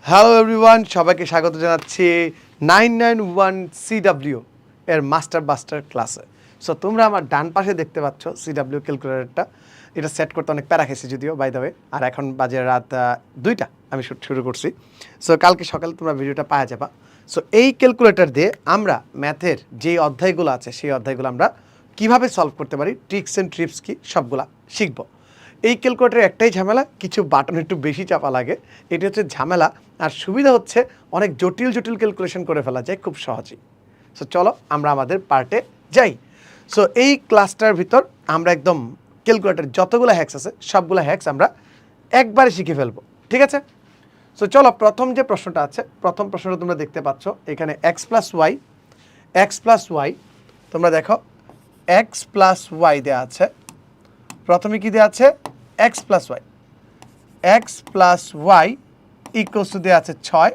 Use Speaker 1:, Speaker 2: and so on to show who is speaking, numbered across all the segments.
Speaker 1: Hello everyone, সবাইকে স্বাগত জানাচ্ছি 991 সিডব্লিউ এর মাস্টার ক্লাসে। সো তোমরা আমার ডান পাশে দেখতে পাচ্ছ সিডব্লিউ ক্যালকুলেটরটা। এটা সেট করতে অনেক প্যারা খেয়েছি যদিও, বাই দ্য ওয়ে। আর এখন বাজে রাত 2টা, আমি শুরু করছি। সো কালকে সকালে তোমরা ভিডিওটা পাওয়া যাবা। সো এই ক্যালকুলেটর দিয়ে আমরা ম্যাথের যে অধ্যায়গুলো আছে সেই অধ্যায়গুলো আমরা কীভাবে সলভ করতে পারি, ট্রিক্স অ্যান্ড ট্রিপস কি, সবগুলা শিখবো। এই ক্যালকুলেটরে একটাই ঝামেলা, কিছু বাটন একটু বেশি চাপা লাগে, এটি হচ্ছে ঝামেলা। আর সুবিধা হচ্ছে অনেক জটিল ক্যালকুলেশন করে ফেলা যায় খুব সহজেই। সো চলো আমরা আমাদের পার্টে যাই। সো এই ক্লাসটার ভিতর আমরা একদম ক্যালকুলেটর যতগুলো হ্যাক্স আছে সবগুলো হ্যাক্স আমরা একবারে শিখে ফেলবো, ঠিক আছে? সো চলো, প্রথম যে প্রশ্নটা আছে, প্রথম প্রশ্নটা তোমরা দেখতে পাচ্ছ এখানে এক্স প্লাস ওয়াই। তোমরা দেখো এক্স প্লাস ওয়াই দেওয়া আছে। প্রথমে কি দেওয়া আছে? X plus y equals to দেওয়া আছে 6,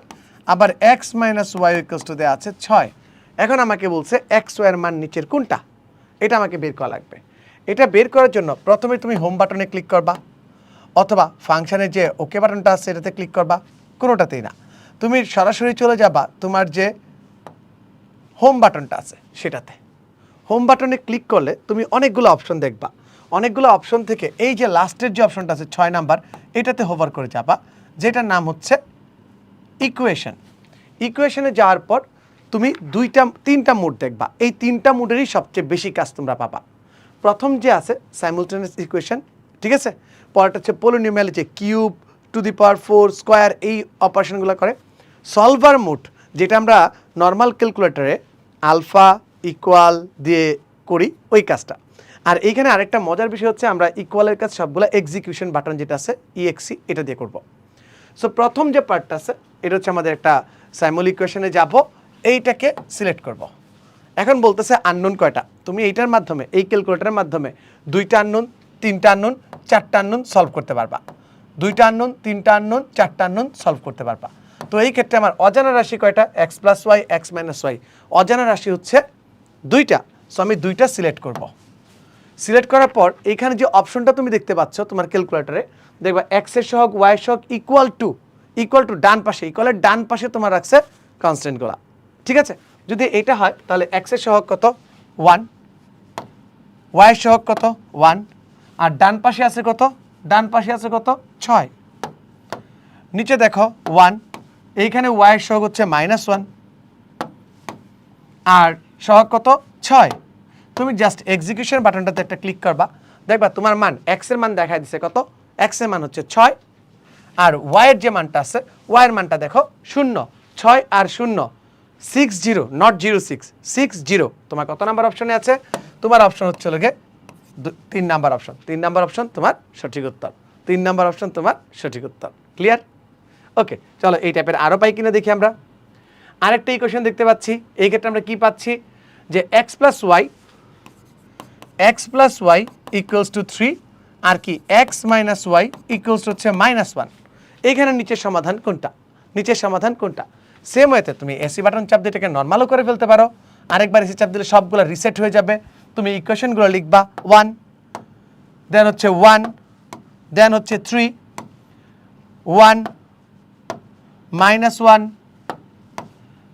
Speaker 1: আবার x minus y equals to দেওয়া আছে 6। এখন আমাকে বলছে এক্স ওয়াইয়ের মান নিচের কোনটা, এটা আমাকে বের করা লাগবে। এটা বের করার জন্য প্রথমে তুমি হোম বাটনে ক্লিক করবা, অথবা ফাংশানের যে ওকে বাটনটা আছে এটাতে ক্লিক করবা, কোনোটাতেই না। তুমি সরাসরি চলে যাবা তোমার যে হোম বাটনটা আছে সেটাতে। হোম বাটনে ক্লিক করলে তুমি অনেকগুলো অপশন দেখবা। অনেকগুলো অপশন থেকে এই যে লাস্টের যে অপশনটা আছে 6 নাম্বার, এটাতে হোভার করে যাবা, যেটার নাম হচ্ছে ইকুয়েশনে যাওয়ার পর তুমি তিনটা মোড দেখবা। এই তিনটা মোডেরই সবচেয়ে বেশি কাজ তোমরা পাবা। প্রথম যে আছে সাইমুলটেনিয়াস ইকুয়েশন, ঠিক আছে? পরেরটা হচ্ছে পলিনোমিয়াল, যে cube, two the power 4, square, এই অপারেশনগুলো করে। সলভার মোড, যেটা আমরা নর্মাল ক্যালকুলেটরে আলফা ইকুয়াল দিয়ে করি, ওই কাজটা। আর এইখানে আরেকটা মজার বিষয় হচ্ছে আমরা ইকুয়ালের কাজ সবগুলো এক্সিকিউশন বাটন যেটা আছে ইএক্সি, এটা দিয়ে করব। সো প্রথম যে পার্টটা আছে এটা হচ্ছে আমাদের একটা সাইমুল ইকুয়েশনে যাব, এইটাকে সিলেক্ট করব। এখন বলতেছে আননোন কয়টা, তুমি এইটার মাধ্যমে, এই ক্যালকুলেটরের মাধ্যমে 2টা আননোন, 3টা আননোন, 4টা আননোন সলভ করতে পারবা। 2টা আননোন, 3টা আননোন, 4টা আননোন সলভ করতে পারবা। তো এই ক্ষেত্রে আমার অজানা রাশি কয়টা? X plus y, x minus y. অজানা রাশি হচ্ছে 2টা। সো আমি 2টা সিলেক্ট করব। সিলেক্ট করার পর এইখানে যে অপশনটা তুমি দেখতে পাচ্ছ তোমার ক্যালকুলেটরে, দেখবা এক্সের সহগ ওয়াই সহগ ইকুয়াল টু ডান পাশে, ইকুয়ালের ডান পাশে তোমার রাখছে কনস্ট্যান্টগুলা, ঠিক আছে? যদি এটা হয় তাহলে এক্সের সহগ কত? 1, ওয়াই সহগ কত? 1, আর ডান পাশে আছে কত? ডান পাশে আছে কত? 6। নিচে দেখো 1, এইখানে ওয়াই সহগ হচ্ছে -1, আর সহগ কত? 6। তুমি জাস্ট এক্সিকিউশন বাটনটাতে একটা ক্লিক করবা, দেখবা তোমার মান, এক্স এর মান দেখাই দিছে কত? এক্স এর মান হচ্ছে 6, আর ওয়াইয়ের যে মানটা আছে ওয়াইয়ের মানটা দেখো 0। 6 আর 0 60, নট 06, 60। তোমার কত নাম্বার অপশনে আছে? তোমার অপশন হচ্ছে লগে 3 নাম্বার অপশন। 3 নাম্বার অপশন তোমার সঠিক উত্তর। 3 নাম্বার অপশন তোমার সঠিক উত্তর। ক্লিয়ার? ওকে, চলো এই টাইপের আরও পাই কিনা দেখি আমরা। আরেকটা ইকুয়েশন দেখতে পাচ্ছি। এই ক্ষেত্রে আমরা কি পাচ্ছি? যে x plus y equals to 3, আর কি x minus y equals to হচ্ছে -1। এইখানে নিচের সমাধান কোনটা? সেম ওয়েতে তুমি এসি বাটন চাপ দিয়ে এটাকে নর্মালও করে ফেলতে পারো। আরেকবার এসি চাপ দিলে সবগুলো রিসেট হয়ে যাবে। তুমি ইকুয়েশনগুলো লিখবা 1, দেন হচ্ছে 1, দেন হচ্ছে 3, 1, -1,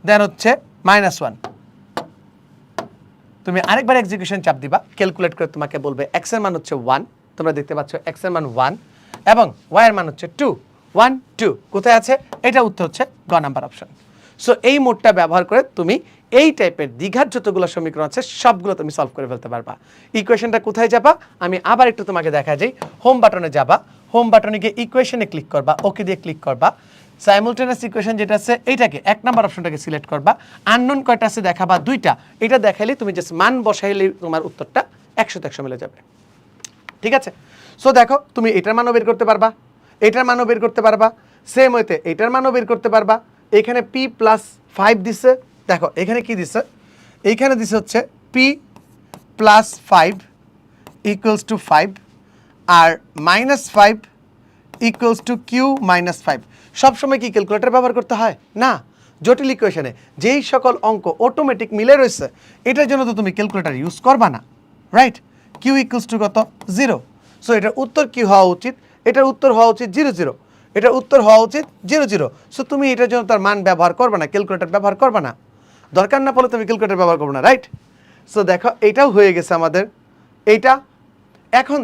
Speaker 1: দেন হচ্ছে -1। তুমি আরেকবার এক্সিকিউশন চাপ দিবা, ক্যালকুলেট করে তোমাকে বলবে এক্স এর মান হচ্ছে 1। তোমরা দেখতে পাচ্ছ এক্স এর মান 1 এবং ওয়াই এর মান হচ্ছে 2। 1, 2 কোথায় আছে? এটা উত্তর হচ্ছে গ নাম্বার অপশন। সো এই মোডটা ব্যবহার করে তুমি এই টাইপের দ্বিঘাত যতগুলো সমীকরণ আছে সবগুলো তুমি সলভ করে ফেলতে পারবা। ইকুয়েশনটা কোথায় যাবা আমি আবার একটু তোমাকে দেখা যাই। হোম বাটনে যাবা, হোম বাটনে গিয়ে ইকুয়েশনে ক্লিক করবা, ওকে দিয়ে ক্লিক করবা। সাইমুলটেনিয়াস ইকুয়েশন যেটা আছে এইটাকে 1 নাম্বার অপশনটাকে সিলেক্ট করবা। আননোন কয়টা আছে দেখাবা? 2টা। এটা দেখাইলে তুমি জাস্ট মান বসাইলে তোমার উত্তরটা 100-100 মিলে যাবে, ঠিক আছে? সো দেখো তুমি এটার মানও বের করতে পারবা, এটার মানও বের করতে পারবা, সেম ওয়েতে এটার মানও বের করতে পারবা। এখানে পি প্লাস 5 দিছে, দেখো এখানে কি দিছে? এইখানে দিছে হচ্ছে পি প্লাস 5 ইকুয়ালস টু 5, আর -5 ইকুয়ালস টু কিউ -5। সবসময় কি ক্যালকুলেটর ব্যবহার করতে হয়? না। জটিল ইকুয়েশনে যেই সকল অঙ্ক অটোমেটিক মিলে রয়েছে এটার জন্য তো তুমি ক্যালকুলেটর ইউজ করবা না, রাইট? কিউ ইকুয়ালস টু কত? 0। সো এটার উত্তর কি হওয়া উচিত? এটার উত্তর হওয়া উচিত 0, 0। এটার উত্তর হওয়া উচিত 0 0। সো তুমি এটার জন্য তার মান ব্যবহার করবে না, ক্যালকুলেটর ব্যবহার করবে না, দরকার না পড়লে তুমি ক্যালকুলেটর ব্যবহার করবে না, রাইট? সো দেখো এটাও হয়ে গেছে আমাদের এইটা। এখন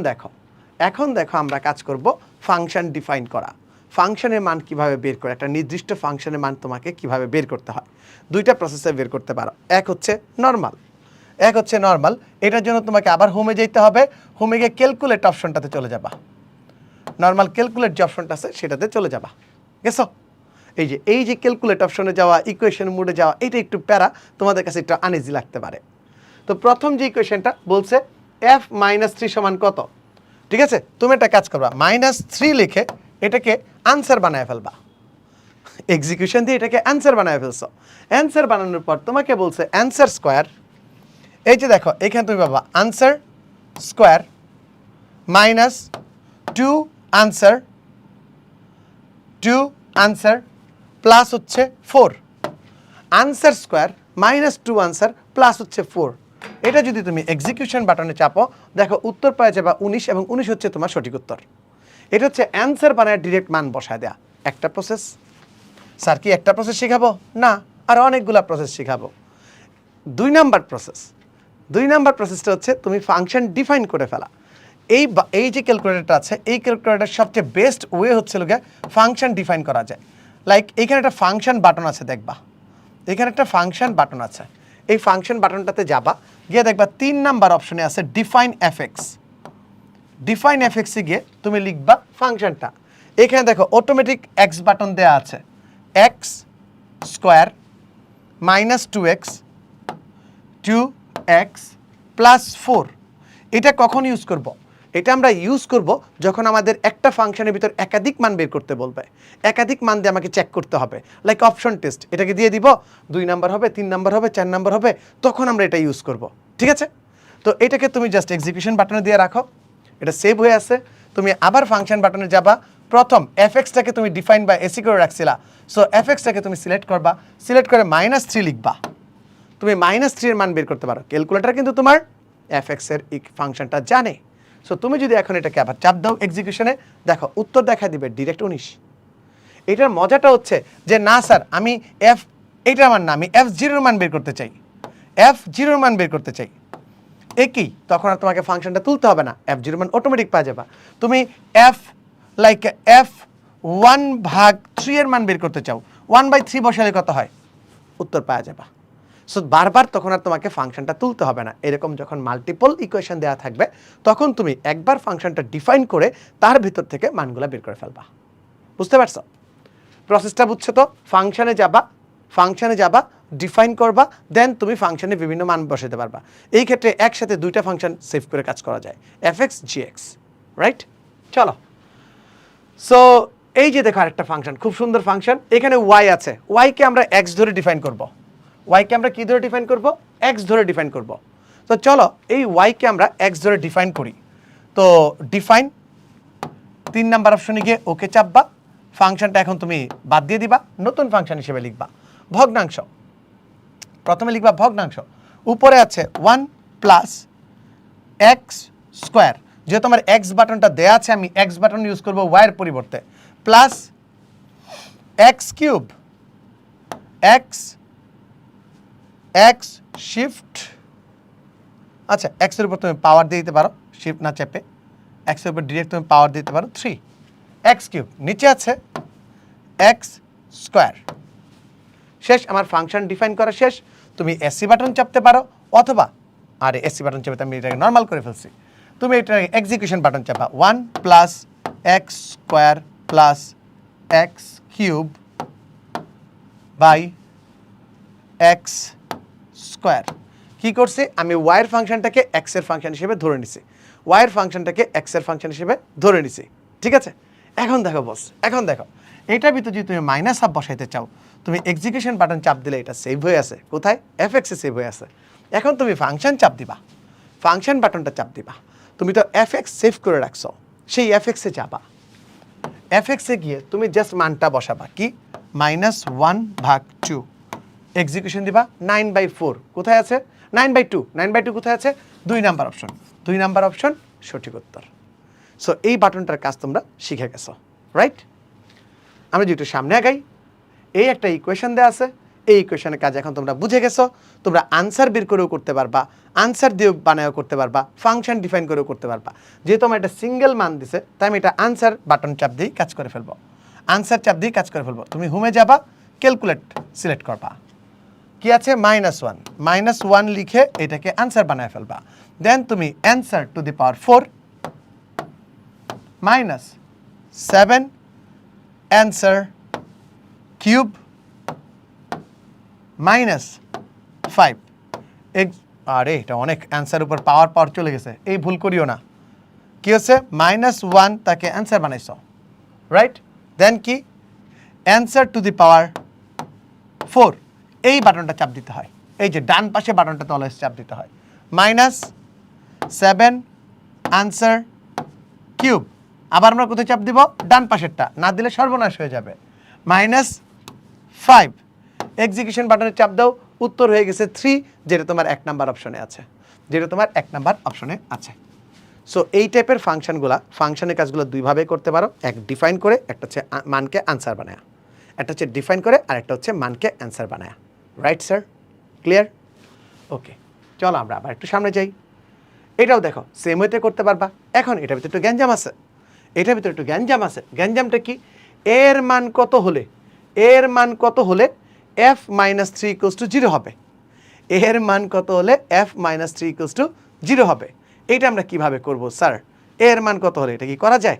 Speaker 1: দেখো আমরা কাজ করব ফাংশন ডিফাইন করা। ফাংশনের মান কিভাবে বের করে, একটা নির্দিষ্ট ফাংশনের মান তোমাকে কিভাবে বের করতে হয়। দুইটা প্রসেসে বের করতে পারো, এক হচ্ছে নর্মাল। এটার জন্য তোমাকে আবার হোমে যেতে হবে, হোমে গিয়ে ক্যালকুলেট অপশনটাতে চলে যাবা, নর্মাল ক্যালকুলেট যে অপশনটা আছে সেটাতে চলে যাবা, গেছো? এই যে ক্যালকুলেট অপশনে যাওয়া, ইকুয়েশন মোডে যাওয়া, এটা একটু প্যারা, তোমাদের কাছে একটু আনইজি লাগতে পারে। তো প্রথম যে ইকুয়েশনটা বলছে f-3 সমান কত, ঠিক আছে? তুমি একটা কাজ করবা, -3 লিখে এটাকে আনসার বানায় ফেলবা, এক্সিকিউশন দিয়ে এটাকে অ্যান্সার বানায় ফেলছো। অ্যান্সার বানানোর পর তোমাকে বলছে অ্যান্সার স্কোয়ার, এই যে দেখো এখানে তুমি পাবা আনসার স্কোয়ার -2 আনসার প্লাস হচ্ছে 4, আনসার স্কোয়ার -2 আনসার প্লাস হচ্ছে 4। এটা যদি তুমি এক্সিকিউশন বাটনে চাপো, দেখো উত্তর পাওয়া যাবে 19, এবং 19 হচ্ছে তোমার সঠিক উত্তর। এটা হচ্ছে অ্যান্সার বানায় ডিরেক্ট মান বসায় দেয়া একটা প্রসেস। স্যার কি একটা প্রসেস শেখাবো? না, আর অনেকগুলা প্রসেস শেখাবো। 2 নাম্বার প্রসেসটা হচ্ছে তুমি ফাংশন ডিফাইন করে ফেলা। এই যে ক্যালকুলেটরটা আছে, এই ক্যালকুলেটর সবচেয়ে বেস্ট ওয়ে হচ্ছে লোকে ফাংশন ডিফাইন করা যায়। লাইক এখানে একটা ফাংশন বাটন আছে, দেখবা এখানে একটা ফাংশন বাটন আছে, এই ফাংশন বাটনটাতে যাবা, গিয়ে দেখবা 3 নাম্বার অপশনে আছে ডিফাইন এফএক্স। ডিফাইন এফএক্সে গিয়ে তুমি লিখবা ফাংশনটা। এখানে দেখো অটোমেটিক এক্স বাটন দেয়া আছে, এক্স স্কোয়ার -2x প্লাস 4। এটা কখন ইউজ করব? এটা আমরা ইউজ করব যখন আমাদের একটা ফাংশনের ভিতর একাধিক মান বের করতে বলবে, একাধিক মান দিয়ে আমাকে চেক করতে হবে, লাইক অপশন টেস্ট। এটাকে দিয়ে দিব 2 নাম্বার হবে, 3 নাম্বার হবে, 4 নাম্বার হবে, তখন আমরা এটা ইউজ করব, ঠিক আছে? তো এটাকে তুমি জাস্ট এক্সিকিউশন বাটনে দিয়ে রাখো, এটা সেভ হয়ে আছে। তুমি আবার ফাংশন বাটনে যাবা, প্রথম এফএক্সটাকে তুমি ডিফাইন বা এসি করে রাখছিলা, সো এফএক্সটাকে তুমি সিলেক্ট করবা, সিলেক্ট করে -3 লিখবা। তুমি -3 এর মান বের করতে পারো, ক্যালকুলেটর কিন্তু তোমার এফএক্স এর এই ফাংশনটা জানে। সো তুমি যদি এখন এটাকে আবার চাপ দাও এক্সিকিউশনে, দেখো উত্তর দেখা দিবে ডিরেক্ট 19। এটার মজাটা হচ্ছে যে না স্যার আমি এইটার মান না, আমি f0 এর মান বের করতে চাই, f0 এর মান বের করতে চাই, একই, তখন আর তোমাকে ফাংশনটা তুলতে হবে না, f0 মান অটোমেটিক পাওয়া যাবে। তুমি f1/3 এর মান বের করতে চাও, 1/3 বসালে কত হয়, উত্তর পাওয়া যাবে। সো বারবার তখন আর তোমাকে ফাংশনটা তুলতে হবে না। এরকম যখন মাল্টিপল ইকুয়েশন দেওয়া থাকবে, তখন তুমি একবার ফাংশনটা ডিফাইন করে তার ভিতর থেকে মানগুলো বের করে ফেলবা। বুঝতে পারছো প্রসেসটা? বুঝছো তো? ফাংশনে যাবা, ডিফাইন করবা, দেন তুমি ফাংশনে বিভিন্ন মান বসাতে পারবা। এই ক্ষেত্রে একসাথে দুইটা ফাংশন সেভ করে কাজ করা যায়, fx gx, রাইট? চলো, সো এই যে দেখো আরেকটা ফাংশন, খুব সুন্দর ফাংশন। এখানে y আছে, y কে আমরা x ধরে ডিফাইন করব। y কে আমরা কি ধরে ডিফাইন করব? x ধরে ডিফাইন করব। তো চলো এই y কে আমরা x ধরে ডিফাইন করি। তো ডিফাইন 3 নাম্বার অপশনে গিয়ে ওকে চাপবা, ফাংশনটা এখন তুমি বাদ দিয়ে দিবা, নতুন ফাংশন হিসেবে লিখবা ভগ্নাংশ। প্রথমে লিখবা ভগ্নাংশ, উপরে আছে 1 + x স্কোয়ার, যেহেতু আমার x বাটনটা দেয়া আছে, আমি x বাটন ইউজ করব y এর পরিবর্তে, plus x cube, x shift, আচ্ছা x এর উপর তুমি পাওয়ার দিয়ে দিতে পারো, শিফট না চেপে x এর উপর ডিরেক্ট তুমি পাওয়ার দিতে পারো 3, x কিউব, নিচে আছে x স্কোয়ার। শেষ, আমার ফাংশন ডিফাইন করা শেষ। তুমি এসি বাটন চাপতে পারো, অথবা আরে এসি বাটন চাপতে আমি এটাকে নর্মাল করে ফেলছি, তুমি এটা এক্সিকিউশন বাটন চাপা, 1 + x square plus x cube by x square. কী করছি আমি? y এর ফাংশনটাকে x এর ফাংশন হিসেবে ধরে নিছি, y এর ফাংশনটাকে x এর ফাংশন হিসেবে ধরে নিছি, ঠিক আছে? এখন দেখো বস, এখন দেখো এটার ভিতরে যদি তুমি -1 বসাইতে চাও, তুমি এক্সিকিউশন বাটন চাপ দিলে এটা সেভ হয়ে আছে, কোথায়? fx এ সেভ হয়ে আছে। এখন তুমি ফাংশন চাপ দিবা, ফাংশন বাটনটা চাপ দিবা, তুমি তো fx সেভ করে রাখছো, সেই fx এ যাবা, fx এ গিয়ে তুমি জাস্ট মানটা বসাবা, কি? -1/2, এক্সিকিউশন দিবা, 9/4 কোথায় আছে? 9/2, 9/2 কোথায় আছে? 2 নাম্বার অপশন, 2 নাম্বার অপশন সঠিক উত্তর। সো এই বাটনটার কাজ তোমরা শিখে গেছো, রাইট? আমরা যদি একটু সামনে আগাই, এই একটা ইকুয়েশন দেওয়া আছে, এই ইকুয়েশনের কাজ এখন তোমরা বুঝে গেছো। তোমরা আনসার বের করেও করতে পারবা, আনসার দিয়েও বানায়ও করতে পারবা, ফাংশন ডিফাইন করেও করতে পারবা। যেহেতু আমার একটা সিঙ্গেল মান দিছে, তাই আমি এটা আনসার বাটন চাপ দিয়েই কাজ করে ফেলবো, আনসার চাপ দিয়ে কাজ করে ফেলবো। তুমি হোমে যাবা, ক্যালকুলেট সিলেক্ট করবা, কি আছে -1 লিখে এটাকে আনসার বানায় ফেলবা। দেন তুমি answer to the power 4 -7 answer cube -5 আরে এটা অনেক অ্যান্সার উপর পাওয়ার চলে গেছে, এই ভুল করিও না। কি হচ্ছে -1 তাকে অ্যান্সার বানাইছ, রাইট? দেন কি অ্যান্সার টু দি পাওয়ার 4, এই বাটনটা চাপ দিতে হয়, এই যে ডান পাশে বাটনটাতে অলওয়েজ চাপ দিতে হয়। -7 আনসার কিউব, আবার আমরা কোথায় চাপ দিব? ডান পাশেরটা, না দিলে সর্বনাশ হয়ে যাবে। -5 এক্সিকিউশন বাটনে চাপ দাও, উত্তর হয়ে গেছে 3, যেটা তোমার 1 নাম্বার অপশনে আছে, যেটা তোমার 1 নাম্বার অপশনে আছে। সো এই টাইপের ফাংশনের কাজগুলো দুইভাবে করতে পারো, এক ডিফাইন করে, একটা হচ্ছে মানকে আনসার বানায়া, একটা হচ্ছে ডিফাইন করে, আর একটা হচ্ছে মানকে অ্যান্সার বানায়া। Right sir? ক্লিয়ার? ওকে, চলো আমরা আবার একটু সামনে যাই। এটাও দেখো সেম ওয়েতে করতে পারবা। এখন এটার ভিতরে একটু গ্যাঞ্জাম আছে, গ্যাঞ্জামটা কি? এর মান কত হলে f - 3 = 0 হবে, এর মান কত হলে f - 3 = 0 হবে। এইটা আমরা কিভাবে করব স্যার? এর মান কত হলে এটা কি করা যায়?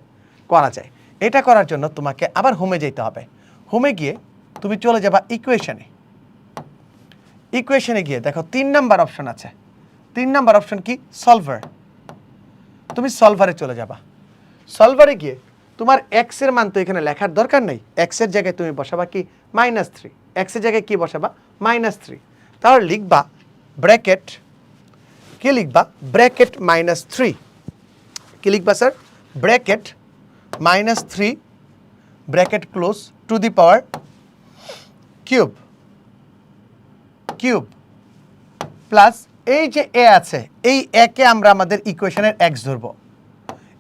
Speaker 1: করা যায়। এটা করার জন্য তোমাকে আবার হোমে যেতে হবে। হোমে গিয়ে তুমি চলে যাবা ইকুয়েশনে গিয়ে দেখো 3 নাম্বার অপশন আছে। 3 নাম্বার অপশন কি? সলভার। তুমি সলভারে চলে যাবা। সলভারে গিয়ে তোমার x এর মান তো এখানে লেখার দরকার নেই, x এর জায়গায় তুমি বসাবা কি? -3। x এর জায়গায় কি বসাবা? -3। তাহলে লিখবা ব্র্যাকেট, কি লিখবা? ব্র্যাকেট -3। কি লিখবা sir? Bracket -3 bracket close two the power cube plus এই যে এ আছে, এই একে আমরা আমাদের ইকুয়েশনের x ধরবো,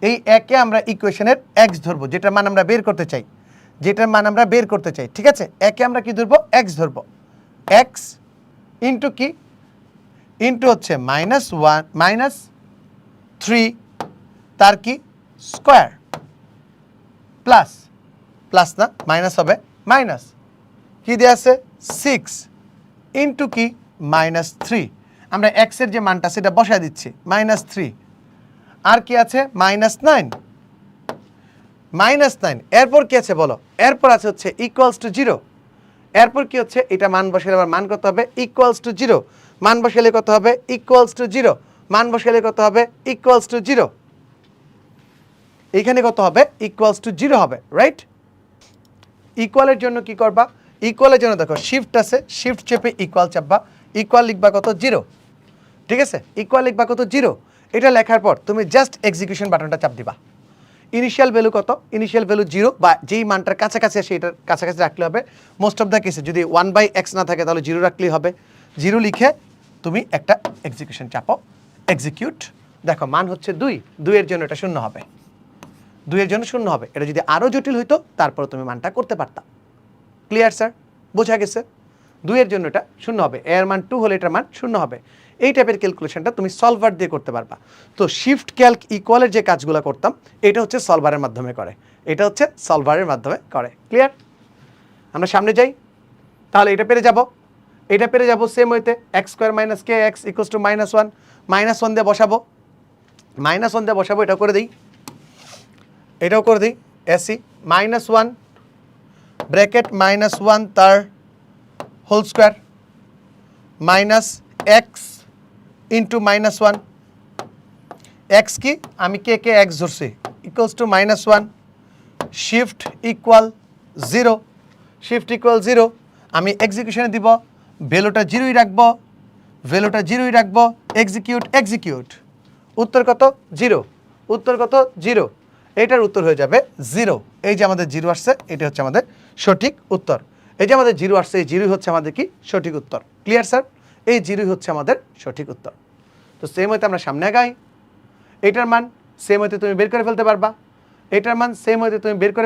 Speaker 1: এই একে আমরা ইকুয়েশনের x ধরবো, যেটার মান আমরা বের করতে চাই, ঠিক আছে? একে আমরা কি ধরবো? x ধরবো। x ইন্টু কি? ইন্টু হচ্ছে -3 তার কি স্কোয়ার প্লাস না মাইনাস হবে, মাইনাস কি দেওয়া আছে? 6 ইন্টু কি? -3। আমরা x এর যে মানটা সেটা বসায় দিচ্ছি, -3। আর কি আছে? -9। এরপর কি আছে বলো? এরপর আছে হচ্ছে ইকুয়ালস টু 0। এরপর কি হচ্ছে? এটা মান বসালে আবার মান কত হবে? Equals to 0। মান বসালে কত হবে? Equals to 0। মান বসালে কত হবে? Equals to 0। এখানে কত হবে? ইকুয়ালস টু 0 হবে, রাইট? ইকুয়ালের জন্য কি করবা? ইকুয়ালের জন্য দেখো শিফট আছে, শিফট চেপে ইকুয়াল চাপবা, ইকুয়াল লিখবা কত? 0। ঠিক আছে? ইকুয়াল লিখবা কত? 0। এটা লেখার পর তুমি জাস্ট এক্সিকিউশন বাটনটা চাপ দিবা। ইনিশিয়াল ভ্যালু কত? ইনিশিয়াল ভ্যালু 0, বা যেই মানটার কাছাকাছি আসে এটার কাছাকাছি রাখলে হবে। মোস্ট অফ দ্য কেসে যদি 1/x না থাকে তাহলে 0 রাখলেই হবে। 0 লিখে তুমি একটা এক্সিকিউশন চাপো, এক্সিকিউট। দেখো মান হচ্ছে 2, 2 এর জন্য এটা 0 হবে, 2 এর জন্য 0 হবে। এটা যদি আরও জটিল হইতো তারপর তুমি মানটা করতে পারতা। Clear sir? বোঝা গেছে? 2 এর জন্য এটা 0 হবে, এর মান 2 হলে এটার মান 0 হবে। এই টাইপের ক্যালকুলেশনটা তুমি সলভার দিয়ে করতে পারবা। তো শিফট ক্যালক ইকুয়ালের যে কাজগুলো করতাম এটা হচ্ছে সলভারের মাধ্যমে করে, ক্লিয়ার? আমরা সামনে যাই, তাহলে এটা পেরে যাব সেম ওয়েতে x² - kx = -1। -1 দিয়ে বসাবো, এটাও করে দিই এসি -1 ব্র্যাকেট -1 তার whole square -x into -1। x কি? আমি কে x ধরছি, ইকুয়ালস টু -1। শিফট ইকুয়াল 0, আমি এক্সিকিউশনে দিব, ভ্যালুটা 0ই রাখবো, এক্সিকিউট। উত্তর কত? 0। এটার উত্তর হয়ে যাবে 0। এই যে আমাদের 0 আসছে, এটা হচ্ছে আমাদের সঠিক উত্তর। এই যে আমাদের 0 আসছে, এই 0ই হচ্ছে আমাদের কি? সঠিক উত্তর। Clear sir? এই 0ই হচ্ছে আমাদের সঠিক উত্তর। তো সেম হইতে আমরা সামনে আগাই। এটার মান সেম হইতে তুমি বের করে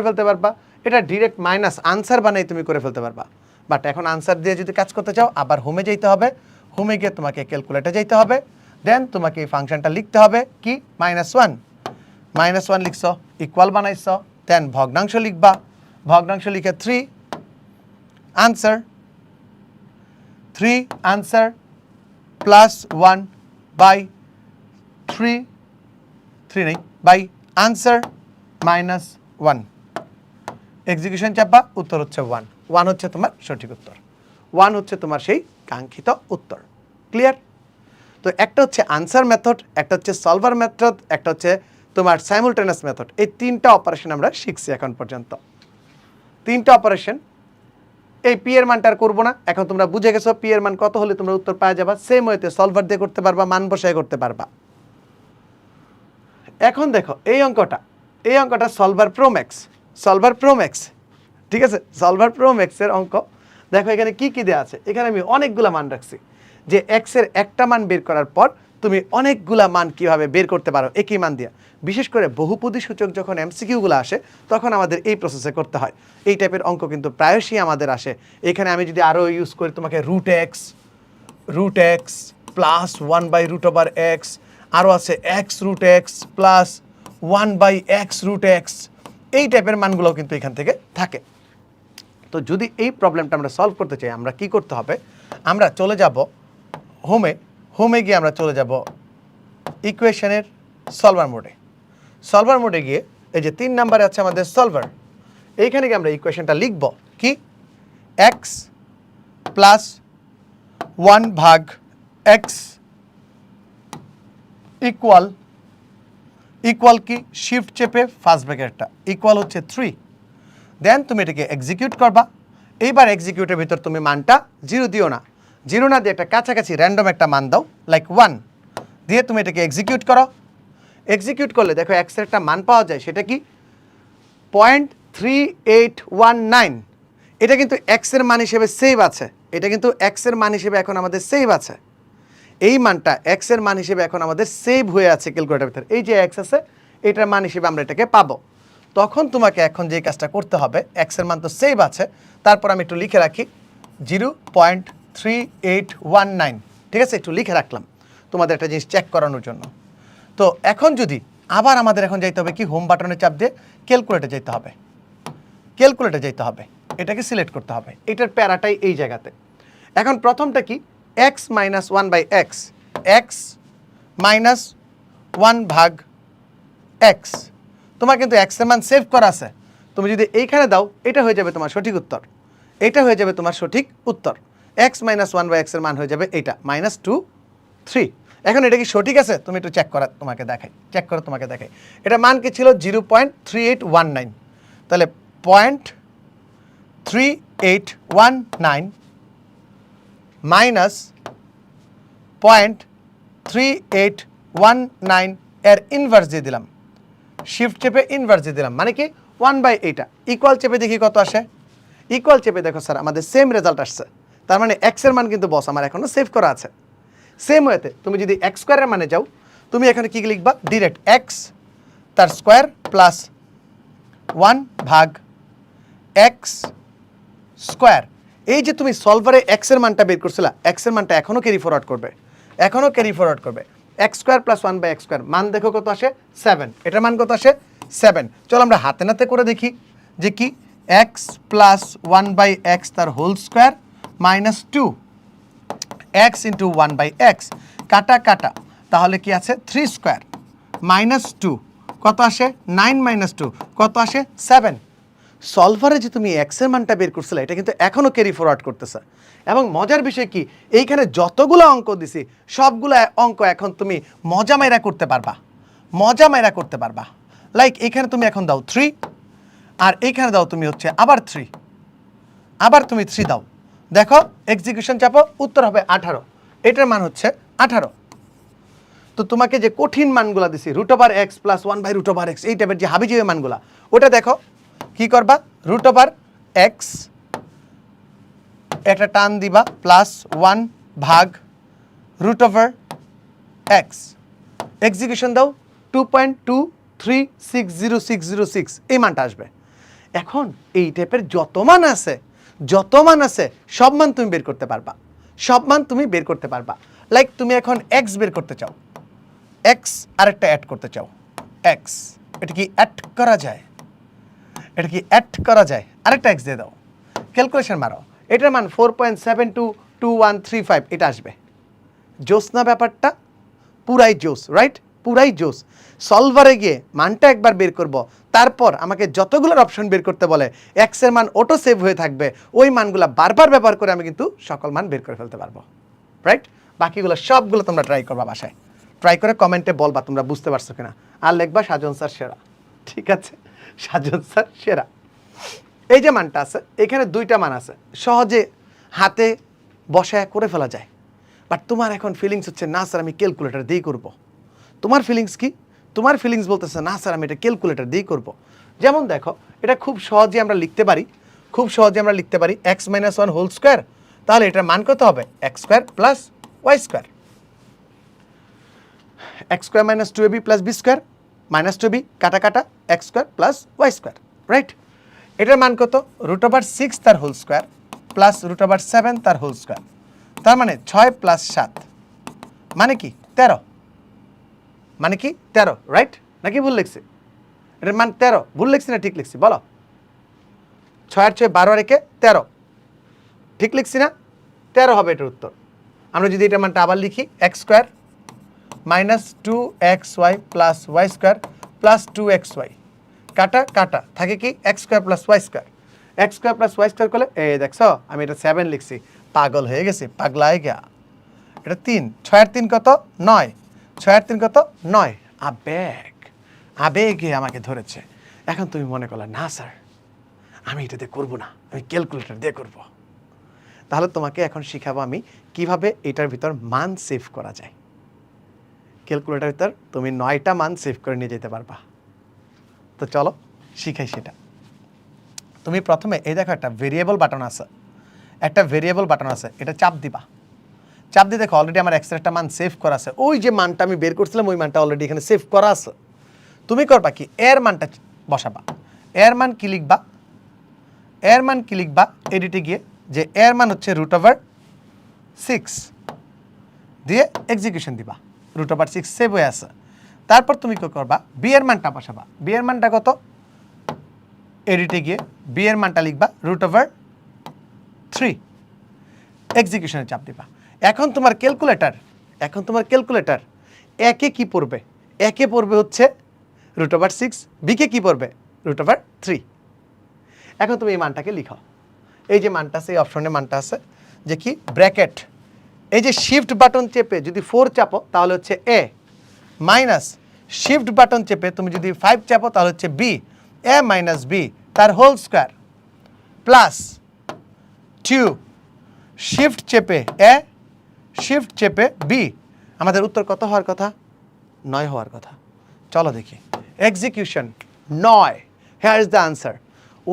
Speaker 1: ফেলতে পারবা, এটা ডিরেক্ট মাইনাস আনসার বানাই তুমি করে ফেলতে পারবা। বাট এখন আনসার দিয়ে যদি কাজ করতে চাও আবার হোমে যেতে হবে, হোমে গিয়ে তোমাকে ক্যালকুলেটরে যেতে হবে, দেন তোমাকে এই ফাংশনটা লিখতে হবে কি -1 লিখছো, ইকুয়াল বানাইছো, দেন ভগ্নাংশ লিখবা, ভগ্নাংশ লিখে 3 আনসার প্লাস 1 বাই 3 নেই বাই আনসার -1, এক্সিকিউশন চাপবা, উত্তর হচ্ছে 1 হচ্ছে তোমার সঠিক উত্তর, 1 হচ্ছে তোমার সেই কাঙ্ক্ষিত উত্তর। ক্লিয়ার? তো একটা হচ্ছে আনসার মেথড, একটা হচ্ছে সলভার মেথড, একটা হচ্ছে তোমার সাইমুলটেনিয়াস মেথড। এই তিনটা অপারেশন আমরা শিখছি এখন পর্যন্ত। তিনটা অপারেশন, এই পি এর মানটা আর করবো না, এখন তোমরা বুঝে গেছো পি এর মান কত হলে তোমরা উত্তর পাওয়া যাবা। সেম ওয়েতে সলভার দিয়ে করতে পারবা, মান বসায় করতে পারবা। এখন দেখো এই অঙ্কটা সলভার প্রো ম্যাক্স, ঠিক আছে? সলভার প্রো ম্যাক্সের অঙ্ক দেখো এখানে কি কি দেওয়া আছে। এখানে আমি অনেকগুলা মান রাখছি যে এক্স এর একটা মান বের করার পর তুমি অনেকগুলা মান কিভাবে বের করতে পারো একই মান দিয়ে। বিশেষ করে বহুপদী সূচক যখন এমসিকিউগুলো আসে তখন আমাদের এই প্রসেসে করতে হয়। এই টাইপের অঙ্ক কিন্তু প্রায়শই আমাদের আসে। এখানে আমি যদি আরও ইউজ করি তোমাকে রুট এক্স প্লাস 1/√x, আরও আছে x√x প্লাস 1/x√x, এই টাইপের মানগুলোও কিন্তু এখান থেকে থাকে। তো যদি এই প্রবলেমটা আমরা সলভ করতে চাই আমরা কি করতে হবে, আমরা চলে যাব হোমে গিয়ে আমরা চলে যাব ইকুয়েশনের সলভার মোডে গিয়ে এই যে 3 নাম্বারে আছে আমাদের সলভার, এইখানে গিয়ে আমরা ইকুয়েশনটা লিখব কি x প্লাস 1/x ইকুয়াল কি শিফট চেপে ফার্স্ট ব্র্যাকেটটা ইকুয়াল হচ্ছে 3, দেন তুমি এটাকে এক্সিকিউট করবা। এইবার এক্সিকিউটের ভিতর তুমি মানটা 0 দিও না, 0 না দিয়ে একটা কাছাকাছি র্যান্ডম একটা মান দাও লাইক 1 দিয়ে তুমি এটাকে এক্সিকিউট করো। এক্সিকিউট করলে দেখো এক্স এর একটা মান পাওয়া যায়, সেটা কি 0.3819। এটা কিন্তু এক্স এর মান হিসেবে সেভ আছে, এটা কিন্তু এক্স এর মান হিসেবে এখন আমাদের সেভ আছে। এই মানটা এক্স এর মান হিসেবে এখন আমাদের সেভ হয়ে আছে ক্যালকুলেটরের ভিতরে। এই যে এক্স আছে এটার মান হিসেবে আমরা এটাকে পাবো। তখন তোমাকে এখন যে কাজটা করতে হবে, এক্স এর মান তো সেভ আছে, তারপর আমি একটু লিখে রাখি 0.3819, ঠিক আছে? একটু লিখে রাখলাম তোমাদের একটা জিনিস চেক করানোর জন্য। তো এখন যদি আবার আমাদের এখন যাইতে হবে কি হোম বাটনে চাপ দিয়ে ক্যালকুলেটরে যেতে হবে, এটাকে সিলেক্ট করতে হবে। এটার প্যারাটাই এই জায়গাতে। এখন প্রথমটা কি x - 1/x, x - 1/x, তোমার কিন্তু x এর মান সেভ করা আছে। তুমি যদি এইখানে দাও এটা হয়ে যাবে তোমার সঠিক উত্তর, এটা হয়ে যাবে তোমার সঠিক উত্তর। x - 1/x এর মান হয়ে যাবে এইটা -2 3। এখন এটা কি সঠিক আছে তুমি একটু চেক করো তোমাকে দেখাই। এটা মান কি ছিল 0.3819, তাহলে 0.3819 মাইনাস 0.3819 এর ইনভার্স দিয়ে দিলাম, শিফট চেপে ইনভার্স দিয়ে দিলাম, মানে কি 1/8 ইকুয়াল চেপে দেখি কত আসে। ইকুয়াল চেপে দেখো স্যার আমাদের সেম রেজাল্ট আসছে, তার মানে এক্স এর মান কিন্তু বস আমার এখনো সেভ করা আছে। সেম ওয়েতে তুমি যদি এক্স স্কোয়ারের মানে যাও তুমি এখানে কি লিখবা, ডিরেক্ট এক্স তার স্কোয়ার প্লাস 1/x স্কোয়ার। এই যে তুমি সলভারে এক্স এর মানটা বের করছিলা, এক্স এর মানটা এখনো ক্যারি ফরওয়ার্ড করবে, x square plus 1/x square, মান দেখো কত আসে 7, এটার মান কত আসে 7। চলো আমরা হাতে নাতে করে দেখি যে কি এক্স প্লাস 1/x তার whole square minus 2 x into 1/x, কাটা তাহলে কি আছে 3 স্কোয়ার মাইনাস 2 কত আসে 9 - 2 কত আসে 7। সলভারে যে তুমি এক্স এর মানটা বের করছিলে এটা কিন্তু এখনও ক্যারি ফরওয়ার্ড করতেছে। এবং মজার বিষয় কি, এইখানে যতগুলো অঙ্ক দিছি সবগুলো অঙ্ক এখন তুমি মজা মাইরা করতে পারবা। লাইক এইখানে তুমি এখন দাও 3, আর এইখানে দাও তুমি হচ্ছে আবার 3, আবার তুমি 3 দাও, দেখো এক্সিকিউশন চাপো, উত্তর হবে 18, এটার মান হচ্ছে 18। তো তোমাকে যে কঠিন মানগুলো দিছি √x প্লাস 1/√x এই টাইপের যে হাবিজাবি মানগুলা, ওটা দেখো কি করবা, √x একটা টান দিবা প্লাস 1/√x, এক্সিকিউশন দাও 2.2360606 এই মানটা আসবে। এখন এই টাইপের যত মান আছে সব মান তুমি বের করতে পারবা, সব মান তুমি বের করতে পারবা। লাইক তুমি এখন এক্স বের করতে চাও, এক্স আরেকটা অ্যাড করতে চাও, এক্স এটা কি অ্যাড করা যায়, এটা কি অ্যাড করা যায়, আরেকটা এক্স দিয়ে দাও, ক্যালকুলেশন মারো, এটার মান 4.722135 এটা আসবে। জোস না ব্যাপারটা? পুরাই জোস, রাইট? পুরাই জোস। সলভারে গিয়ে মানটা একবার বের করব, তারপর আমাকে যতগুলোর অপশন বের করতে বলে এক্সের মান অটো সেভ হয়ে থাকবে, ওই মানগুলো বারবার ব্যবহার করে আমি কিন্তু সকল মান বের করে ফেলতে পারবো, রাইট? বাকিগুলো সবগুলো তোমরা ট্রাই করবা বাসায়, ট্রাই করে কমেন্টে বলবা তোমরা বুঝতে পারছো কিনা, আর লিখবা সাজন স্যার সেরা। ঠিক আছে, সাজন স্যার সেরা। এই যে মানটা আছে এখানে দুইটা মান আছে, সহজে হাতে বসায় করে ফেলা যায়, বাট তোমার এখন ফিলিংস হচ্ছে না স্যার আমি ক্যালকুলেটর দিয়েই করব। তোমার ফিলিংস কি? তোমার ফিলিংস বলতেছে না স্যার আমি এটা ক্যালকুলেটর দিয়েই করব। যেমন দেখো এটা খুব সহজে আমরা লিখতে পারি, খুব সহজে আমরা লিখতে পারি x minus one whole square, তাহলে এটার মান কত হবে? X square plus y square, x square minus 2ab plus B square, minus 2b কাটা কাটা x square plus y square, right? এটার মান কত? √6 তার হোল স্কোয়ার প্লাস √7 তার হোল স্কোয়ার, তার মানে 6 প্লাস 7 মানে কি 13, মানে কি 13, রাইট? নাকি ভুল লিখছি? এটার মান 13, ভুল লিখছি না ঠিক লিখছি বলো? 6 আর 6 12 রেখে 13, ঠিক লিখছি না? 13 হবে এটার উত্তর। আমরা যদি এটার মানটা আবার লিখি x square minus 2xy plus y square plus 2xy, কাটা কাটা থাকে কি x square plus y square, x square plus y square করলে এই দেখছো আমি এটা 7 লিখছি, পাগল হয়ে গেছি, পাগলা হয়ে গিয়া। এটা 3, 6 আর 3 কত? 9, 6 আর 3 কত? 9। আবেগে আমাকে ধরেছে। এখন তুমি মনে করলে না স্যার আমি এটা দিয়ে করবো না, আমি ক্যালকুলেটর দিয়ে করব। তাহলে তোমাকে এখন শিখাবো আমি কিভাবে এটার ভিতর মান সেভ করা যায়। ক্যালকুলেটর ভিতর তুমি 9টা মান সেভ করে নিয়ে যেতে পারবা। তো চলো শিখাই সেটা। তুমি প্রথমে এই দেখো একটা ভেরিয়েবল বাটন আছে, একটা ভেরিয়েবল বাটন আছে, এটা চাপ দিবা। চাপ দিয়ে দেখো অলরেডি আমার এক্সের একটা মান সেভ করা আছে, ওই যে মানটা আমি বের করছিলাম ওই মানটা অলরেডি এখানে সেভ করা আছে। তুমি করবা কি এর মানটা বসাবা, এর মান কি লিখবা, এর মান কি লিখবা এডিটে গিয়ে যে এর মান হচ্ছে √6 দিয়ে এক্সিকিউশন দিবা, √6 সেভ হয়ে আছে। তারপর তুমি কি করবা বি এর মানটা বসাবা, বি এর মানটা কত, এডিটে গিয়ে বি এর মানটা লিখবা √3, এক্সিকিউশনে চাপ দিবা। এখন তোমার ক্যালকুলেটর একে কি পড়বে, একে পড়বে হচ্ছে √6, বিকে কি পড়বে √3। এখন তুমি এই মানটাকে লিখো, এই যে মানটা আছে এই অপশনে মানটা আছে যে কি ব্র্যাকেট, এই যে শিফট বাটন চেপে যদি 4 চাপো তাহলে হচ্ছে এ, মাইনাস শিফট বাটন চেপে তুমি যদি 5 চাপো তাহলে হচ্ছে বি, এ মাইনাস বি তার হোল স্কোয়ার প্লাস 2 শিফট চেপে এ, শিফট চেপে বি। আমাদের উত্তর কত হওয়ার কথা? 9 হওয়ার কথা। চলো দেখি execution 9, here is the answer.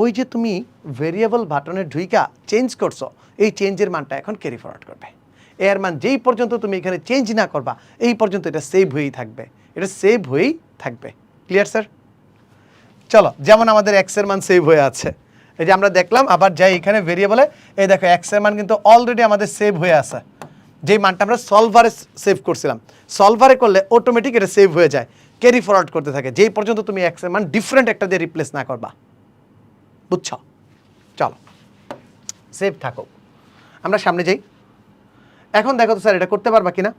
Speaker 1: ওই যে তুমি ভেরিয়েবল বাটনের ঢুইকা চেঞ্জ করছো, এই চেঞ্জের মানটা এখন ক্যারি ফরওয়ার্ড করবে। এর মান যেই পর্যন্ত তুমি এখানে চেঞ্জ না করবা এই পর্যন্ত এটা সেভ হয়েই থাকবে, এটা সেভ হয়েই থাকবে। Clear sir? চলো যেমন আমাদের এক্সের মান সেভ হয়ে আছে, এই যে আমরা দেখলাম আবার যাই এখানে ভেরিয়েবলে, এই দেখো এক্সের মান কিন্তু অলরেডি আমাদের সেভ হয়ে আছে, যেই মানটা আমরা সলভারে সেভ করছিলাম। সলভারে করলে অটোমেটিক এটা সেভ হয়ে যায়, ক্যারি ফরওয়ার্ড করতে থাকে যেই পর্যন্ত তুমি এক্সের মান ডিফারেন্ট একটা দিয়ে রিপ্লেস না করবা। বুঝছো? চলো সেভ থাকো, আমরা সামনে যাই। এখন দেখো তো স্যার এটা করতে পারবা কিনা,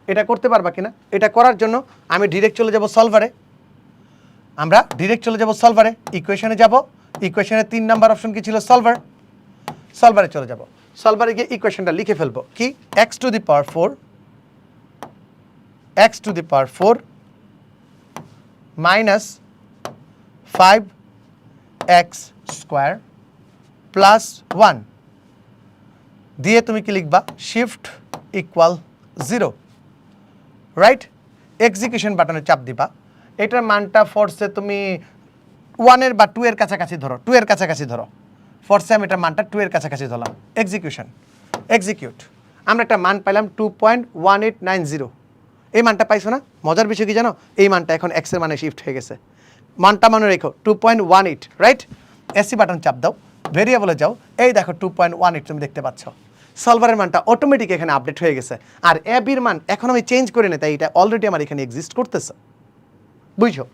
Speaker 1: এটা করতে পারবা কিনা। এটা করার জন্য আমি ডিরেক্ট চলে যাব সলভারে, আমরা ডিরেক্ট চলে যাব সলভারে, ইকুয়েশনে যাব, ইকুয়েশনের 3 নাম্বার অপশন কি ছিল? সলভার। সলভারে চলে যাব, সলভারে গিয়ে ইকুয়েশনটা লিখে ফেলবো কি x two the power 4 minus 5x square plus 1 দিয়ে তুমি কি লিখবা শিফট ইকুয়াল 0, রাইট? এক্সিকিউশন বাটনে চাপ দিবা, এটার মানটা ফোর্সে তুমি 1 এর বা 2 এর কাছাকাছি ধরো, 2 এর কাছাকাছি ধরো, ফোর্সে আমি এটার মানটা 2 এর কাছাকাছি ধরলাম। এক্সিকিউশন, এক্সিকিউট, আমরা একটা মান পাইলাম 2.1890। এই মানটা পাইছো না? মজার বিষয় কি জানো, এই মানটা এখন এক্স এর মানে শিফট হয়ে গেছে। মানটা মনে রেখো 2.18, রাইট? এসি বাটন চাপ দাও, ভেরিয়েবলে যাও, এই দেখো 2.18 তুমি দেখতে পাচ্ছ। সলভারের মানটা অটোমেটিক এখানে আপডেট হয়ে গেছে। আর এ বির মান এখন আমি চেঞ্জ করে নিই, তাই এটা অলরেডি আমার এখানে এক্সিস্ট করতেছে, বুঝছো?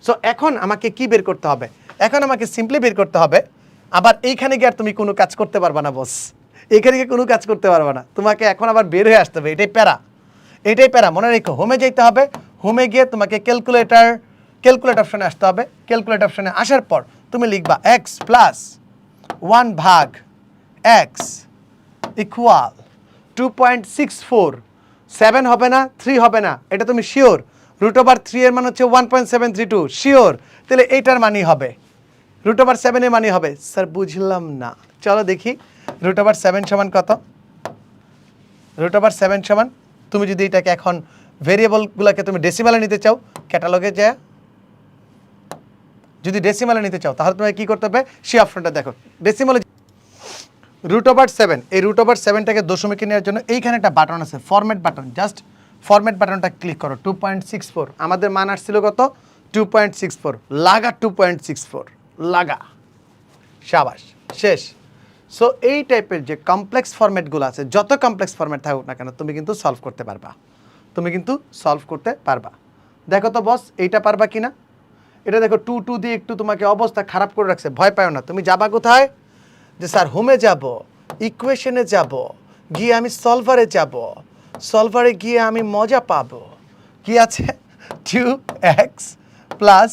Speaker 1: সো এখন আমাকে কি বের করতে হবে? এখন আমাকে সিম্পলি বের করতে হবে, আবার এইখানে গিয়ে আর তুমি কোনো কাজ করতে পারবা না বস, এখানে গিয়ে কোনো কাজ করতে পারবা না, তোমাকে এখন আবার বের হয়ে আসতে হবে। এটাই প্যারা, মনে রেখো। হোমে যেতে হবে, হোমে গিয়ে তোমাকে ক্যালকুলেট অপশনে আসতে হবে। ক্যালকুলেট অপশনে আসার পর তুমি লিখবা এক্স প্লাস 1 ভাগ এক্স ইকুয়াল 2.64, 7 হবে না, 3 হবে না, এটা তুমি শিওর। √3 এর মান হচ্ছে 1.732, শিওর। তাহলে এইটার মানই হবে √7 এর মানই হবে। স্যার বুঝলাম না, চলো দেখি √7 সমান কত। √7 সমান, তুমি যদি এটাকে এখন ভেরিয়েবলগুলোকে তুমি ডেসিমালে নিতে চাও, ক্যাটালগে যায় যদি ডেসিমালে নিতে চাও, তাহলে তোমাকে কী করতে হবে? সেই অপশনটা দেখো, ডেসিমালে √7, এই √7টাকে দশমিকে নেওয়ার জন্য এইখানে একটা বাটন আছে, ফরম্যাট বাটন। জাস্ট ফরম্যাট বাটনটা ক্লিক করো। 2.64 আমাদের মান আসছিল কত? 2.64, লাগা 2.64, লাগা, শাবাশ, শেষ। সো এই টাইপের যে কমপ্লেক্স ফরম্যাটগুলো আছে, যত কমপ্লেক্স ফরম্যাট থাকুক না কেন, তুমি কিন্তু সলভ করতে পারবা। দেখো তো বস, এইটা পারবা কিনা? এটা দেখো 2 দিয়ে একটু তোমাকে অবস্থা খারাপ করে রাখছে, ভয় পাও না। তুমি যাবা কোথায়? যে স্যার হোমে যাব, ইকুয়েশনে যাব, গিয়ে আমি সলভারে যাব, সলভারে গিয়ে আমি মজা পাবো। কি আছে? 2x প্লাস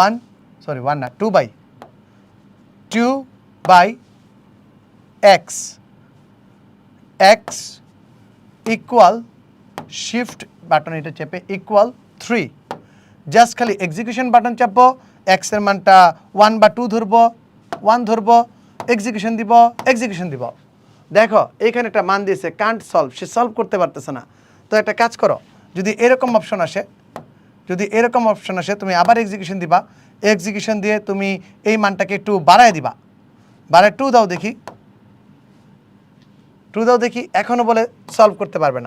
Speaker 1: 1 না 2/x ইকুয়াল, শিফট বাটন এটা চেপে ইকুয়াল 3। জাস্ট খালি এক্সিকিউশন বাটন চাপবো, এক্স এর মানটা 1 বা 2 ধরবো, 1 ধরবো, এক্সিকিউশন দিব। দেখো এইখানে একটা মান দিয়েছে, কান্ট সলভ, সে সলভ করতে পারতেছে না। তো একটা কাজ করো, যদি এরকম অপশন আসে তুমি আবার এক্সিকিউশন দিবা, এক্সিকিউশন দিয়ে তুমি এই মানটাকে একটু বাড়ায় দিবা, বাড়ায় 2 দাও দেখি, এখনও বলে সলভ করতে পারবে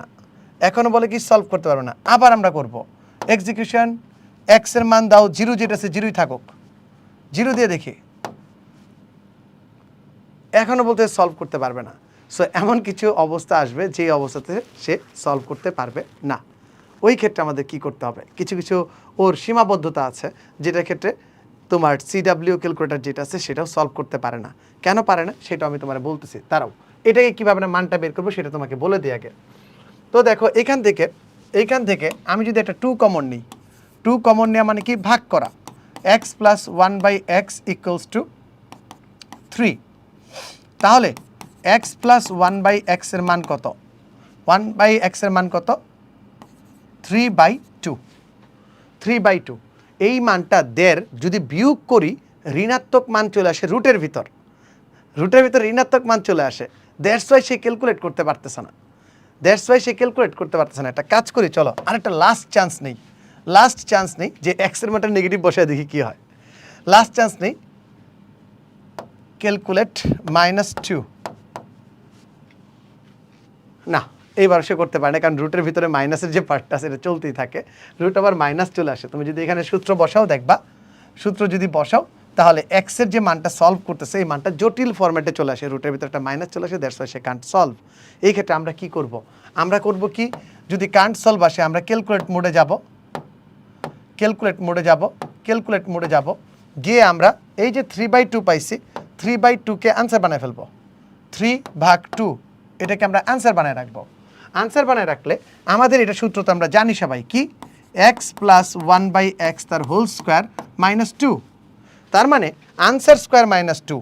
Speaker 1: না, আবার আমরা করব এক্সিকিউশন, এক্স এর মান দাও 0, যেটা আছে 0ই থাকুক, 0 দিয়ে দেখি, এখনও বলতে সলভ করতে পারবে না। সো এমন কিছু অবস্থা আসবে যে অবস্থাতে সে সলভ করতে পারবে না। ওই ক্ষেত্রে আমাদের কি করতে হবে? কিছু ওর সীমাবদ্ধতা আছে, যেটার ক্ষেত্রে তোমার CW ক্যালকুলেটর যেটা আছে সেটাও সলভ করতে পারে না। কেন পারে না সেটা আমি তোমার বলতেছি, তারাও এটাকে কীভাবে না মানটা বের করবো সেটা তোমাকে বলে দিই আগে। তো দেখো এইখান থেকে আমি যদি একটা 2 কমন নিই, 2 কমন নেওয়া মানে কি? ভাগ করা। x plus 1/x equals to 3। তাহলে x প্লাস 1/x এর মান কত? 1/x এর মান কত? 3/2। এই মানটা যদি বিয়োগ করি, ঋণাত্মক মান চলে আসে রুটের ভিতর ঋণাত্মক মান চলে আসে। দ্যাটস ওয়াই সে ক্যালকুলেট করতে পারতেছে না। একটা কাজ করি, চলো আরেকটা লাস্ট চান্স নেই যে x এর মানটা নেগেটিভ বসায় দেখি কি হয়। লাস্ট চান্স নেই, ক্যালকুলেট -2। না, এইবার সে করতে পারে না, কারণ রুটের ভিতরে মাইনাসের যে পার্টটা আছে এটা চলতেই থাকে, রুট আবার মাইনাস চলে আসে। তুমি যদি এখানে সূত্র বসাও, দেখবা সূত্র যদি বসাও তাহলে এক্স এর যে মানটা সলভ করতেছে এই মানটা জটিল ফরম্যাটে চলে আসে, রুটের ভিতরে একটা মাইনাস চলে আসে, that's why say Kant solve. এই ক্ষেত্রে আমরা কি করব? কি যদি কান্ট সলভ আসে, আমরা ক্যালকুলেট মোডে যাব, গিয়ে আমরা এই যে 3/2 পাইছি, 3/2কে আনসার বানায় ফেলবো। 3/2 এটাকে আমরা আনসার বানায় রাখবো। আনসার বানায় রাখলে আমাদের এটা সূত্র তো আমরা জানি সবাই, কি? x প্লাস 1/x তার হোল স্কোয়ার -2। তার মানে আনসার স্কোয়ার -2,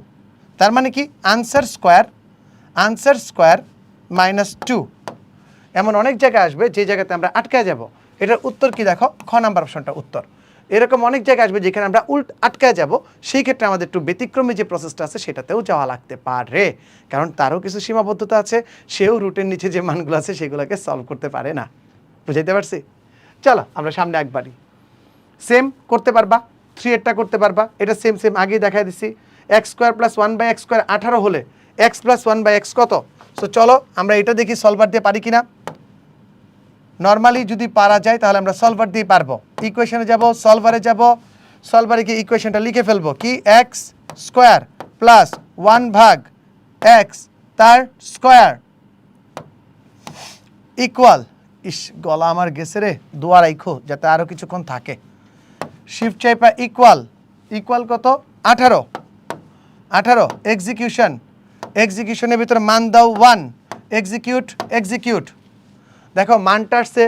Speaker 1: তার মানে কি? Answer square -2। এমন অনেক জায়গায় আসবে যে জায়গাতে আমরা আটকায় যাব। এটার উত্তর কি? দেখো, খ নাম্বার অপশনটা উত্তর। এরকম অনেক জায়গায় আসবে যেখানে আমরা আটকায় যাব, সেই ক্ষেত্রে আমাদের একটু ব্যতিক্রমী যে প্রসেসটা আছে সেটাতেও যাওয়া লাগতে পারে, কারণ তারও কিছু সীমাবদ্ধতা আছে, সেও রুটের নিচে যে মানগুলো আছে সেগুলোকে সলভ করতে পারে না। বুঝাইতে পারছি? চলো আমরা সামনে একবারই সেম করতে পারবা, 3 এরটা করতে পারবা, এটা সেম আগেই দেখাই দিচ্ছি। x² প্লাস 1/x² 18 হলে x প্লাস 1/x কত? সো চলো আমরা এটা দেখি সলভার দিয়ে পারি কিনা। নর্মালি যদি পারা যায় তাহলে আমরা সলভার দিয়ে পারবো। ইকুয়েশনে যাব, সলভারে যাব, সলভারে কি ইকুয়েশনটা লিখে ফেলবো কি এক্স স্কোয়ার প্লাস 1 ভাগ এক্স তার স্কোয়ার ইকুয়াল, ইস গলা আমার গেছে রে, দোয়া রাখো যাতে আরও কিছুক্ষণ থাকে। শিফট চাইপা ইকুয়াল, ইকুয়াল কত 18, 18 এক্সিকিউশন, এক্সিকিউশনের ভিতরে মান দাও 1, এক্সিকিউট, এক্সিকিউট। দেখো মানটা আসছে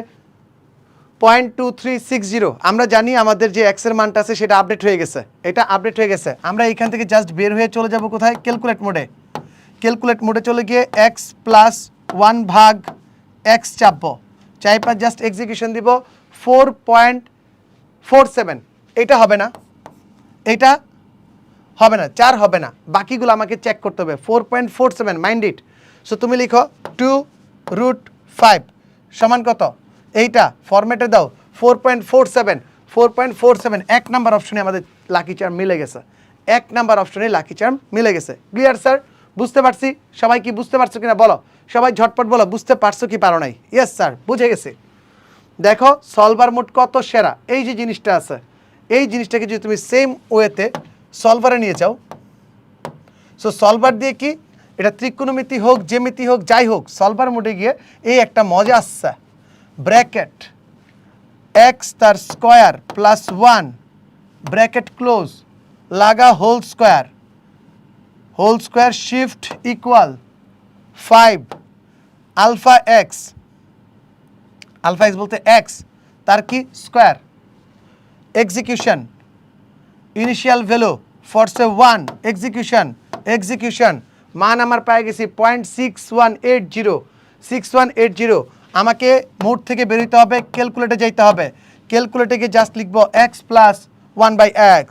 Speaker 1: 0.2360। আমরা জানি আমাদের যে এক্সের মানটা আছে সেটা আপডেট হয়ে গেছে, এটা আপডেট হয়ে গেছে। আমরা এখান থেকে জাস্ট বের হয়ে চলে যাব কোথায়, ক্যালকুলেট মোডে। ক্যালকুলেট মোডে চলে গিয়ে এক্স প্লাস 1 ভাগ এক্স চাপবো, চাইপা জাস্ট এক্সিকিউশন দিব 4.47। এটা হবে না, এটা হবে না, 4 হবে না, বাকিগুলো আমাকে চেক করতে হবে। 4.47 মাইন্ড ইট। সো তুমি লিখো 2√5 সমান কত, এইটা ফরম্যাটে দাও 4.47, 4.47 এক নাম্বার অপশনে আমাদের লাকি চার্ম মিলে গেছে, এক নাম্বার অপশনে লাকি চার্ম মিলে গেছে। Clear sir? বুঝতে পারছি? সবাই কি বুঝতে পারছো কিনা বলো, সবাই ঝটপট বলো বুঝতে পারছো কি পারো নাই। ইয়েস স্যার বুঝে গেছে। দেখো সলভার মোড কত সেরা, এই যে জিনিসটা আছে এই জিনিসটাকে যদি তুমি সেম ওয়েতে সলভারে নিয়ে যাও, সো সলভার দিয়ে কি এটা ত্রিকোণমিতি হোক জ্যামিতি হোক যাই হোক, সলভার মোডে গিয়ে এই একটা মজা আসছে, ব্র্যাকেট এক্স তার স্কোয়ার প্লাস 1 ব্র্যাকেট ক্লোজ লাগা whole square, whole square shift equal 5 alpha X, alpha X বলতে এক্স তার কি স্কোয়ার, এক্সিকিউশন ইনিশিয়াল ভ্যালু ফরসে 1, এক্সিকিউশন, এক্সিকিউশন মান আমার পেয়ে গেছি 0.6180, 6180। আমাকে মোড থেকে বেরোতে হবে, ক্যালকুলেটে যাইতে হবে, ক্যালকুলেটে গিয়ে জাস্ট লিখবো x plus 1/x,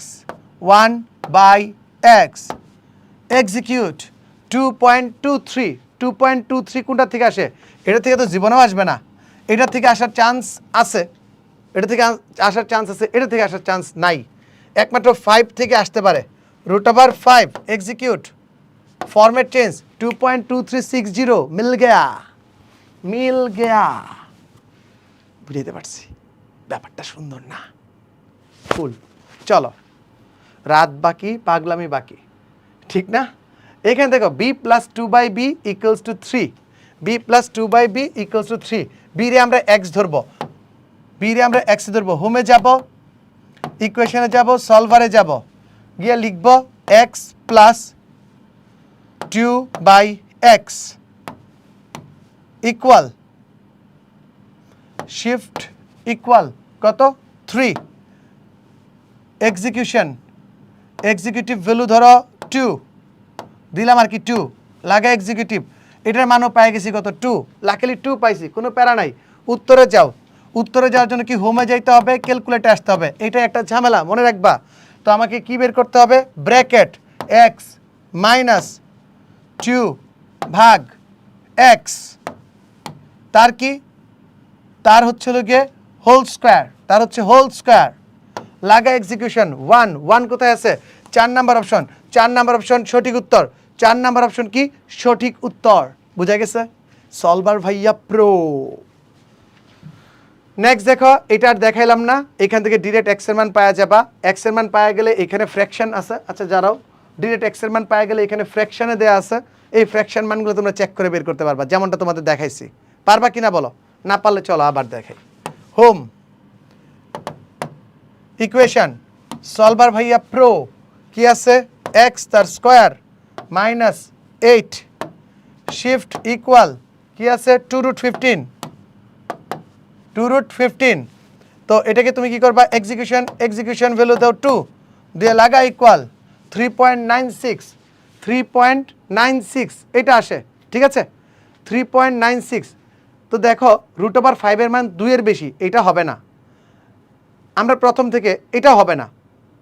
Speaker 1: 1/x execute 2.23, 2.23 কোনটা থেকে আসে, এটা থেকে তো জীবনেও আসবে না, এটা থেকে আসার চান্স আছে, এটা থেকে আসার চান্স আছে, এটা থেকে আসার চান্স নাই, একমাত্র 5 থেকে আসতে পারে। √5 এক্সিকিউট, ফরম্যাট চেঞ্জ 2.2360 মিল গয়া, মিল গয়া। বুঝতে পারছি ব্যাপারটা সুন্দর না, ফুল। চলো রাত বাকি পাগলামি বাকি, ঠিক না? এখানে দেখো b plus 2/b equals to 3, b plus 2/b equals to 3। B রে আমরা x ধরবো, বি রে আমরা x ধরবো, হোমে যাব, ইকুয়েশনে যাব, সলভারে যাব, গিয়ে লিখব x plus 2/x equal shift equal কত 3, এক্সিকিউশন, এক্সিকিউটিভ ভ্যালু ধরো 2 দিলাম আর কি 2 লাগা এক্সিকিউটিভ, এটার মানও পাই গেছি কত 2, লাকিলি 2 পাইছি, কোনো প্যারা নাই। উত্তরে যাও, উত্তরে যাওয়ার জন্য কি হোমে যাইতে হবে, ক্যালকুলেটে আসতে হবে, এটা একটা ঝামেলা মনে রাখবা। তো আমাকে কি বের করতে হবে, ব্র্যাকেট এক্স মাইনাস 2 ভাগ এক্স তার কি, তার হচ্ছে গিয়ে হোল স্কোয়ার, তার হচ্ছে হোল স্কোয়ার লাগা এক্সিকিউশন 1, 1 কোথায় আছে 4 নাম্বার অপশন, 4 নাম্বার অপশন সঠিক উত্তর, 4 নাম্বার অপশন কি সঠিক উত্তর। বুঝা গেছে? সলভার ভাইয়া প্রো। নেক্সট দেখো, এটা আর দেখাইলাম না, এখান থেকে ডিরেক্ট এক্স এর মান পাওয়া যাবা, এক্স এর মান পাওয়া গেলে এখানে ফ্র্যাকশন আছে, আচ্ছা যারাও ডিরেক্ট এক্স এর মান পাওয়া গেলে এখানে ফ্র্যাকশনে দেওয়া আছে, এই ফ্র্যাকশন মানগুলো তোমরা চেক করে বের করতে পারবা, যেমনটা তোমাদের দেখাইছি। পারবা কিনা বলো, না পারলে চলো আবার দেখাই। হোম ইকুয়েশন সলভার ভাইয়া প্রো কি আছে, এক্স তার স্কোয়ার মাইনাস 8 শিফট ইকুয়াল কি আছে 2√15, 2√15। তো এটাকে তুমি কি করবা, এক্সিকিউশন, এক্সিকিউশন ভ্যালু দাও 2 দিয়ে লাগা ইকুয়াল 3.96, 3.96 এটা আসে, ঠিক আছে 3.96। তো দেখো √5 এর মান 2 এর বেশি, এটা হবে না, আমরা প্রথম থেকে এটা হবে না,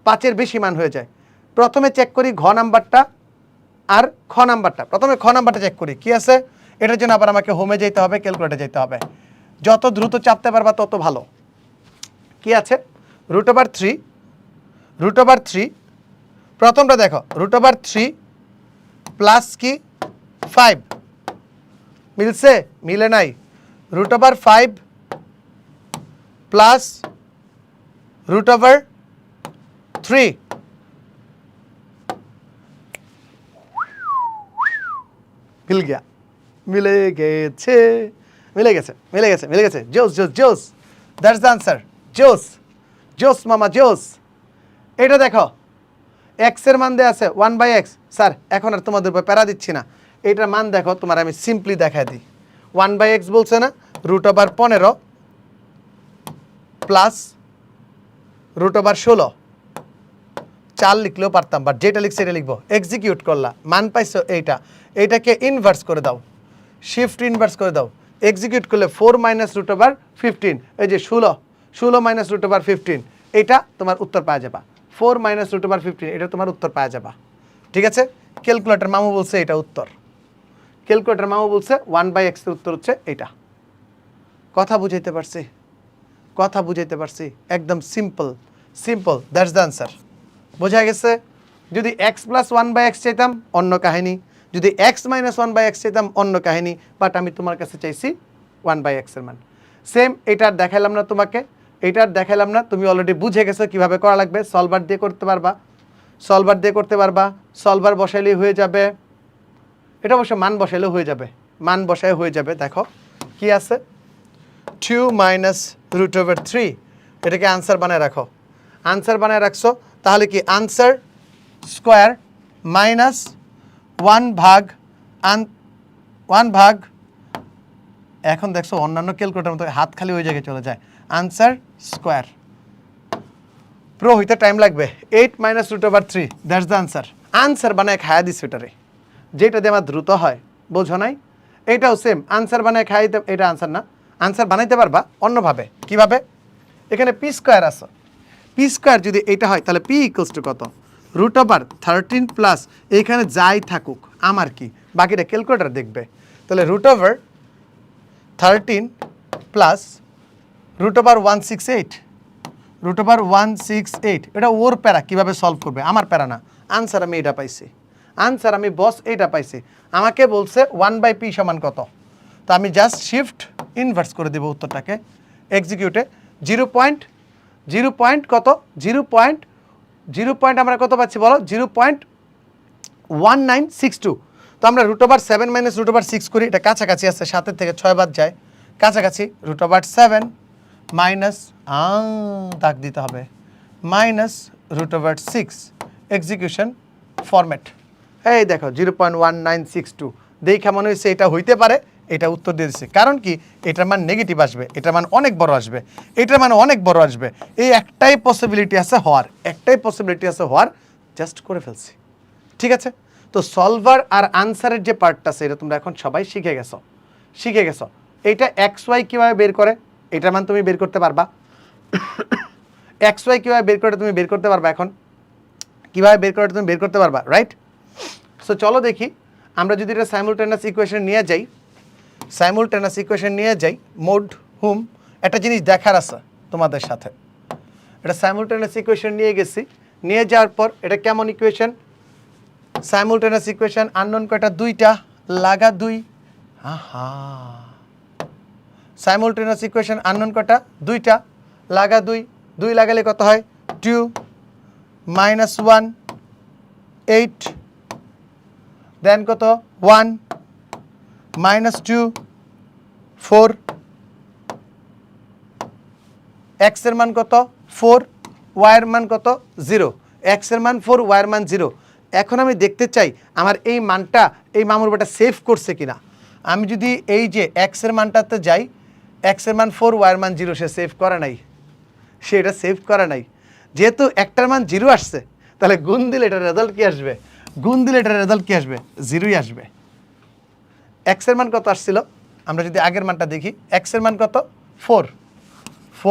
Speaker 1: 5 এর বেশি মান হয়ে যায়। প্রথমে চেক করি ঘ নাম্বারটা আর খ নাম্বারটা, প্রথমে খ নাম্বারটা চেক করি কি আছে, এটার জন্য আবার আমাকে হোমে যেতে হবে, ক্যালকুলেটরে যেতে হবে, যত দ্রুত চাপতে পারবা তত ভালো। কি আছে √3, √3 প্রথমটা দেখো √3 প্লাস কি 5 মিলছে, মিলে নাই, √5 প্লাস 3 मिल गया मिले গেছে মিলে গেছে মিলে গেছে মিলে গেছে জোস জোস জোস দ্যাটস দ্য আনসার জোস জোস মামা জোস এটা দেখো x এর মান দেয়া আছে 1/x স্যার এখন আর তোমাদের উপর প্যারা দিচ্ছি না এটার মান দেখো তোমার আমি সিম্পলি দেখাই দিই 1/x বলছে না √15 প্লাস √16 চাল লিখলেও পারতাম বাট যেটা লিখছে এটা লিখবো এক্সিকিউট করলা মান পাইছো এইটাকে ইনভার্স করে দাও শিফট ইনভার্স করে দাও এক্সিকিউট করলে 4 মাইনাস √15 এই যে 16 মাইনাস √15 এটা তোমার উত্তর পাওয়া যাবা 4 মাইনাস √15 এটা তোমার উত্তর পাওয়া যাবা ঠিক আছে ক্যালকুলেটর মামু বলছে এটা উত্তর ক্যালকুলেটর মামু বলছে 1/x এর উত্তর হচ্ছে এটা কথা বুঝাইতে পারছি একদম সিম্পল দ্যাটস দ্য আনসার বোঝা গেছে যদি x প্লাস 1/x চাইতাম অন্য কাহিনী যদি x মাইনাস 1/x চাইতাম অন্য কাহিনী বাট আমি তোমার কাছে চাইছি 1/x এর মান সেম এটার দেখাইলাম না তোমাকে তুমি অলরেডি বুঝে গেছো কিভাবে করা লাগবে সলভার দিয়ে করতে পারবা সলভার বসাইলেই হয়ে যাবে এটা অবশ্য মান বসাইলেও হয়ে যাবে দেখো কি আছে 2 মাইনাস √3 এটাকে আনসার বানায় রাখছো তাহলে কি আনসার স্কোয়ার মাইনাস 1 ভাগ এখন দেখছো অন্যান্য ক্যালকুলেটর মতো হাত খালি ওই জায়গায় চলে যায় আনসার স্কোয়ার প্রো হইতে টাইম লাগবে 8 মাইনাস √3 দ্যাটস দ্য আনসার বানায় খায়া দিস এটারে যেটা দিয়ে আমার দ্রুত হয় বোঝো নাই এটাও সেম আনসার বানায় খাই এটা আনসার না আনসার বানাইতে পারবা অন্যভাবে কিভাবে এখানে পি স্কোয়ার আছে পি স্কোয়ার যদি এটা হয় তাহলে পি ইকুয়ালস টু কত √13 প্লাস এইখানে যাই থাকুক আমার কি বাকিটা ক্যালকুলেটর দেখবে তাহলে √13 প্লাস √168 এটা ওর প্যারা কীভাবে সলভ করবে আমার প্যারা না আনসার আমি এটা পাইছি এটা পাইছি আমাকে বলছে 1/p সমান কত তো আমি জাস্ট শিফট ইনভার্স করে দেবো উত্তরটাকে এক্সিকিউটে 0 আমরা কত পাচ্ছি বলো 0.1962 তো আমরা √7 মাইনাস √6 করি এটা কাছাকাছি আছে 7 থেকে 6 বাদ যায় কাছাকাছি √7 মাইনাস দাগ দিতে হবে মাইনাস √6 এক্সিকিউশন ফরম্যাট এই দেখো 0.1962 দেখা মনে হয়েছে এটা হইতে পারে এটা উত্তর দিয়ে দিচ্ছে কারণ কি এটার মান নেগেটিভ আসবে এটার মান অনেক বড় আসবে এই একটাই পসিবিলিটি আছে হওয়ার জাস্ট করে ফেলছি ঠিক আছে তো সলভার আর আনসারের যে পার্টটা আছে এটা তোমরা এখন সবাই শিখে গেছো এইটা XY কিভাবে বের করে এটার মান তুমি বের করতে পারবা XY কিভাবে বের করে তুমি বের করতে পারবা এখন কিভাবে বের করে তুমি বের করতে পারবা রাইট সো চলো দেখি আমরা যদি এটা সাইমুলটেনিয়াস ইকুয়েশন নিয়ে যাই মোড হুম একটা জিনিস দেখার আছে তোমাদের সাথে এটা সাইমুলটেনিয়াস ইকুয়েশন নিয়ে যাওয়ার পর এটা কেমন ইকুয়েশন সাইমুলটেনিয়াস ইকুয়েশন আননোন কয়টা দুইটা লাগা দুই সাইমুলটেনিয়াস ইকুয়েশন আননোন কয়টা দুইটা লাগা দুই লাগালে কত হয় 2 মাইনাস 1 8 দেন কত 1 মাইনাস 2 4 x এর মান কত 4 y এর মান কত 0 x এর মান 4 y এর মান 0 এখন আমি দেখতে চাই আমার এই মানটা এই মামুর বেটা সেভ করছে কিনা আমি যদি এই যে x এর মানটাতে যাই x এর মান 4 y এর মান 0 সে সেভ করে নাই যেহেতু একটার মান 0 আসছে তাহলে গুণ দিলে এটার রেজাল্ট কি আসবে 0ই আসবে x এর মান কত আসছিল আমরা যদি আগের মানটা দেখি x এর মান কত 4 ×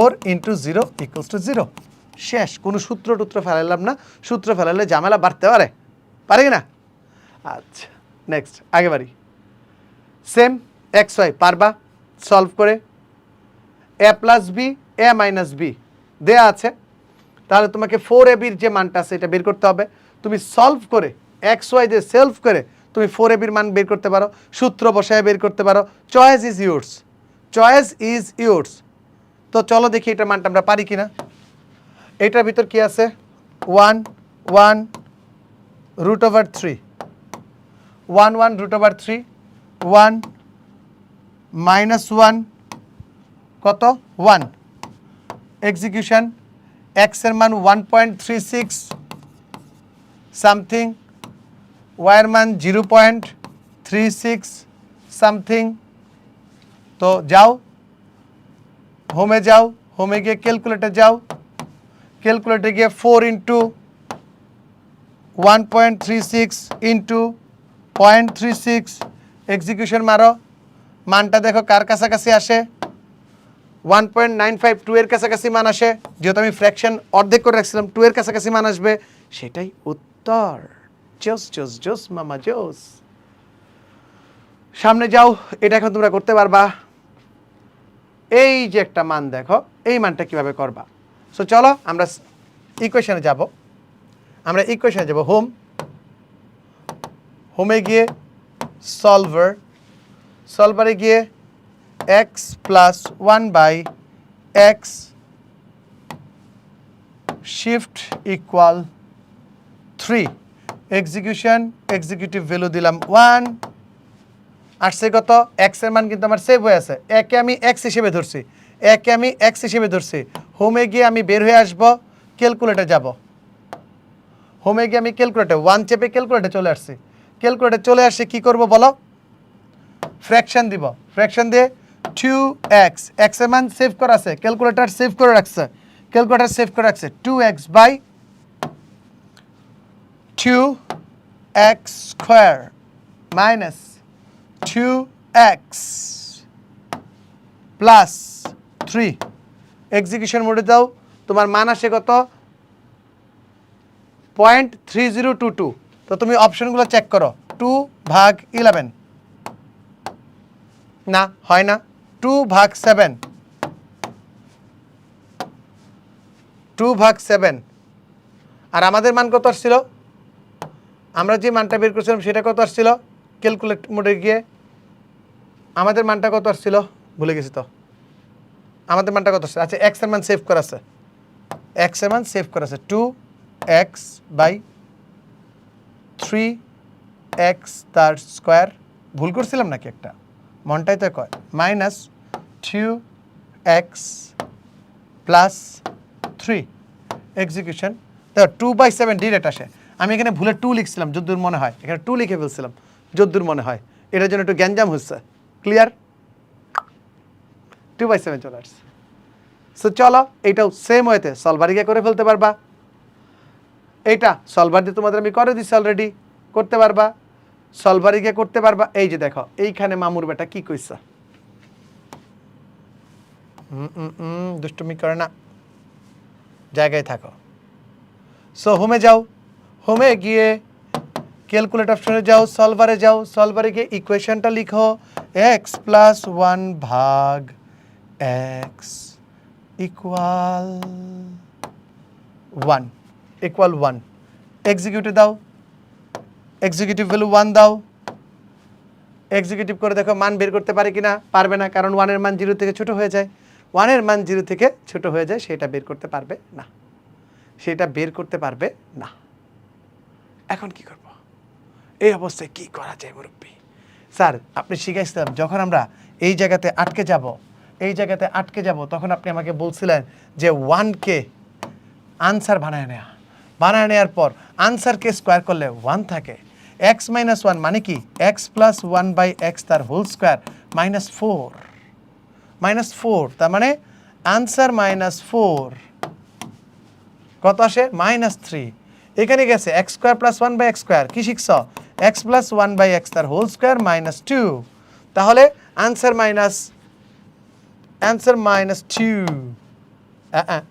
Speaker 1: 0 = 0 শেষ কোনো সূত্র ফেলাইলাম না সূত্র ফেলালে ঝামেলা বাড়তে পারে কি না আচ্ছা নেক্সট আগে বাড়ি সেম xy পারবা সলভ করে a + b a - b দেয়া আছে তাহলে তোমাকে 4ab এর যে মানটা আছে এটা বের করতে হবে তুমি সলভ করে xy দিয়ে সলভ করে তুমি 4ab এর মান বের করতে পারো সূত্র বসায় বের করতে পারো চয়েস ইজ ইয়োর্স তো চলো দেখি এটা মানটা আমরা পারি কিনা এটার ভিতর কি আছে 1 1 root over 3 1 1 root over 3 1 minus 1 কত 1 এক্সিকিউশন x এর মান 1.36 সামথিং y এর মান 0.36 সামথিং তো যাও হোমে যাও হোমে গিয়ে ক্যালকুলেটর যাও ক্যালকুলেটরে গিয়ে 4 ইন্টু 1.36 ইন্টু 0.36 এক্সিকিউশন মারো মানটা দেখো কার কাছাকাছি আসে 1.952 এর কাছাকাছি মান আসে যেহেতু আমি ফ্র্যাকশন অর্ধেক করে রাখছিলাম 2 এর কাছাকাছি মান আসবে সেটাই উত্তর জোস জোস জোস মামা জোস সামনে যাও এটা এখন তোমরা করতে পারবা এই যে একটা মান দেখো এই মানটা কিভাবে করবা সো চলো আমরা ইকুয়েশনে যাব আমরা ইকুয়েশনে যাব হোমে গিয়ে সলভারে গিয়ে x plus 1 by x shift equal 3 executive value দিলাম 1 আসছে কত x এর মান কিন্তু আমার সেভ হয়ে আছে একে আমি x হিসেবে ধরছি হোমে গিয়ে আমি বের হয়ে আসব ক্যালকুলেটর যাব হোমে গিয়ে আমি ক্যালকুলেটর 1 চেপে ক্যালকুলেটর চলে আসছে কি করব বলো ফ্র্যাকশন দিব ফ্র্যাকশন দিয়ে 2x x এর মান সেভ করা আছে ক্যালকুলেটর সেভ করে রাখছে 2x by 2x square minus 2x plus 3 execution মোডে দাও তোমার মান আসে কত 0.3022 তো তুমি অপশনগুলো চেক করো 2/11 না হয় না 2/7 আর আমাদের মান কত আসছিল আমরা যে মানটা বের করছিলাম সেটা কত আসছিল ক্যালকুলেট মোডে গিয়ে আমাদের মানটা কত আসছিল ভুলে গেছি তো আমাদের মানটা কত আসছে আচ্ছা x এর মান সেভ করা আছে 2x বাই 3x তার স্কয়ার ভুল করছিলাম নাকি একটা মনটাই তো কয় মাইনাস 2x প্লাস 3 এক্সিকিউশন তো 2/7 ডিরেক্ট আসে আমি এখানে ভুলে 2 লিখছিলাম যদ্দূর মনে হয় এখানে 2 লিখে ফেলছিলাম যদ্দূর মনে হয় এটার জন্য একটু গ্যাঞ্জাম হচ্ছে ক্লিয়ার 2/7 চলে আসছে সো চলো এইটাও সেম ওয়েতে সলভার গিয়ে করে ফেলতে পারবা এইটা সলভার দিয়ে তোমাদের আমি করে দিচ্ছি অলরেডি করতে পারবা সলভারে গিয়ে করতে পারবা এই যে দেখো এইখানে মামুর বেটা কি কইছে দুষ্টুমি করে না জায়গায় থাকো সো হোমে যাও হোমে গিয়ে ক্যালকুলেট অপশনে যাও সলভারে গিয়ে ইকুয়েশনটা লিখো x প্লাস 1 ভাগ x ইকুয়াল 1 এক্সিকিউটিভ দাও এক্সিকিউটিভ ভ্যালু 1 দাও এক্সিকিউটিভ করে দেখো মান বের করতে পারে কিনা পারবে না কারণ 1 এর মান 0 থেকে ছোট হয়ে যায় 1 এর মান 0 থেকে ছোট হয়ে যায় সেটা বের করতে পারবে না এখন কি করব এই অবস্থায় কি করা যায় মুরব্বি স্যার আপনি শিখাইছিলেন যখন আমরা এই জায়গাতে আটকে যাব তখন আপনি আমাকে বলছিলেন যে 1 কে আনসার বানায় নেওয়ার পর আনসারকে স্কয়ার করলে 1 থাকে x minus 1 মানে কি x plus 1 by x তার হোল স্কয়ার -4 তার মানে আনসার -4 কত আসে -3 এখানে গেছে x square plus 1 by x square কি শিখছো x প্লাস 1 বাই x তার হোল স্কয়ার -2 তাহলে আনসার -2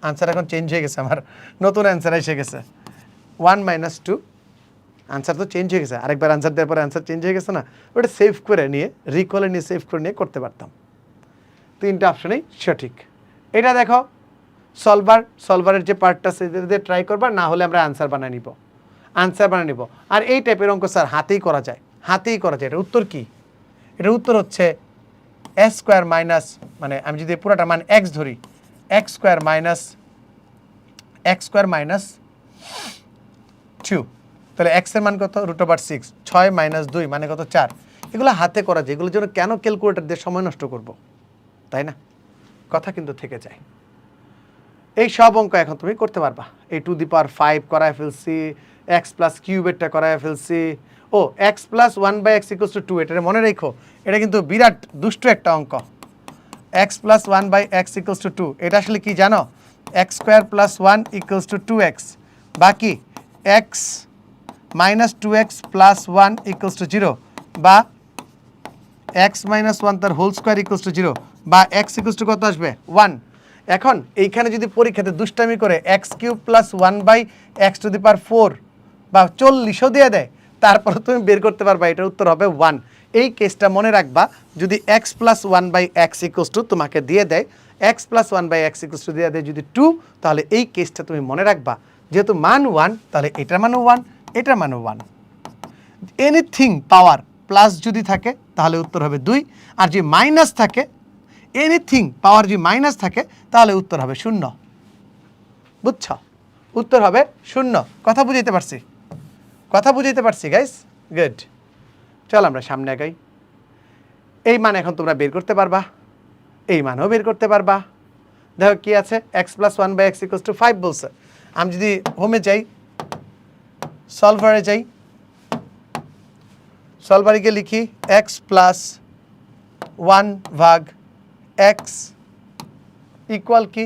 Speaker 1: আনসার এখন চেঞ্জ হয়ে গেছে আমার নতুন অ্যান্সার এসে গেছে 1 - 2 আনসার তো চেঞ্জ হয়ে গেছে আরেকবার আনসার দেওয়ার পরে আনসার চেঞ্জ হয়ে গেছে না ওটা সেভ করে নিয়ে রিকলে নিয়ে সেভ করে নিয়ে করতে পারতাম তিনটা অপশনেই সঠিক এটা দেখো সলভারের যে পার্টটা সেটা দিয়ে ট্রাই করবা না হলে আমরা আনসার বানিয়ে নিব আর এই টাইপের অঙ্ক স্যার হাতেই করা যায় এটার উত্তর কি এটার উত্তর হচ্ছে s স্কয়ার মাইনাস মানে আমি যদি পুরোটা মান x ধরি x স্কয়ার মাইনাস 2, তাহলে x এর মান কত √6, 6 - 2 মানে কত 4। এগুলো হাতে করা যায়, এগুলোর জন্য কেন ক্যালকুলেটর দিয়ে সময় নষ্ট করব, তাই না? কথা কিন্তু থেকে যায়। এই সব অঙ্ক এখন তুমি করতে পারবা। এই টু দি পাওয়ার 5 করায় ফেলছি, এক্স প্লাস কিউবেরটা করায় ফেলছি। ও এক্স প্লাস 1/x = 2, এটা মনে রেখো, এটা কিন্তু বিরাট দুষ্ট একটা অঙ্ক। এক্স প্লাস 1/x = 2, এটা আসলে কি জানো? x² + 1 = 2x, বাকি x - 2x + 1 = 0, বা x - 1 তার হোল স্কোয়ার = 0, বা x = কত আসবে 1। এখন এইখানে যদি পরীক্ষাতে দুষ্টামি করে x³ + 1/x⁴ বা 40ও দিয়ে দেয়, তারপর তুমি বের করতে পারবা এটার উত্তর হবে 1। এই কেসটা মনে রাখবা, যদি x + 1/x তোমাকে দিয়ে দেয়, x + 1/x দিয়ে দেয় যদি 2, তাহলে এই কেসটা তুমি মনে রাখবা, যেহেতু মান 1 তাহলে এটার মানও 1, এটার মানও 1। এনিথিং পাওয়ার প্লাস যদি থাকে তাহলে উত্তর হবে 2, আর যদি মাইনাস থাকে, এনিথিং পাওয়ার যদি মাইনাস থাকে তাহলে উত্তর হবে 0। বুঝছ? উত্তর হবে 0। কথা বুঝাইতে পারছি? কথা বুঝাইতে পারছি গাইস? গুড। চল আমরা সামনে আগাই। এই মান এখন তোমরা বের করতে পারবা, এই মানও বের করতে পারবা। দেখো কি আছে, x + 1/x = 5 বলছে। আমি যদি হোমে যাই, সলভারে যাই, সলভারে গিয়ে লিখি x + 1/x ইকুয়াল কি,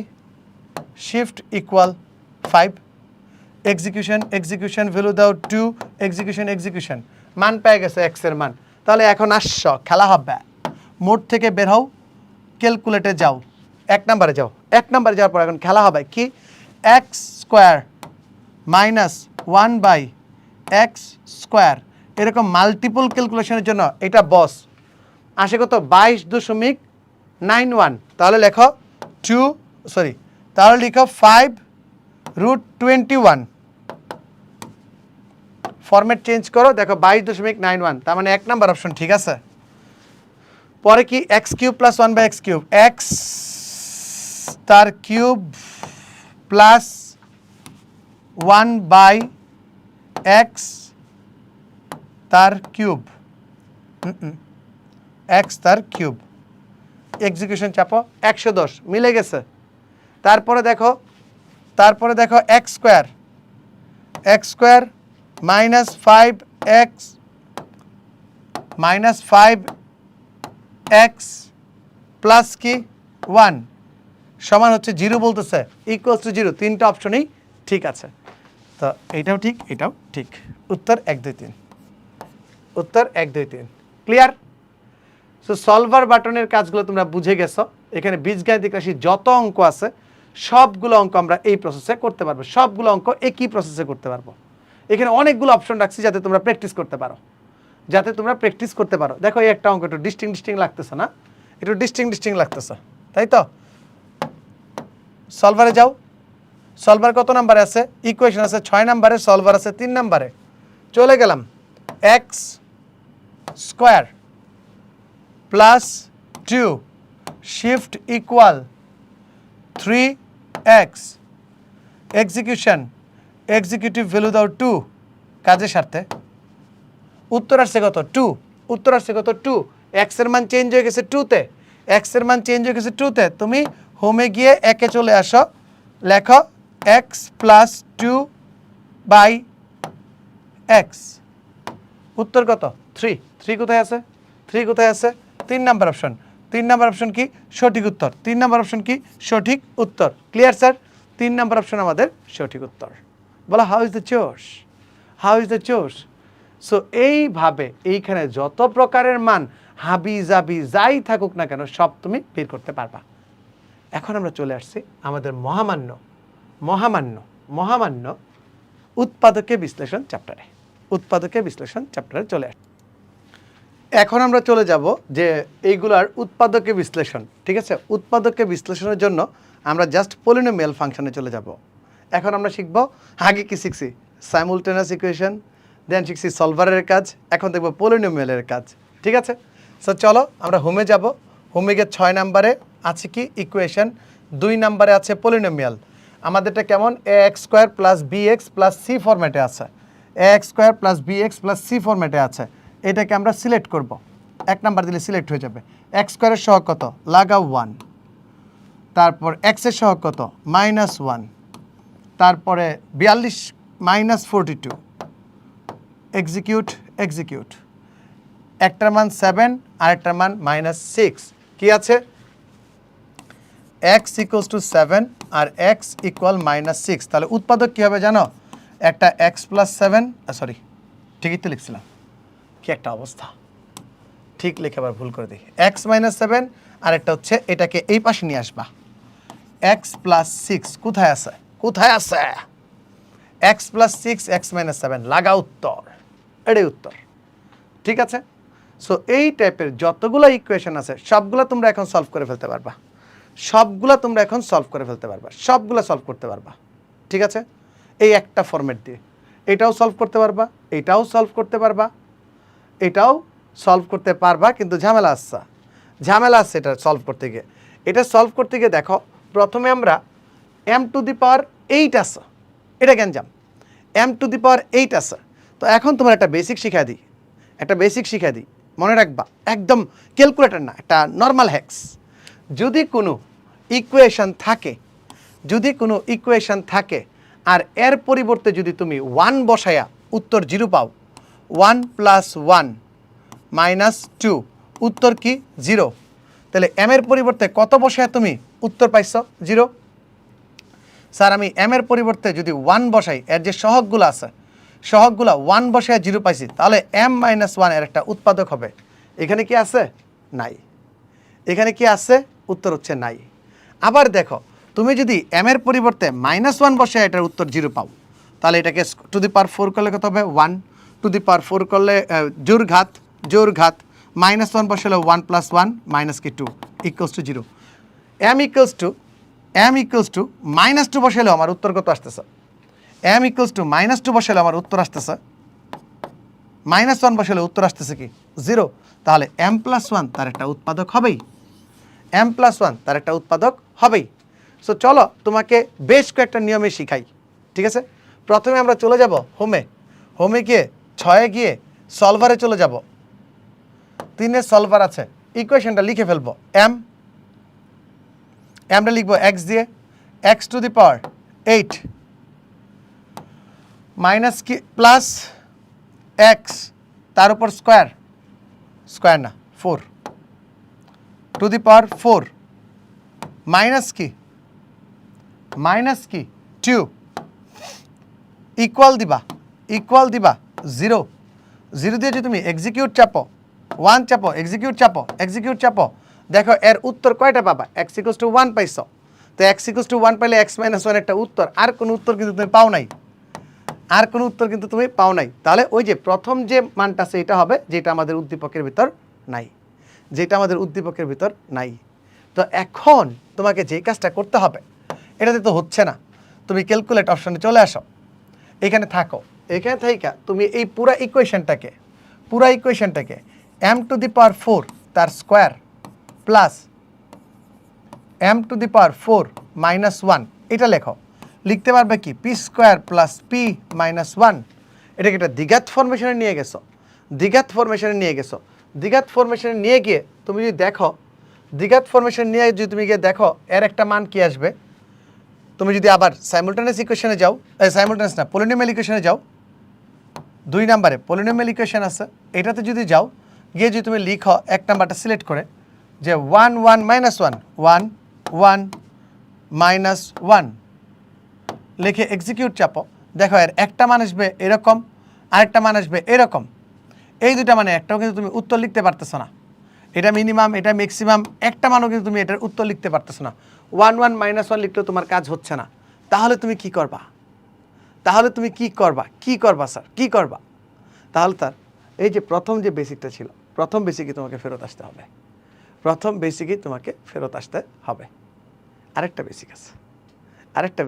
Speaker 1: শিফট ইকুয়াল 5, এক্সিকিউশন ভ্যালু দাও 2, এক্সিকিউশন মান পেয়ে গেছে x এর মান। তাহলে এখন আসছ, খেলা হবে। মোড থেকে বের হও, ক্যালকুলেটে যাও, 1 নম্বরে যাও। 1 নম্বরে যাওয়ার পর এখন খেলা হবে কি, x² - 1/x², এরকম মাল্টিপল ক্যালকুলেশনের জন্য এটা বস আসে কত 22.91। তাহলে লেখো তাহলে লিখো 5√21, ফরম্যাট চেঞ্জ করো, দেখো 22.91, তার মানে 1 নম্বর অপশন ঠিক আছে। পরে কি x³ + 1/x³ x তার কিউব প্লাস 1/x তার কিউব, x তার কিউব, এক্সিকিউশন চাপো, 110 মিলে গেছে। তারপরে দেখো x² -5x প্লাস কি 1 সমান হচ্ছে 0 বলতেছে, = 0। তিনটা অপশনই ঠিক আছে। তো এইটাও ঠিক, এটাও ঠিক। উত্তর 1 2 3, উত্তর 1 2 3। ক্লিয়ার? সো সলভার বাটনের কাজগুলো তোমরা বুঝে গেছো। এখানে বীজগাণিতিক রাশি যত অঙ্ক আছে সবগুলো অঙ্ক আমরা এই প্রসেসে করতে পারবো, সবগুলো অঙ্ক একই প্রসেসে করতে পারবো। এখানে অনেকগুলো অপশন রাখছি যাতে তোমরা প্র্যাকটিস করতে পারো, দেখো এই একটা অঙ্ক একটু ডিস্টিং লাগতেছে না, একটু ডিস্টিং লাগতেছে, তাই তো? সলভারে যাও, সলভার কত নাম্বারে আছে, ইকুয়েশন আছে 6 নাম্বারে, সলভার আছে 3 নাম্বারে। চলে গেলাম, x² + 2 shift equal 3x, executive value দাও 2, কাজের স্বার্থে। উত্তর আসছে কত 2, উত্তর আসছে কত 2। x এর মান চেঞ্জ হয়ে গেছে 2তে, x এর মান চেঞ্জ হয়ে গেছে 2তে। তুমি হোমে গিয়ে একে চলে আসো, লেখো x + 2/x, উত্তর কত 3। 3 কোথায় আছে, 3 কোথায় আছে? 3 নাম্বার অপশন। 3 নাম্বার অপশন কি সঠিক উত্তর, 3 নাম্বার অপশন কি সঠিক উত্তর। Clear sir? 3 নাম্বার অপশন আমাদের সঠিক উত্তর। বলো how is the josh, how is the josh. So এইভাবে এইখানে যত প্রকারের মান হাবি জাবি যাই থাকুক না কেন সব তুমি বের করতে পারবা। এখন আমরা চলে আসছি আমাদের মহামান্য উৎপাদকে বিশ্লেষণ চ্যাপ্টারে। চলে আসছে। এখন আমরা চলে যাব যে এইগুলার উৎপাদকে বিশ্লেষণ, ঠিক আছে? উৎপাদকে বিশ্লেষণের জন্য আমরা জাস্ট পলিনোমিয়াল ফাংশনে চলে যাব। এখন আমরা শিখব, আগে কি শিখছি সাইমুলটেনিয়াস ইকুয়েশন, দেন শিখছি সলভারের কাজ, এখন দেখব পলিনোমিয়ালের কাজ, ঠিক আছে? সো চলো আমরা হোমে যাব। হোমে গিয়ে 6 নাম্বারে আছে কি ইকুয়েশন, 2 নাম্বারে আছে পলিনোমিয়াল। আমাদেরটা কেমন A X square plus B X plus C ফরম্যাটে আছে, A X square plus B X plus C ফরম্যাটে আছে। এটাকে আমরা সিলেক্ট করব, 1 নাম্বার দিলে সিলেক্ট হয়ে যাবে। এক্স স্কোয়ারের সহগ কত, লাগাও 1, তারপর এক্সের সহগ কত, -1, তারপরে 42 -42, এক্সিকিউট এক্সিকিউট, একটার মান 7 আরেকটার মান -6, কি আছে x = 7 আর x = -6, তাহলে উৎপাদক কী হবে জানো, একটা x + 7, সরি ঠিকই তো লিখছিলাম, কি একটা অবস্থা, ঠিক লিখে আবার ভুল করে দিই, x - 7 আর একটা হচ্ছে এটাকে এই পাশে নিয়ে আসবা, x + 6 কোথায় আছে, কোথায় আছে, x + 6 x - 7, লাগা উত্তর, এটাই উত্তর, ঠিক আছে। সো এই টাইপের যতগুলো ইকুয়েশন আছে সবগুলো তোমরা এখন সলভ করে ফেলতে পারবা, সবগুলো তোমরা এখন সলভ করে ফেলতে পারবা, সবগুলো সলভ করতে পারবা, ঠিক আছে। এই একটা ফরম্যাট দিয়ে এটাও সলভ করতে পারবা, এটাও সলভ করতে পারবা, এটাও সলভ করতে পারবা, কিন্তু ঝামেলা আছে এটা সলভ করতে গিয়ে। এটা সলভ করতে গিয়ে দেখো প্রথমে আমরা m⁸ আছে, এটা গ্যাঞ্জাম, m⁸ আছে। তো এখন তোমার একটা বেসিক শিখাই দিই, মনে রাখবা, একদম ক্যালকুলেটর না, একটা নর্মাল হ্যাক্স। যদি কোনো ইকুয়েশন থাকে আর এর পরিবর্তে যদি তুমি 1 বসায়া উত্তর 0 পাও, 1 + 1 - 2, উত্তর কি 0, তাহলে m এর পরিবর্তে কত বসায়া তুমি উত্তর পাইছো 0। স্যার আমি m এর পরিবর্তে যদি 1 বসাই, এর যে সহগগুলো আছে সহগগুলো 1 বসায়া 0 পাইছি, তাহলে m - 1 এর একটা উৎপাদক হবে। এখানে কি আছে, নাই, এখানে কি আছে, উত্তর হচ্ছে নাই। আবার দেখো তুমি যদি m এর পরিবর্তে -1 বসায় এটার উত্তর 0 পাও, তাহলে এটাকে টু দি পাওয়ার 4 করলে কত হবে 1, টু দি পাওয়ার 4 করলে জোর ঘাত -1 বসালে 1 + 1 -2 = 0। m = -2 বসালে আমার উত্তর কত আসতেছে, m = -2 বসালে আমার উত্তর আসতেছে, -1 বসালে উত্তর আসতেছে কি 0, তাহলে m + 1 তার একটা উৎপাদক হবেই, m + 1 তার একটা উৎপাদক হবেই। সো চলো তোমাকে বেশ কয়েকটা নিয়মে শিখাই, ঠিক আছে। প্রথমে আমরা চলে যাব হোমে গিয়ে 6-এ গিয়ে সলভারে চলে যাব, 3-এর সলভার আছে, ইকুয়েশনটা লিখে ফেলবো, আমরা লিখবো x দিয়ে, x⁸ মাইনাস কি প্লাস x তার উপর স্কোয়ার না 4 টু দি পাওয়ার 4 মাইনাস কি 2 ইকুয়াল দিবা 0 দিয়ে যদি তুমি এক্সিকিউট চাপো 1 চাপো, এক্সিকিউট চাপো, দেখো এর উত্তর কয়টা পাবা, x = 1 পাইছো, তো x = 1 পাইলে x - 1 একটা উত্তর, আর কোনো উত্তর কিন্তু তুমি পাও নাই, তাহলে ওই যে প্রথম যে মানটা আছে এটা হবে যেটা আমাদের উদ্দীপকের ভিতর নাই, তো এখন তোমাকে যে কাজটা করতে হবে, এটাতে তো হচ্ছে না, তুমি ক্যালকুলেট অপশনে চলে আসো, এখানে থাকো, এখানে থাইকা তুমি এই পুরা ইকুয়েশনটাকে m⁴ তার স্কোয়ার প্লাস m⁴ -1 এটা লেখো, লিখতে পারবে কি p² + p - 1, এটাকে একটা দ্বিঘাত ফরমেশনে নিয়ে গেছো, দ্বিঘাত ফরমেশনে নিয়ে গিয়ে তুমি যদি দেখো, দেখো এর একটা মান কি আসবে, তুমি যদি আবার সাইমুলটেনিয়াস ইকুয়েশনে যাও, পলিনোমিয়াল ইকুয়েশনে যাও, 2 নম্বরে পলিনোমিয়াল ইকুয়েশন আছে, এটাতে যদি যাও, গিয়ে যদি তুমি লিখো 1 নাম্বারটা সিলেক্ট করে যে 1 1 -1 লিখে এক্সিকিউট চাপো, দেখো এর একটা মান আসবে এরকম, আরেকটা মান আসবে এরকম, এই দুটা মানে একটাও কিন্তু তুমি উত্তর লিখতে পারতেছো না, এটা মিনিমাম এটা ম্যাক্সিমাম, একটা মানও কিন্তু তুমি এটার উত্তর লিখতে পারতেছো না, 1 1 -1 লিখলেও তোমার কাজ হচ্ছে না, তাহলে তুমি কি করবা স্যার, তাহলে তার এই যে প্রথম যে বেসিকটা ছিল, প্রথম বেসিকে তোমাকে ফেরত আসতে হবে, আরেকটা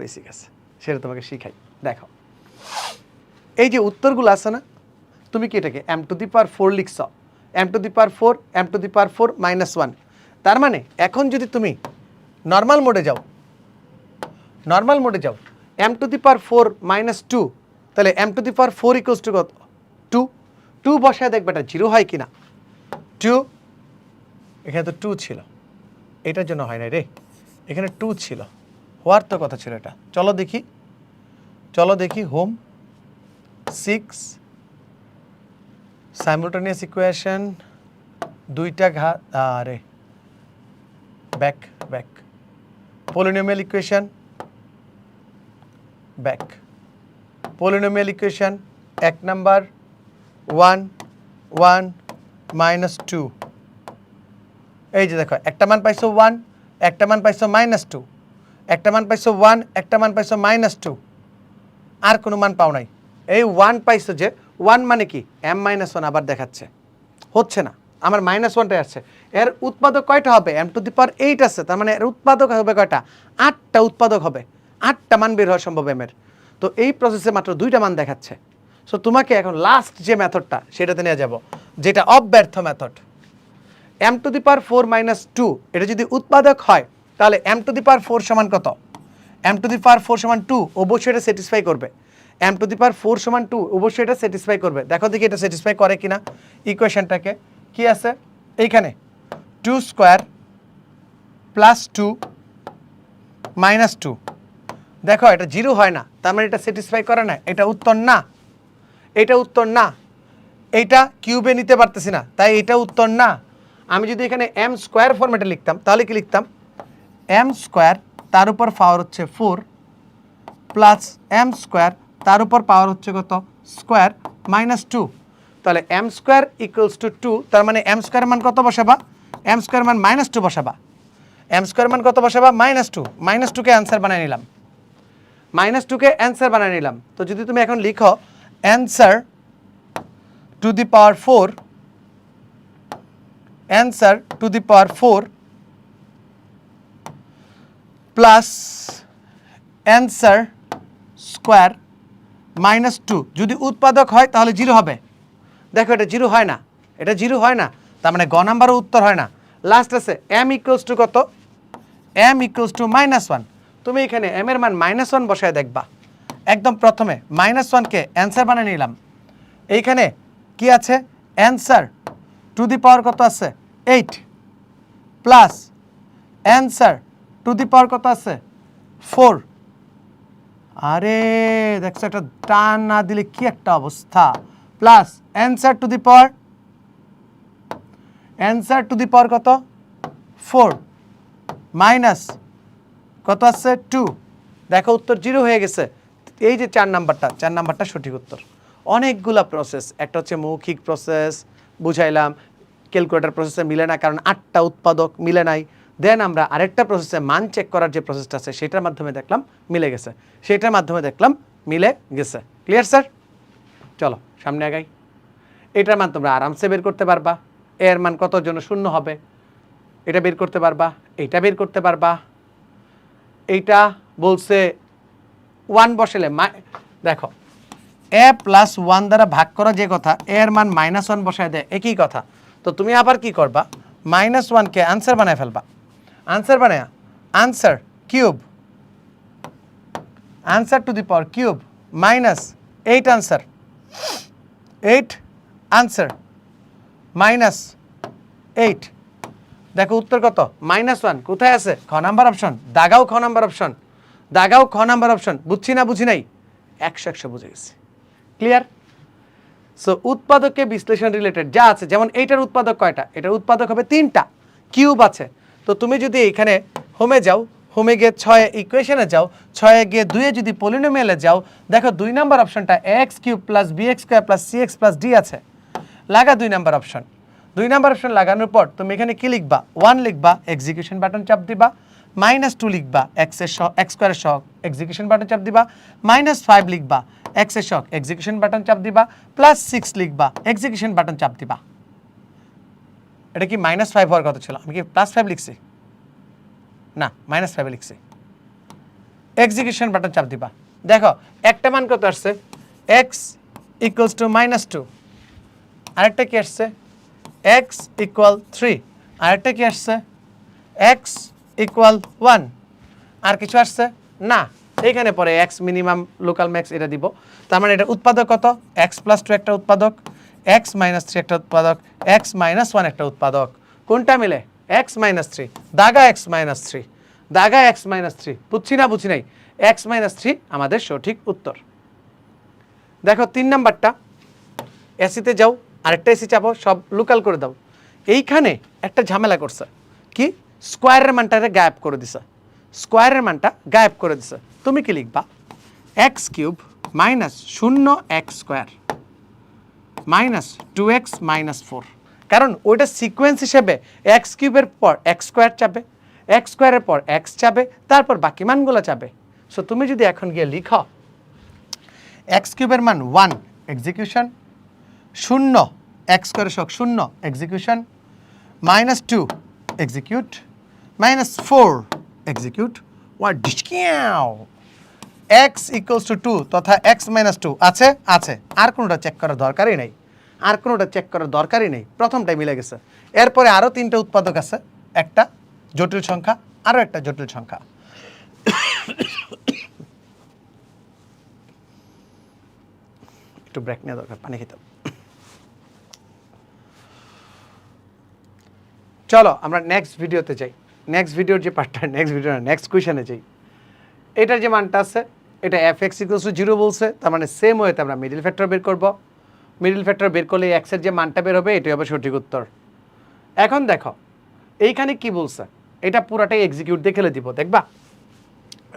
Speaker 1: বেসিক আছে সেটা তোমাকে শিখাই। দেখো এই যে উত্তরগুলো আছে না, তুমি কি এটাকে m⁴ লিখছ, m⁴ -1, তার মানে এখন যদি তুমি নর্মাল মোডে যাও, নর্মাল মোডে যাও, m to the power 4 minus 2, তাহলে m to the power 4 equals to কত? 2। 2 বসায় দেখবে এটা 0 হয় কিনা। 2, এখানে তো 2 ছিল, এটার জন্য হয় না রে, এখানে 2 ছিল, হওয়ার তো কথা ছিল এটা। চলো দেখি হোম 6 সাইমultaneous ইকুয়েশন, দুইটা ঘাত, আরে back polynomial equation, polynomial equation 1 number 1 1 minus 2, এই যে দেখো একটা মান পাইছো 1, একটা মান পাইছো মাইনাস 2, একটা মান পাইছো 1, একটা মান পাইছো মাইনাস 2, আর কোনো মান পাও নাই। এই 1 পাইছো যে 1 মানে কি m মাইনাস 1 আবার দেখাচ্ছে, হচ্ছে না, আমার মাইনাস 1টাই আসছে। এর উৎপাদক কয়টা হবে? m টু দি পাওয়ার 8 আছে, তার মানে এর উৎপাদক হবে কয়টা? 8টা উৎপাদক হবে, 8টা মান বের হওয়া সম্ভব m এর। তো এই প্রসেসে মাত্র 2টা মান দেখাচ্ছে। সো তোমাকে এখন লাস্ট যে মেথডটা সেটাতে নিয়ে যাব, যেটা অব্যর্থ method. m to the power 4 minus 2 এটা যদি উৎপাদক হয় তাহলে m টু দি পাওয়ার 4 সমান কত? m টু দি পাওয়ার 4 সমান 2, অবশ্যই এটা স্যাটিসফাই করবে। m টু দি পাওয়ার 4 সমান 2, অবশ্যই এটা স্যাটিসফাই করবে। দেখো দেখি এটা স্যাটিসফাই করে কিনা। ইকুয়েশনটাকে কি আছে এইখানে? 2 স্কোয়ার প্লাস 2 মাইনাস 2, দেখো এটা 0 হয় না, তার মানে এটা স্যাটিসফাই করে না, এটা উত্তর না, এটা উত্তর না। এইটা কিউবে নিতে পারতেছি না, তাই এটা উত্তর না। আমি যদি এখানে m স্কোয়ার ফরম্যাটে লিখতাম তাহলে কি লিখতাম? m স্কোয়ার তার উপর পাওয়ার হচ্ছে 4 প্লাস m স্কোয়ার তার উপর পাওয়ার হচ্ছে কত? স্কোয়ার মাইনাস 2, তাহলে m স্কোয়ার ইকুয়ালস টু 2, তার মানে m স্কোয়ার মান কত বসাবা? m স্কোয়ার মান মাইনাস 2 বসাবা। m স্কোয়ার মান কত বসাবা? মাইনাস 2। মাইনাস 2কে অ্যান্সার বানিয়ে নিলাম, মাইনাস 2কে অ্যান্সার বানিয়ে নিলাম। তো যদি তুমি এখন লিখো answer to the power 4, answer to the power 4 plus answer square minus 2, যদি উৎপাদক হয় তাহলে 0 হবে। দেখো এটা 0 হয় না, এটা 0 হয় না, তার মানে গ নাম্বারও উত্তর হয় না। লাস্ট আছে m ইকুয়ালস টু কত? m equals to minus 1। তুমি এখানে m এর মান মাইনাস 1 বসায় দেখবা, একদম প্রথমে মাইনাস 1কে অ্যান্সার বানিয়ে নিলাম। এইখানে কি আছে? অ্যান্সার টু দি পাওয়ার কত আছে? 8 plus answer to the power কত আছে? 4। আরে দেখছো একটা টান না দিলে কি একটা অবস্থা। Plus answer to the power, answer to the power কত? 4 মাইনাস কত আছে? 2। দেখো উত্তর 0 হয়ে গেছে। এই যে 4 নাম্বারটা সঠিক উত্তর। অনেকগুলা প্রসেস, একটা হচ্ছে মৌখিক প্রসেস বুঝাইলাম, ক্যালকুলেটর প্রসেসে মিলে না কারণ 8টা উৎপাদক মিলে নাই। দেন আমরা আরেকটা প্রসেসে মান চেক করার যে প্রসেসটা আছে সেটার মাধ্যমে দেখলাম মিলে গেছে, সেটার মাধ্যমে দেখলাম মিলে গেছে। Clear sir? চলো সামনে আগাই। এটার মান তোমরা আরামসে বের করতে পারবা, এর মান কতর জন্য শূন্য হবে এটা বের করতে পারবা, এইটা বের করতে পারবা। এইটা বলছে 1 বসালে দেখো a প্লাস 1 দ্বারা ভাগ করা যে কথা, এর মান মাইনাস 1 বসায় দেয়, একই কথা। তো তুমি আবার কি করবা? মাইনাস 1কে আনসার বানায় ফেলবা। আনসার বানায় answer cube, answer to the power cube minus 8 answer, 8 answer minus 8। দেখো উত্তর কত? মাইনাস 1। কোথায় আছে? খ নাম্বার অপশন। দাগাও খ নাম্বার অপশন, দাগাও খ নাম্বার অপশন। বুঝছি না বুঝি নাই? 100 বুঝে গেছি। ক্লিয়ার? সো উৎপাদকে বিশ্লেষণ রিলেটেড যা আছে, যেমন এইটার উৎপাদক কয়টা? এটার উৎপাদক হবে 3টা, কিউব আছে। তো তুমি যদি এখানে হোমে যাও, হোমে গিয়ে 6 ইকুয়েশনে যাও, 6 গিয়ে 2 যদি পলিনোমিয়ালে যাও, দেখো 2 নাম্বার অপশনটা ax³ plus bx² plus cx plus d আছে। লাগা 2 নাম্বার অপশন। 2 নাম্বার অপশন লাগানোর পর তুমি এখানে কি লিখবা? 1 লিখবা, এক্সিকিউশন বাটন চাপ দিবা। -2 লিখবা, x² এর সহগ, এক্সিকিউশন বাটন চাপ দিবা। -5 লিখবা, x এর সহগ, এক্সিকিউশন বাটন চাপ দিবা। +6 লিখবা, এক্সিকিউশন বাটন চাপ দিবা। এটা কি -5 হওয়ার কথা ছিল, আমি কি +5 লিখছি? না, -5 লিখছি। এক্সিকিউশন বাটন চাপ দিবা। দেখো একটা মান কত আসছে? x = -2, আরেকটা কি আসছে? x = 3, আরেকটা কি আসছে? x = 1, আর কিছু আসছে? না, এইখানে পরে এক্স মিনিমাম লোকাল ম্যাক্স এটা দিব। তার মানে এটা উৎপাদক কত? এক্স প্লাস টু একটা উৎপাদক, এক্স মাইনাস থ্রি একটা উৎপাদক, এক্স মাইনাস ওয়ান একটা উৎপাদক। কোনটা মিলে? এক্স মাইনাস থ্রি, দাগা এক্স মাইনাস থ্রি, দাগা এক্স মাইনাস থ্রি। বুঝছি না বুঝি নাই? এক্স মাইনাস থ্রি আমাদের সঠিক উত্তর। দেখো 3 নাম্বারটা, এসিতে যাও, আরেকটা এসি চাপো, সব লোকাল করে দাও। এইখানে একটা ঝামেলা করছে কি, স্কোয়ারের মানটারে গায়েব করে দিছে, স্কোয়ারের মানটা গায়েব করে দিছে। তুমি কি লিখবা? X cube minus 0x square minus 2x minus 4, কারণ ওইটা সিকোয়েন্স হিসেবে এক্স কিউবের পর এক্স স্কোয়ার চাবে, এক্স স্কোয়ারের পর এক্স চাবে, তারপর বাকি মানগুলো চাবে। সো তুমি যদি এখন গিয়ে লিখো এক্স কিউবের মান 1 এক্সিকিউশন, 0 এক্স স্কোয়ারের শক 0 execution, minus 2 execute, minus 4 execute, what ডিসকিয়াও এক্স ইকুয়ালস টু 2 তথা এক্স মাইনাস 2 আছে আছে, আর কোনোটা চেক করার দরকারই নেই, আর কোনোটা চেক করার দরকারই নেই, প্রথমটাই মিলে গেছে। এরপরে আরও 3টে উৎপাদক আছে, একটা জটিল সংখ্যা, আরও একটা জটিল সংখ্যা। একটু ব্রেক নেওয়া দরকার, পানি খেতে। চলো আমরা নেক্সট ভিডিওতে যাই, নেক্সট ভিডিওর যে পার্টটা, নেক্সট ভিডিও নেক্সট কোয়েশনে যাই। এটার যে মানটা আছে এটা এফ এক্স ইকুয়ালস টু 0 বলছে, তার মানে সেম ওয়েতে আমরা মিডল ফ্যাক্টর বের করব। মিডল ফ্যাক্টর বের করলে এক্সের যে মানটা বের হবে এটাই হবে সঠিক উত্তর। এখন দেখো এইখানে কি বলছে, এটা পুরাটাই এক্সিকিউট দিয়ে খেলে দিব, দেখবা।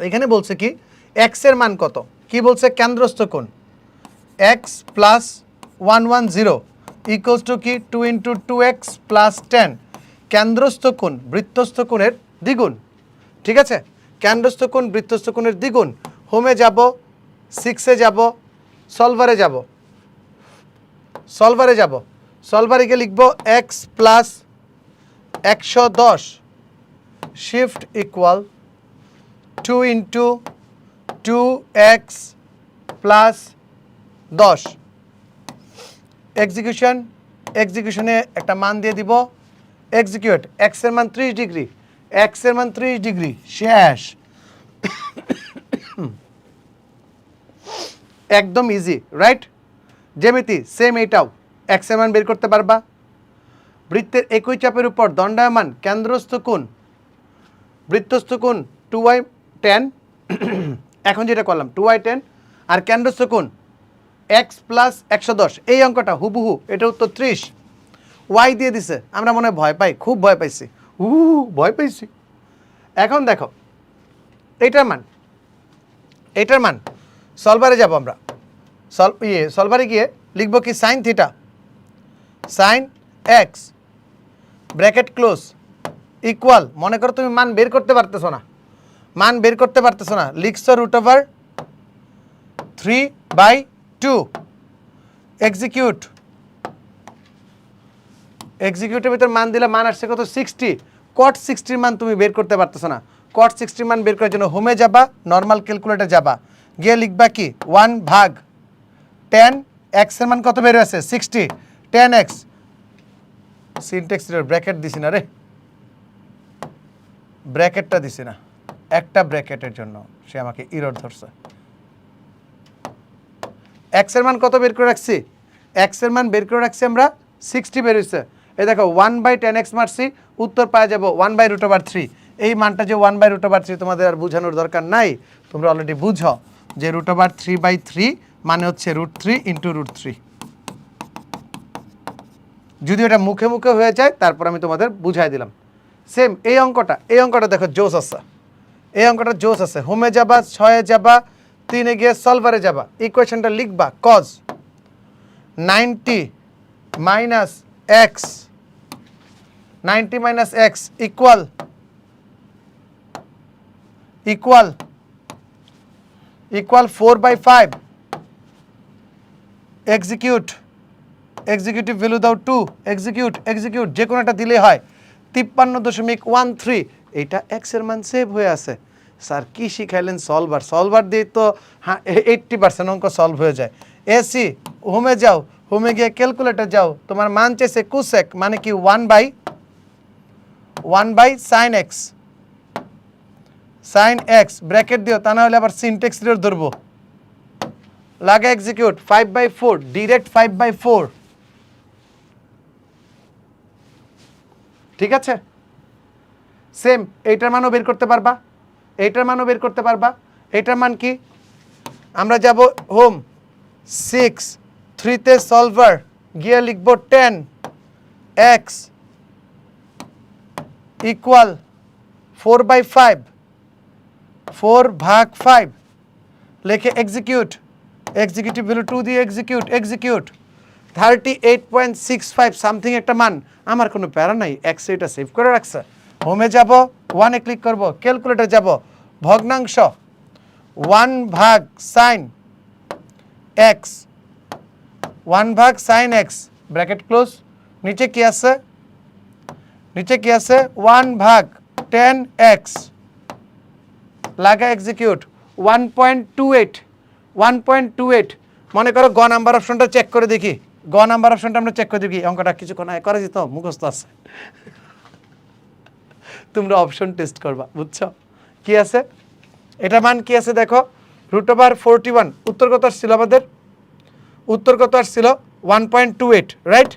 Speaker 1: এখানে বলছে কি এক্সের মান কত, কি বলছে, কেন্দ্রস্থ কোণ এক্স প্লাস 110 ইকুয়ালস টু কি 2 × 2x প্লাস 10, কেন্দ্রস্থ কোণ বৃত্তস্থ কোণের দ্বিগুণ। ঠিক আছে, কেন্দ্রস্থ কোণ বৃত্তস্থ কোণের দ্বিগুণ। হোমে যাব, 6-এ যাব, সলভারে যাব, সলভারে যাব, সলভারে গিয়ে লিখব X plus 110 shift equal 2 × 2x plus 10 execution, এক্সিকিউশনে একটা মান দিয়ে দিব, এক্সিকিউট, এক্সের মান 30 ডিগ্রি, এক্সের মান 30 ডিগ্রি, শেষ। একদম ইজি, রাইট? জ্যামিতি সেম, এইটাও এক্সের মান বের করতে পারবা। বৃত্তের একই চাপের উপর দণ্ডায়মান কেন্দ্রস্থ কোণ, বৃত্তস্থ কোণ 2y10, এখন যেটা করলাম 2y10, আর কেন্দ্রস্থ কোণ x প্লাস 110, এই অঙ্কটা হুবহু, এটা উত্তর 30। ওয়াই দিয়ে দিছে, আমরা মনে হয় ভয় পাই, খুব ভয় পাইছি, ভয় পাইছি। এখন দেখো এইটার মান, এইটার মান সলভারে যাব আমরা, সলভারে গিয়ে লিখব কি sine theta, sine x bracket close equal, মনে করো তুমি মান বের করতে পারতেছো না, মান বের করতে পারতেছো না, লিখছো √3/2 এক্সিকিউট, এক্সিকিউটের ভিতর মান দিলে মান আসছে কত 60, কট 60 মান তুমি বের করতে পারতেছো না, কট 60 মান বের করার জন্য হোমে যাবা, নর্মাল ক্যালকুলেটর যাবা, গিয়ে লিখবা কি 1/10, এক্সের মান কত বের হয়েছে 60, 10x, সিনট্যাক্স ব্র্যাকেট দিছি না রে, ব্র্যাকেটটা দিছি না, একটা ব্র্যাকেটের জন্য সে আমাকে ইরর ধরছে। এক্সের মান কত বের করে রাখছি, এক্সের মান বের করে রাখছি আমরা 60 বের হয়েছে। এই দেখো 1/10x মারছি, উত্তর পাওয়া যাব 1/√3। এই মানটা যে 1/√3 তোমাদের আর বোঝানোর দরকার নাই, তোমরা অলরেডি বুঝো যে √3/3 মানে হচ্ছে √3 × √3। যদি এটা মুখে মুখে হয়ে যায় তারপর আমি তোমাদের বুঝাই দিলাম। সেম এই অঙ্কটা, এই অঙ্কটা দেখো জোস আছে, এই অঙ্কটা জোস আছে। হোমে যাবা, 6-এ যাবা, 3-এ গিয়ে সলভারে যাবা, ইকুয়েশনটা লিখবা cos 90 minus x, 90 minus x equal equal equal 4/5 execute, executive value দাও 2, এক্সিকিউট, এক্সিকিউট, যে কোনো একটা দিলেই হয় 53.13। এইটা এক্সের মান সেভ হয়ে আছে। স্যার কি শিখাইলেন, সলভার, সলভার দিয়ে তো 80% অঙ্ক সলভ হয়ে যায়। এসি হোমে যাও, হোমে গিয়ে ক্যালকুলেটর যাও, তোমার মান চেয়েছে কোসেক, মানে কি 1/sin x, sign x bracket দিও, তা না হলে আবার সিনটেক্স এরর ধরবো। লাগা এক্সিকিউট 5/4 ডিরেক্ট 5/4, ঠিক আছে। সেম এইটার মানও বের করতে পারবা, এইটার মানও বের করতে পারবা। এইটার মান কি, আমরা যাব হোম 6 3 তে সলভার গিয়ে লিখব 10x ইকুয়াল 4/5, 4/5 লিখে এক্সিকিউট, এক্সিকিউটিভ ভ্যালু 2 দিয়ে এক্সিকিউট 38.65 সামথিং একটা মান, আমার কোনো প্যারা নাই, এক্স এটা সেভ করে রাখছে। হোমে যাব, 1-এ ক্লিক করব, ক্যালকুলেটর যাব, ভগ্নাংশ 1/sin x, 1/sin x bracket close, নিচে কি আছে, 1/10x লাগা এক্সিকিউট 1.28 মনে করো গ নাম্বার অপশনটা চেক করে দেখি, গ নাম্বার অপশনটা আমরা চেক করে দেখি, অঙ্কটা কিছুক্ষণ আগে করে দিত মুখস্থ আছে, তোমরা অপশন টেস্ট করবা, বুঝছো কি আছে, এটা মান কি আছে দেখো, √41, উত্তর কত আসছিল আমাদের, উত্তর কত আসছিল 1.28, রাইট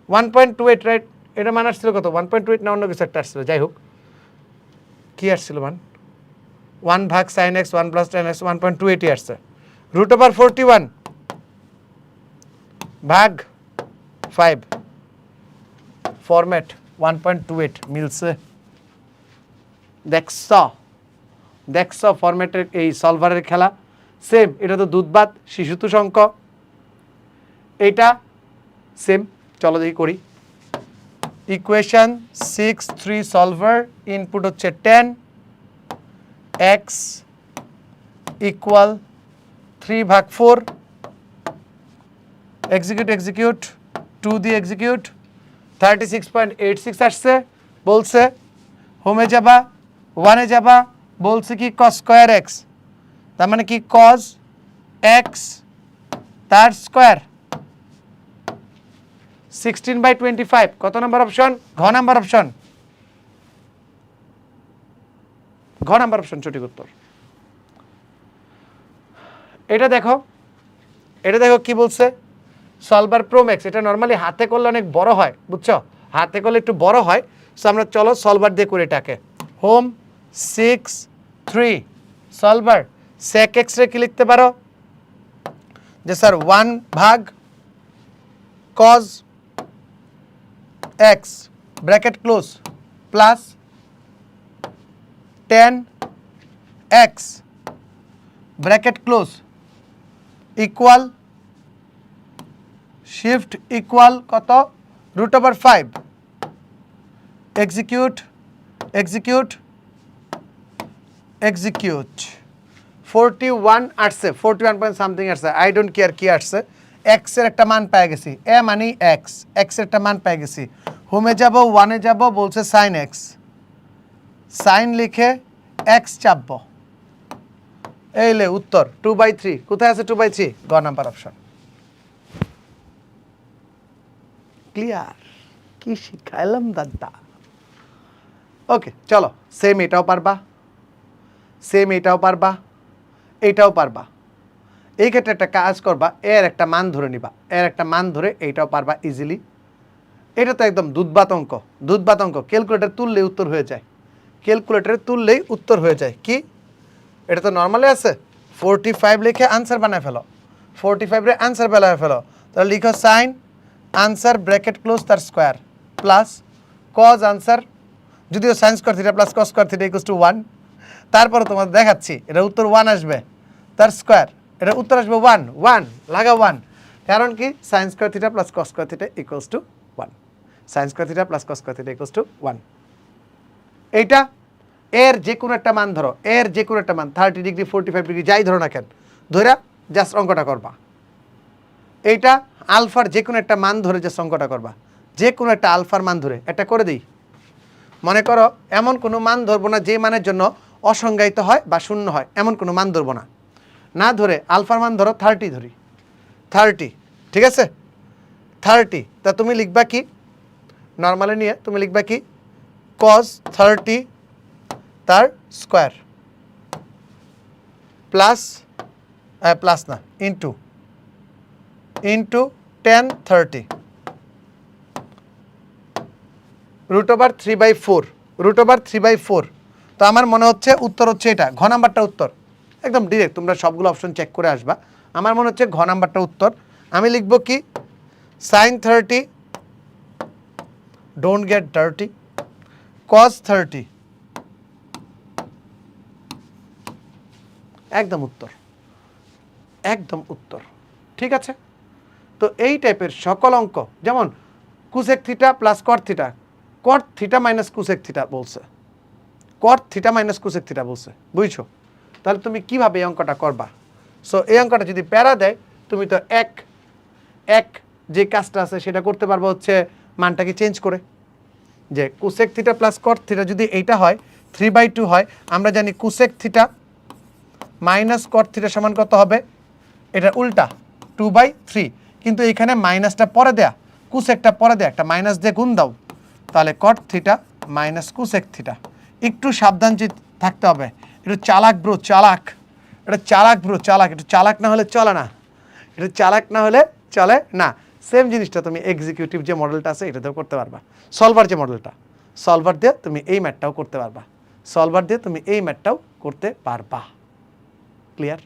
Speaker 1: 1.28, রাইট, এটা মান আসছিল কত 1.28 না অন্য কিছু একটা আসছিল, যাই হোক কি আসছিল মান 1/sin x 1+tan x 1.28 আসছে, √41 ভাগ 5 ফরম্যাট 1.28 মিলছে, দেখছ ফরম্যাটের এই সলভারের খেলা, সেম এটা তো দুধবাত শিশুতোষ অঙ্ক, এইটা সেম, চলো দেখি করি। ইকুয়েশন 6-3 সলভার, ইনপুট হচ্ছে 10x ইকুয়াল 3/4, এক্সিকিউট 2 দিয়ে এক্সিকিউট 36.86 আসছে, বলছে হোমে যাবা, 1-এ যাবা, বলছে কি cos স্কয়ার x, তার মানে কি cos x তার স্কয়ার 16/25, কত নাম্বার অপশন, ঘ নাম্বার অপশন, ঘ নাম্বার অপশন সঠিক উত্তর। এটা দেখো কি বলছে, সলভার প্রো ম্যাক্স, এটা নর্মালি হাতে করলে অনেক বড় হয়, বুঝছো, হাতে করলে একটু বড় হয়, সো আমরা চলো সলভার দিয়ে করে এটাকে, হোম 6-3 সলভার sec x রে কি লিখতে পারো, যে sir 1/cos x bracket close plus 10x bracket close equal shift equal কত, √5, এক্সিকিউট 41 আসছে, 41 পয়েন্ট সামথিং আসছে, আই ডোন্ট কেয়ার কি আসছে, এক্স এর একটা মান পেয়ে গেছি, এ মানে এক্স এর একটা মান পেয়ে গেছি, হোমে যাব, 1-এ যাব, বলছে সাইন এক্স, সাইন লিখে এক্স চাপবো, এই লে উত্তর 2/3, কোথায় আছে 2/3, গ নাম্বার অপশন। ক্লিয়ার, কি শিখাইলাম দাদা। ওকে চলো, সেম এটাও পারবা, এইটাও পারবা। এই ক্ষেত্রে একটা কাজ করবা, এর একটা মান ধরে নিবা, এর একটা মান ধরে এইটাও পারবা ইজিলি। এটা তো একদম দুধবাত অঙ্ক, ক্যালকুলেটর তুললেই উত্তর হয়ে যায়, কি এটা তো নর্মালি আছে, 45 লিখে আনসার বানায় ফেলো, 45 রে আনসার বানায় ফেলো, তাহলে লিখো সাইন আনসার ব্র্যাকেট ক্লোজ তার স্কোয়ার প্লাস কজ আনসার, যদিও sine square theta plus cos square theta equals to 1, তারপরে তোমাদের দেখাচ্ছি এটা উত্তর 1 আসবে, তার স্কোয়ার, এটা উত্তর আসবে 1 লাগা 1, কারণ কি sine square theta plus cos square theta equals to 1, sine square theta plus cos square theta equals to 1। এইটা এর যে কোনো একটা মান ধরো, 30 ডিগ্রি 45 ডিগ্রি যাই ধরো না কেন, ধরে জাস্ট অঙ্কটা করবা। এইটা আলফার যে কোনো একটা মান ধরে জাস্ট অঙ্কটা করবা, যে কোনো একটা আলফার মান ধরে এটা করে দিই। মনে করো এমন কোনো মান ধরবো না যে মানের জন্য অসংজ্ঞায়িত হয় বা শূন্য হয়, এমন কোনো মান ধরবো না, না ধরে আলফার মান ধরো 30 ধরি, 30, ঠিক আছে 30, তা তুমি লিখবা কি, নর্মালি নিয়ে তুমি লিখবা কি cos 30 তার স্কোয়ার প্লাস প্লাস না ইন্টু 10/30 √3/4 √3/4। তো আমার মনে হচ্ছে উত্তর হচ্ছে এটা, ঘ নাম্বারটা উত্তর, একদম ডিরেক্ট। তোমরা সবগুলো অপশন চেক করে আসবা। আমার মনে হচ্ছে ঘ নাম্বারটা উত্তর। আমি লিখব কি sin 30 don't get dirty cos 30, একদম উত্তর, একদম উত্তর। ঠিক আছে, তো এই টাইপের সকল অঙ্ক, যেমন cosec theta plus cot theta, cot theta minus cosec theta বলছে, cot theta minus cosec theta বলছে, বুঝছো? তাহলে তুমি কিভাবে এই অঙ্কটা করবা? সো এই অঙ্কটা যদি প্যারা দেয়, তুমি তো এক যে কাজটা আছে সেটা করতে পারবো হচ্ছে মানটাকে চেঞ্জ করে, যে cosec theta plus cot theta যদি এইটা হয় 3/2 হয়, আমরা জানি কুসেক থিটা মাইনাস কট থিটা সমান কত হবে, এটা উল্টা 2/3, কিন্তু এখানে মাইনাসটা পরে দেয়া, কুসেকটা পরে দেয়া, একটা মাইনাস দিয়ে গুণ দাও, তাহলে কট থিটা মাইনাস কুসেক থিটা। একটু সাবধান থাকতে হবে, একটু চালাক ব্রো, চালাক, এটা চালাক ব্রো, চালাক, একটু চালাক না হলে চলে না, এটা চালাক না হলে চলে না। সেম জিনিসটা তুমি এক্সিকিউটিভ যে মডেলটা আছে এটাতেও করতে পারবা, সলভার যে মডেলটা, সলভার দিয়ে তুমি এই ম্যাথটাও করতে পারবা, সলভার দিয়ে তুমি এই ম্যাথটাও করতে পারবা। ক্লিয়ার?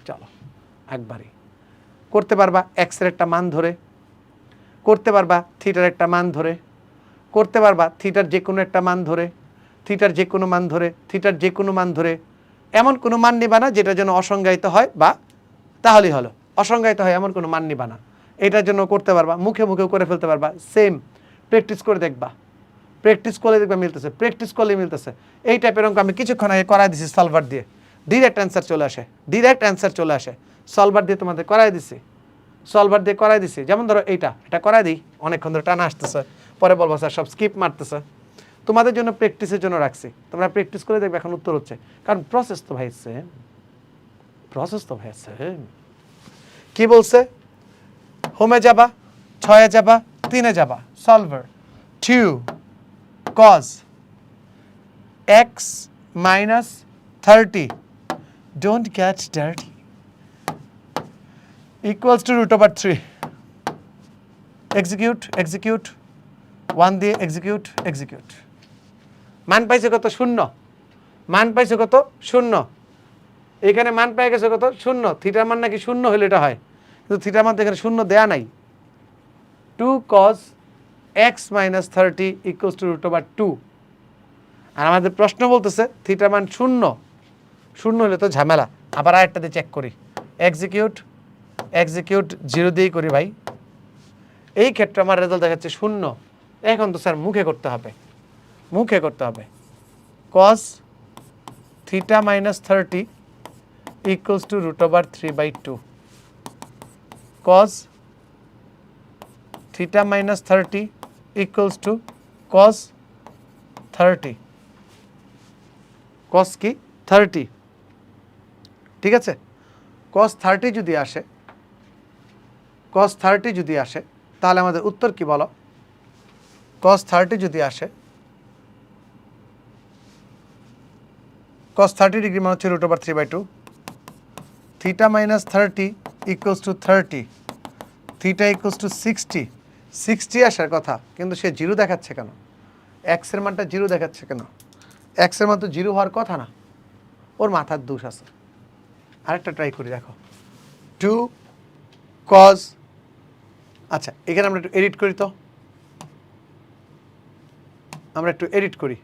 Speaker 1: চলো একবারই করতে পারবা, এক্সের একটা মান ধরে করতে পারবা, থিটার একটা মান ধরে করতে পারবা, থিটার যে কোনো একটা মান ধরে, থিটার যে কোনো মান ধরে, থিটার যে কোনো মান ধরে, এমন কোনো মান নিবা না যেটার জন্য অসংজ্ঞায়িত হয়, বা তাহলেই হলো, অসংজ্ঞায়িত হয় এমন কোনো মান নিবা না, এটার জন্য করতে পারবা, মুখে মুখেও করে ফেলতে পারবা। সেম প্র্যাকটিস করে দেখবা, প্র্যাকটিস করলে দেখবা মিলতেছে, প্র্যাকটিস করলে মিলতেছে। এই টাইপের অঙ্ক আমি কিছুক্ষণ আগে করাই দিছি সলভার দিয়ে, ডিরেক্ট অ্যান্সার চলে আসে, ডিরেক্ট অ্যান্সার চলে আসে, সলভার দিয়ে তোমাদের করাই দিছি, সলভার দিয়ে করাই দিছি। যেমন ধরো এটা করাই দিই, অনেকক্ষণ ধরে টানা আসতেছে, পরে বলবো স্যার সব স্কিপ মারতেছে, তোমাদের জন্য প্র্যাকটিসের জন্য রাখছি, তোমরা প্র্যাকটিস করে দেখবে এখন উত্তর হচ্ছে, কারণ প্রসেস তো ভাই সেম, প্রসেস তো ভাই সেম। কি বলছে? হোমে যাবা, 6-এ যাবা, 3-এ যাবা, solver 2 cos x minus 30 don't get dirty equals to √3, execute, execute, 1 দিয়ে execute, execute, মান পাইছে কত? 0, মান পাইছে কত? 0, এখানে মান পেয়ে গেছে কত? 0, থিটার মান নাকি 0 হলে এটা হয়, কিন্তু থিটার মান তো এখানে 0 দেয়া নাই। 2 cos x minus 30 equals to √2, আর আমাদের প্রশ্ন বলতেছে থিটার মান 0, 0 হলে তো ঝামেলা। আবার আরেকটা দিয়ে চেক করি, এক্সিকিউট, এক্সিকিউট 0 দিয়েই করি ভাই, এই ক্ষেত্রে আমার রেজাল্ট দেখাচ্ছে 0। এখন তো স্যার মুখে করতে হবে, মুখে করতে হবে, cos theta minus 30 equals to √3/2, cos theta minus 30 equals to cos 30, cos কি 30, ঠিক আছে? cos 30 যদি আসে, cos 30 যদি আসে তাহলে আমাদের উত্তর কি বলো? cos 30 যদি আসে, cos 30 ডিগ্রি মানে হচ্ছে √3/2, theta minus 30 equals to 30, theta equals to 60, 60 আসার কথা, কিন্তু সে 0 দেখাচ্ছে কেন? এক্সের মানটা 0 দেখাচ্ছে কেন? এক্সের মান তো 0 হওয়ার কথা না, ওর মাথার দোষ আছে। আরেকটা ট্রাই করি, দেখো 2 cos, আচ্ছা এখানে আমরা একটু এডিট করি, তো আমরা একটু এডিট করি,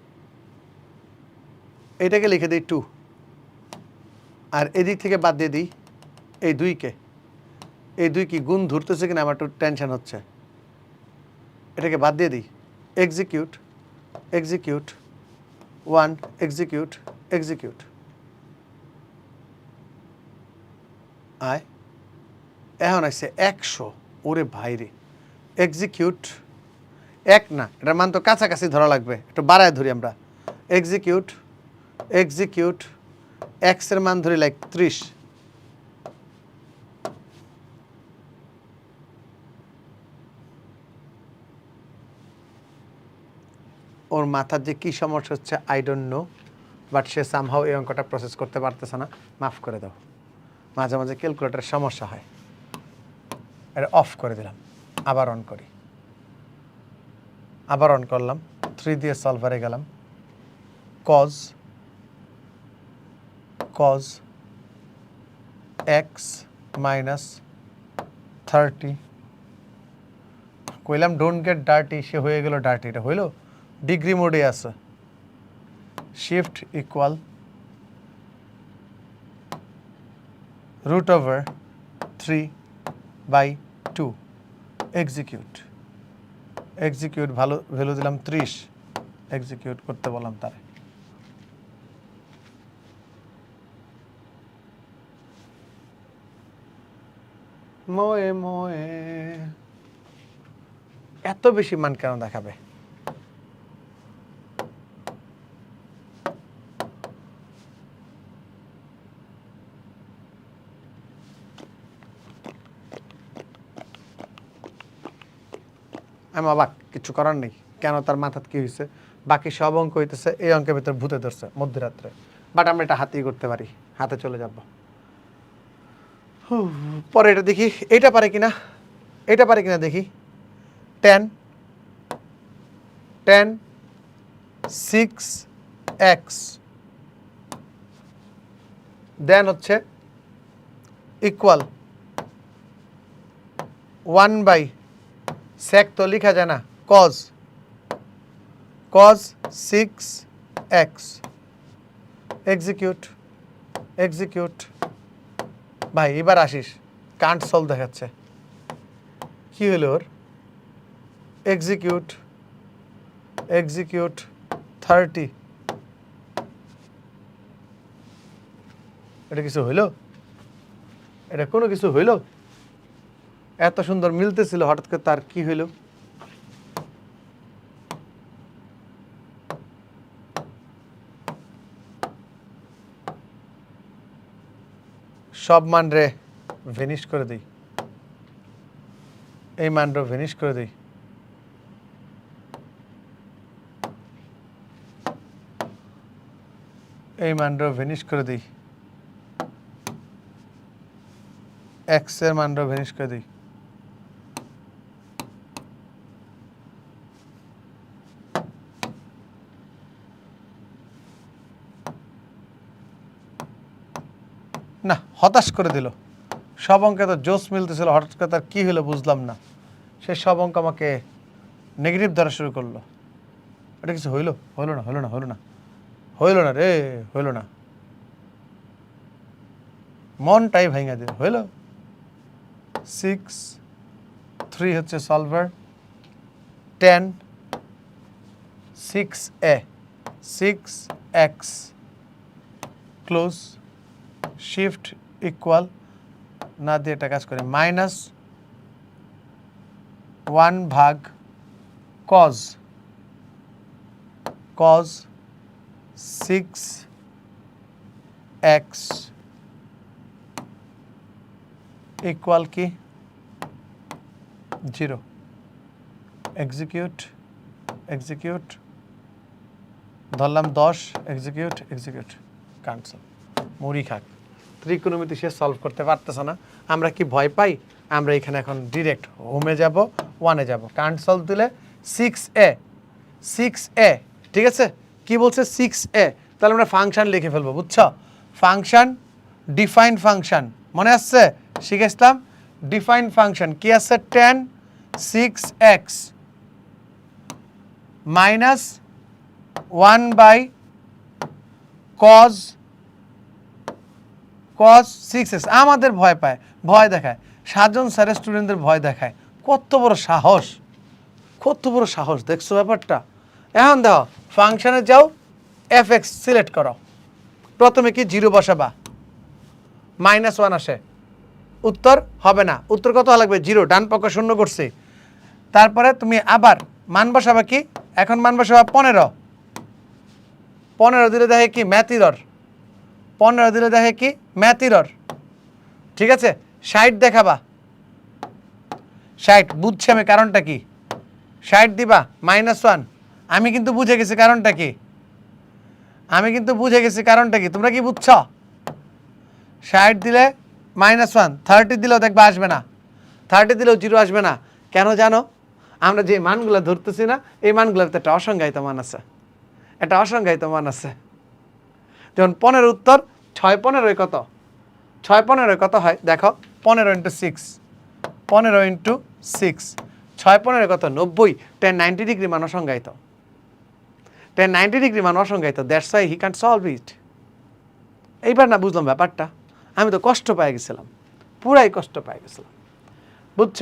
Speaker 1: এইটাকে লিখে দিই 2, আর এদিক থেকে বাদ দিয়ে দিই এই 2কে, এই 2 কি গুণ ধরতেছে কিনা আমার একটু টেনশন হচ্ছে, এটাকে বাদ দিয়ে দিই, এক্সিকিউট, এক্সিকিউট 1, এক্সিকিউট, এক্সিকিউট, আয় এখন আসছে 100, ওরে ভাইরে, এক্সিকিউট 1 না, এটার মান তো কাছাকাছি ধরা লাগবে, একটু বাড়ায় ধরি আমরা, এক্সিকিউট, এক্সিকিউট, এক্সের মান ধরি লাইক 30, ওর মাথার যে কি সমস্যা হচ্ছে I don't know, but say somehow এই অঙ্কটা প্রসেস করতে পারতেছে না, মাফ করে দাও। মাঝে মাঝে ক্যালকুলেটরের সমস্যা হয়। এটা অফ করে দিলাম, আবার অন করি, আবার অন করলাম, 3 দিয়ে সলভারে গেলাম, কজ x মাইনাস 30, কইলাম ডোন্ট গেট ডার্টি, সে হয়ে গেল ডার্টি। এটা হইল ডিগ্রি মোডে আছে, শিফট ইকুয়াল √3/2, এক্সিকিউট ভালো ভ্যালু দিলাম 30, এক্সিকিউট করতে বললাম তারে। মোয়ে মোয়ে এত বেশি মান কেন দেখাবে? আমি অবাক, কিছু করার নেই। কেন তার মাথাত কি হয়েছে? বাকি সব অঙ্ক হইতেছে, এই অঙ্কের ভিতরে ভূতে ধরছে মধ্যরাত্রে। বাট আমরা এটা হাতেই করতে পারি, হাতে চলে যাব। পরে এটা দেখি, এটা পারে কিনা, এটা পারে কিনা দেখি। 10 6x দেন হচ্ছে ইকুয়াল 1/, সেক তো লেখা যায় না, cos 6x, এক্সিকিউট। ভাই এবার আসিস, কান্ট সলভ দেখাচ্ছে, কি হলো ওর? এক্সিকিউট 30, এটা কিছু হইল? এটা কোনো কিছু হইল? এত সুন্দর মিলতেছিল, হঠাৎ করে তার কি হইল? সব মান রে ভেনিশ করে দিই, এই মান রে ভেনিশ করে দিই। এই মানটা ভেনিশ করে দিই, এক্স এর মানটা ভেনিশ করে দিই। না, হতাশ করে দিল। সব অঙ্কে তো জোস মিলতেছিল, হঠাৎ করে তার কী হলো বুঝলাম না। সে সব অঙ্ক আমাকে নেগেটিভ ধরা শুরু করলো। এটা কিছু হইল? হইল না, হইল না, হইল না, হইল না রে, হইল না। মনটাই ভাঙা দিল, হইল 6 3 হচ্ছে solver, 10 6a 6x close, shift equal না দিয়ে এটা কাজ করে -1/cos 6x ইকুয়াল কি 0, এক্সিকিউট ধরলাম 10, এক্সিকিউট ক্যান্সেল। মুড়ি খাক, ত্রিকোণমিতি সে সলভ করতে পারতেছে না। আমরা কি ভয় পাই? আমরা এখানে এখন ডিরেক্ট হোমে যাব, 1-এ যাব। কারেন্ট সলভ দিলে 6a, ঠিক আছে? কি বলছে 6a? তাহলে আমরা ফাংশন লিখে ফেলবো, বুঝছো? ফাংশন, ডিফাইন ফাংশন মনে আসছে? শিখেছিলাম ডিফাইন ফাংশন কি আছে? 10 6x মাইনাস 1/cos 6x। আমাদের ভয় পায়, ভয় দেখায়, 7 জন স্যারের স্টুডেন্টদের ভয় দেখায়। কত বড় সাহস, কত বড় সাহস, দেখছো ব্যাপারটা? এখন দেখো, ফাংশনে যাও, fx সিলেক্ট করো। প্রথমে কি 0 বসাবা, -1 আসে, উত্তর হবে না। উত্তর কত লাগবে? 0, ডান পক্ষ শূন্য করছি। তারপরে তুমি আবার মান বসাবা, কি এখন মান বসাবা 15 দিলে দেখে কি ম্যাথ এরর, 15 দিলে দেখে কি ম্যাথ এরর, ঠিক আছে? 60 দেখাবা, 60 বুঝছি আমি কারণটা কি, 60 দিবা -1। আমি কিন্তু বুঝে গেছি কারণটা কি। আমি কিন্তু বুঝে গেছি কারণটা কি, তোমরা কি বুঝছ? 60 দিলে -1, 30 দিলেও দেখবা আসবে না, 30 দিলেও 0 আসবে না। কেন জানো? আমরা যে মানগুলো ধরতেছি না, এই মানগুলোর একটা অসংজ্ঞায়িত মান আছে, একটা অসংজ্ঞায়িত মান আছে। যেমন 15 উত্তর 6 15 কত? 6 15 কত হয় দেখো, 15 × 6, 15 × 6, 6 15 কত? 90। 10 90 ডিগ্রি মান অসংজ্ঞায়িত, 10 90 ডিগ্রি মান অসংজ্ঞায়িত, that's why he can't solve it. এইবার না বুঝলাম ব্যাপারটা, আমি তো কষ্ট পেয়ে গেছিলাম, পুরাই কষ্ট পেয়ে গেছিলাম, বুঝছ?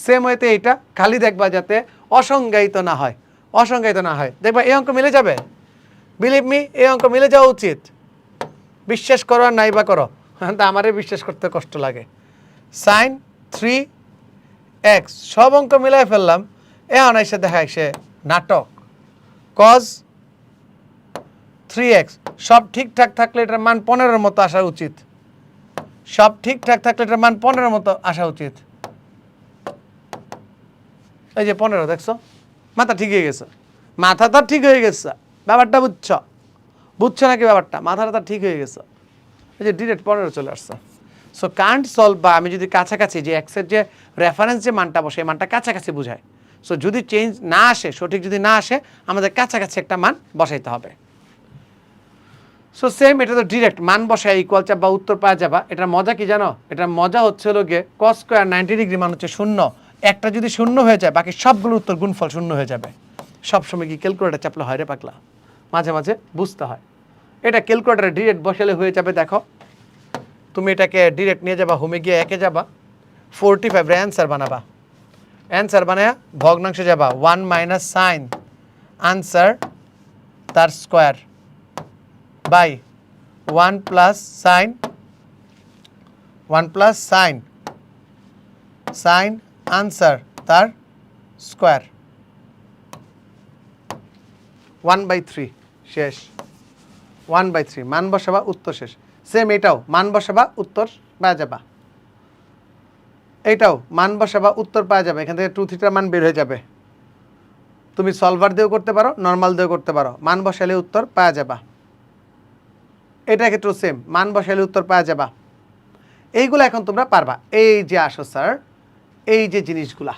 Speaker 1: সেম ওয়েতে এইটা খালি দেখবা যাতে অসংজ্ঞায়িত না হয়, অসংজ্ঞায়িত না হয়, দেখবা এই অঙ্ক মিলে যাবে। বিলিভ মি, এই অঙ্ক মিলে যাওয়া উচিত। বিশ্বাস করো আর নাই বা করো, তা আমারই বিশ্বাস করতে কষ্ট লাগে। sin 3x সব অঙ্ক মিলাই ফেললাম, এখন এসে দেখা সে নাটক। cos 3x সব ঠিকঠাক থাকলে এটার মান 15-র মতো আসা উচিত, সব ঠিকঠাক থাকলে এটার মান 15-র মতো আসা উচিত। এই যে 15 দেখছো, মাথা ঠিক হয়ে গেছে, মাথা তো ঠিক হয়ে গেছে, ব্যাপারটা বুঝছো? বুঝছো নাকি ব্যাপারটা? মাথাটা তো ঠিক হয়ে গেছে, এই যে ডিরেক্ট 15 চলে আসছে। সো কান্ট সলভ, বা আমি যদি কাছাকাছি যে এক্সের যে রেফারেন্স যে মানটা বসে, এই মানটা কাছাকাছি বোঝায়। সো যদি চেঞ্জ না আসে, সঠিক যদি না আসে, আমাদের কাছাকাছি একটা মান বসাইতে হবে। সো সেম, এটা তো ডিরেক্ট মান বসায় ইকুয়াল চাপ বা উত্তর পাওয়া যাবা। এটার মজা কি জানো? এটার মজা হচ্ছে হলো গিয়ে cos স্কয়ার 90 ডিগ্রি মান হচ্ছে 0, একটা যদি 0 হয়ে যায় বাকি সবগুলো উত্তর গুণফল 0 হয়ে যাবে। সবসময় কি ক্যালকুলেটার চাপলে হয় রে পাগলা? মাঝে মাঝে বুঝতে হয়। এটা ক্যালকুলেটারে ডিরেক্ট বসালে হয়ে যাবে। দেখো তুমি এটাকে ডিরেক্ট নিয়ে যাবা, হোমে গিয়ে একে যাবা, 45 এর অ্যান্সার বানাবা, অ্যান্সার বানায়া ভগ্নাংশে যাবা, 1 মাইনাস সাইন আনসার তার square by 1 plus sine, 1 plus sine sine answer তার স্কোয়ার 1/3 শেষ, 1/3 মান বসাবা, উত্তর শেষ। সেম এটাও মান বসাবা, উত্তর পাওয়া যাবা, এইটাও মান বসাবা, উত্তর পাওয়া যাবে। এখান থেকে 2 θ মান বের হয়ে যাবে। তুমি সলভার দিয়েও করতে পারো, নর্মাল দিয়েও করতে পারো, মান বসালে উত্তর পাওয়া যাবা। এটা ক্ষেত্রেও সেম, মান বসালে উত্তর পাওয়া যাবা। এইগুলো এখন তোমরা পারবা। এই যে আসো স্যার, এই যে জিনিসগুলা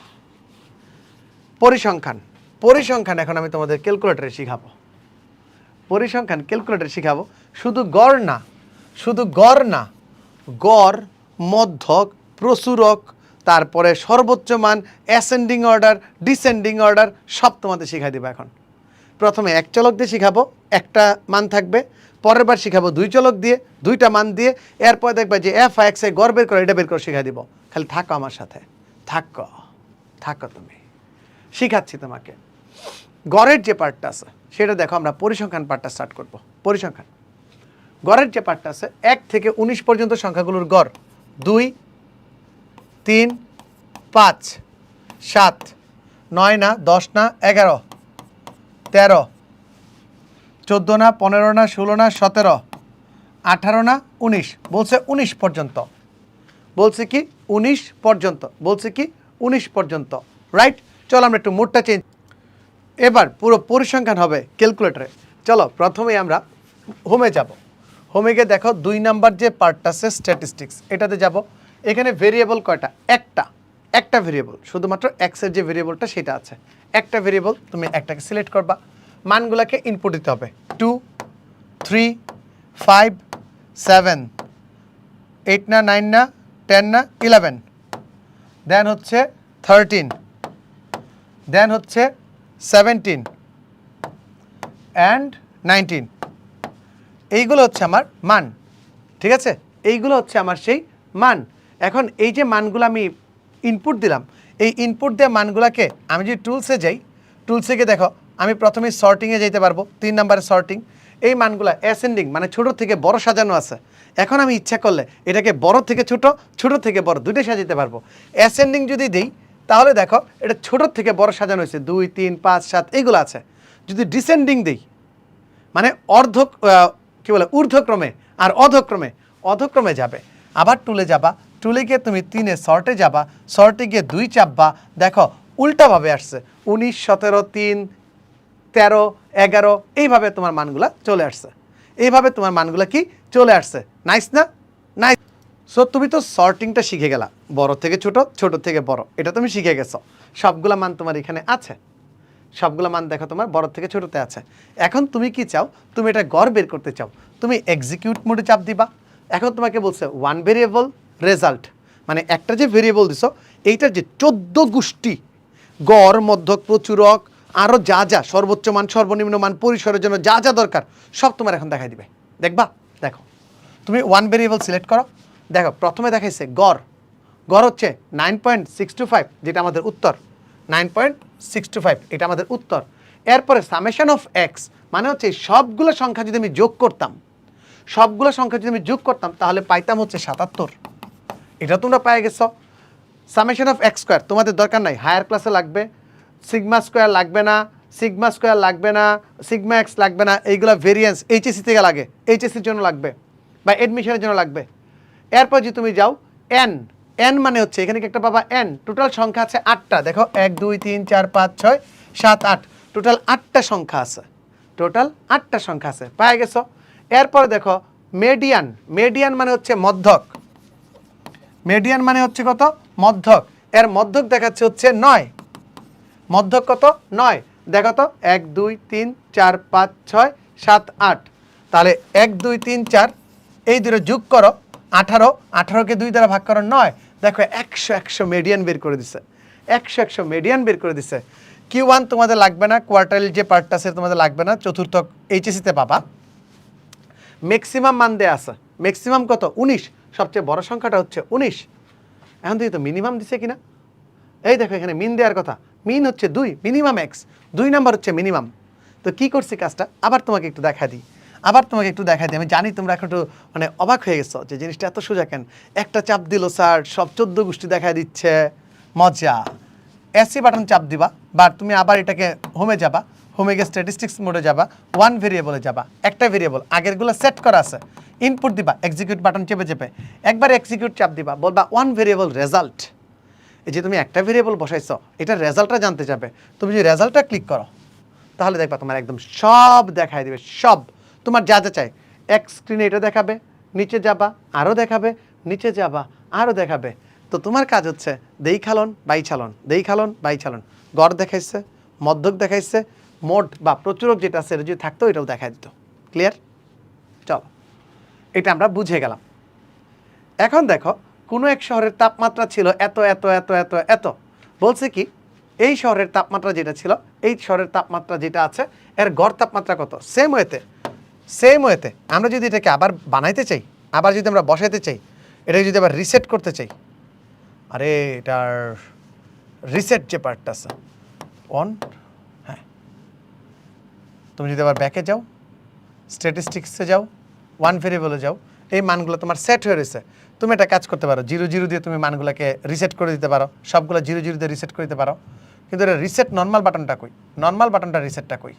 Speaker 1: পরিসংখ্যান, পরিসংখ্যান এখন আমি তোমাদের ক্যালকুলেটরে শিখাবো, পরিসংখ্যান ক্যালকুলেটরে শিখাবো। শুধু গড় না, শুধু গড় না, গড়, মধ্যক, প্রচুরক, তারপরে সর্বোচ্চ মান, অ্যাসেন্ডিং অর্ডার, ডিসেন্ডিং অর্ডার সব তোমাদের শিখাই দেবো। এখন প্রথমে এক চলক দিয়ে শিখাবো, একটা মান থাকবে, পরের বার শিখাবো 2 চলক দিয়ে, 2টা মান দিয়ে, এরপর দেখবে যে এফ এক্স এ গড় বের করে, এটা বের করে শিখাই দিব। খালি থাকো আমার সাথে, থাকো থাকো, তুমি শিখাচ্ছি তোমাকে। গড়ের যে পার্টটা আছে সেটা দেখো, আমরা পরিসংখ্যান পার্টটা স্টার্ট করব। পরিসংখ্যান গড়ের যে পার্টটা আছে, 1 থেকে 19 পর্যন্ত সংখ্যাগুলোর গড় 2 3 5 7 9 না 10 না 11 13 14 না 15 না 16 না 17 18 না 19, বলছে 19 পর্যন্ত, বলছে কি 19 পর্যন্ত, বলছে কি 19 পর্যন্ত, রাইট? চলো আমরা একটু মোডটা চেঞ্জ, এবার পুরো পরিসংখ্যান হবে ক্যালকুলেটরে। চলো প্রথমেই আমরা হোমে যাব, হোমে গিয়ে দেখো 2 নাম্বার যে পার্টটা আছে স্ট্যাটিস্টিক্স, এটাতে যাব। এখানে ভেরিয়েবল কয়টা? একটা ভেরিয়েবল, শুধুমাত্র এক্সের যে ভেরিয়েবলটা সেটা আছে, একটা ভেরিয়েবল, তুমি একটাকে সিলেক্ট করবা, মানগুলোকে ইনপুট দিতে হবে, 2 3 5 7 8 না 9 না 10 না 11, দেন হচ্ছে 13, দেন হচ্ছে 17 অ্যান্ড 19, এইগুলো হচ্ছে আমার মান, ঠিক আছে? এইগুলো হচ্ছে আমার সেই মান। এখন এই যে মানগুলো আমি ইনপুট দিলাম, এই ইনপুট দেওয়া মানগুলোকে আমি যদি টুলসে যাই, টুলসে গিয়ে দেখো আমি প্রথমে সর্টিংয়ে যেতে পারবো, 3 নম্বরে সর্টিং। এই মানগুলো অ্যাসেন্ডিং মানে ছোট থেকে বড় সাজানো আছে। এখন আমি ইচ্ছা করলে এটাকে বড় থেকে ছোট, ছোট থেকে বড় দুইটাই সাজাতে পারবো। অ্যাসেন্ডিং যদি দিই তাহলে দেখো এটা ছোট থেকে বড় সাজানো হয়েছে, 2 3 5 7 এইগুলো আছে। যদি ডিসেন্ডিং দিই মানে কি বলে ঊর্ধ্বক্রমে আর অধক্রমে, অধক্রমে যাবে। আবার টুলে যাবা, টুলে গিয়ে তুমি 3-এ শর্টে যাবা, শর্টে গিয়ে 2 চাপবা, দেখো উল্টাভাবে আসছে, 19 17 3 13 11 এইভাবে তোমার মানগুলা চলে আসছে। এইভাবে তোমার মানগুলো কি চলে আসছে। নাইস না? নাইস। সো তুমি তো সর্টিংটা শিখে গেলা, বড় থেকে ছোট, ছোট থেকে বড়, এটা তুমি শিখে গেছো। সবগুলা মান তোমার এখানে আছে, সবগুলো মান দেখো তোমার বড় থেকে ছোটতে আছে। এখন তুমি কি চাও? তুমি এটা গড় বের করতে চাও, তুমি এক্সিকিউট মোডে চাপ দিবা। এখন তোমাকে বলছে ওয়ান ভেরিয়েবল রেজাল্ট, মানে একটা যে ভেরিয়েবল দিছো এইটার যে 14 গোষ্ঠী, গড়, মধ্যক, প্রচুরক, আরও যা যা সর্বোচ্চ মান, সর্বনিম্ন মান, পরিসরের জন্য যা যা দরকার সব তোমার এখন দেখাই দিবে। দেখবা? দেখো, তুমি ওয়ান ভেরিয়েবল সিলেক্ট করো। দেখো প্রথমে দেখাইছে গড়, গড় হচ্ছে 9.625, যেটা আমাদের উত্তর। 9.625 এটা আমাদের উত্তর। এরপরে সামেশন অফ এক্স, মানে হচ্ছে সবগুলো সংখ্যা যদি আমি যোগ করতাম, সবগুলো সংখ্যা যদি আমি যোগ করতাম তাহলে পাইতাম হচ্ছে 77। এটা তোমরা পেয়ে গেছো। সামেশন অফ এক্স স্কোয়ার তোমাদের দরকার নাই, হায়ার ক্লাসে লাগবে। সিগমা স্কোয়ার লাগবে না, সিগমা স্কোয়ার লাগবে না, সিগমা এক্স লাগবে না, এইগুলো ভেরিয়েন্স এইচএসসি থেকে লাগে, এইচএসসির জন্য লাগবে বা অ্যাডমিশনের জন্য লাগবে। এরপর যদি তুমি যাও এন, এন মানে হচ্ছে এখানে কি একটা পাবা এন, টোটাল সংখ্যা আছে 8টা। দেখো 1 2 3 4 5 6 7 8, টোটাল 8টা সংখ্যা আছে, টোটাল 8টা সংখ্যা আছে, পাই গেছো। এরপর দেখো মেডিয়ান, মেডিয়ান মানে হচ্ছে মধ্যক, মেডিয়ান মানে হচ্ছে কত? মধ্যক। এর মধ্যক দেখাচ্ছে হচ্ছে 9, মধ্যক কত? 9। দেখো তো 1 2 3 4 5 6 7 8, তাহলে 1 2 3 4 এই দুটো যোগ করো 18, 18কে 2 দ্বারা ভাগ করো 9। দেখো 100 মিডিয়ান বের করে দিছে, 100 মিডিয়ান বের করে দিছে। Q1 তোমাদের লাগবে না, কোয়ার্টাইল যে পার্টটা আছে তোমাদের লাগবে না, চতুর্থ এইচএসসিতে পাবা। ম্যাক্সিমাম মান দেয়া আছে, ম্যাক্সিমাম কত? 19, সবচেয়ে বড় সংখ্যাটা হচ্ছে 19। এখন দেখি তো মিনিমাম দিছে কিনা। এই দেখো এখানে মিন দেওয়ার কথা, মিন হচ্ছে 2, মিনিমাম এক্স, 2 নাম্বার হচ্ছে মিনিমাম। তো কি করছি কাজটা, আবার তোমাকে একটু দেখা দিই, আবার তোমাকে একটু দেখা দিই। আমি জানি তোমরা এখন একটু মানে অবাক হয়ে গেছো যে জিনিসটা এত সোজা কেন, একটা চাপ দিল স্যার সব 14 গোষ্ঠী দেখা দিচ্ছে, মজা। এসি বাটন চাপ দিবা, বা তুমি আবার এটাকে হোমে যাবা, হোমে গিয়ে স্ট্যাটিস্টিক্স মোডে যাবা, ওয়ান ভেরিয়েবলে যাবা, একটা ভেরিয়েবল আগেরগুলো সেট করা আছে, ইনপুট দিবা, এক্সিকিউট বাটন চেপে চেপে একবার এক্সিকিউট চাপ দিবা, বলবা ওয়ান ভেরিয়েবল রেজাল্ট। এই যে তুমি একটা ভেরিয়েবল বসাইছো, এটার রেজাল্টটা জানতে যাবে, তুমি যদি রেজাল্টটা ক্লিক করো তাহলে দেখবা তোমার একদম সব দেখাই দিবে, সব তোমার যা যা চাই। এক স্ক্রিনে এটা দেখাবে, নিচে যাবা আরও দেখাবে, নিচে যাবা আরও দেখাবে। তো তোমার কাজ হচ্ছে দেই খালন বাই ছালন, দেই খালন বাই ছালন, গড় দেখাইছে, মধ্যক দেখাইছে, মোট বা প্রচুরক যেটা আছে এটা যদি থাকতো এটাও দেখাই দিত। ক্লিয়ার? চলো, এটা আমরা বুঝে গেলাম। এখন দেখো কোনো এক শহরের তাপমাত্রা ছিল এত এত এত এত এত, বলছে কি এই শহরের তাপমাত্রা যেটা ছিল, এই শহরের তাপমাত্রা যেটা আছে এর গড় তাপমাত্রা কত। সেম ওয়েতে আমরা যদি এটাকে আবার বানাইতে চাই, আবার যদি আমরা বসাইতে চাই, এটাকে যদি আবার রিসেট করতে চাই, আরে এটার রিসেট যে পার্টটা আছে অন, হ্যাঁ, তুমি যদি আবার ব্যাকে যাও, স্ট্যাটিস্টিক্সে যাও, ওয়ান ভেরিয়েবলে যাও, এই মানগুলো তোমার সেট হয়ে রয়েছে। তুমি একটা কাজ করতে পারো, 0 0 দিয়ে তুমি মানগুলোকে রিসেট করে দিতে পারো, সবগুলো 0 0 দিয়ে রিসেট করে দিতে পারো। কিন্তু এটা রিসেট নর্মাল বাটনটা কই, নর্মাল বাটনটা রিসেটটা কই,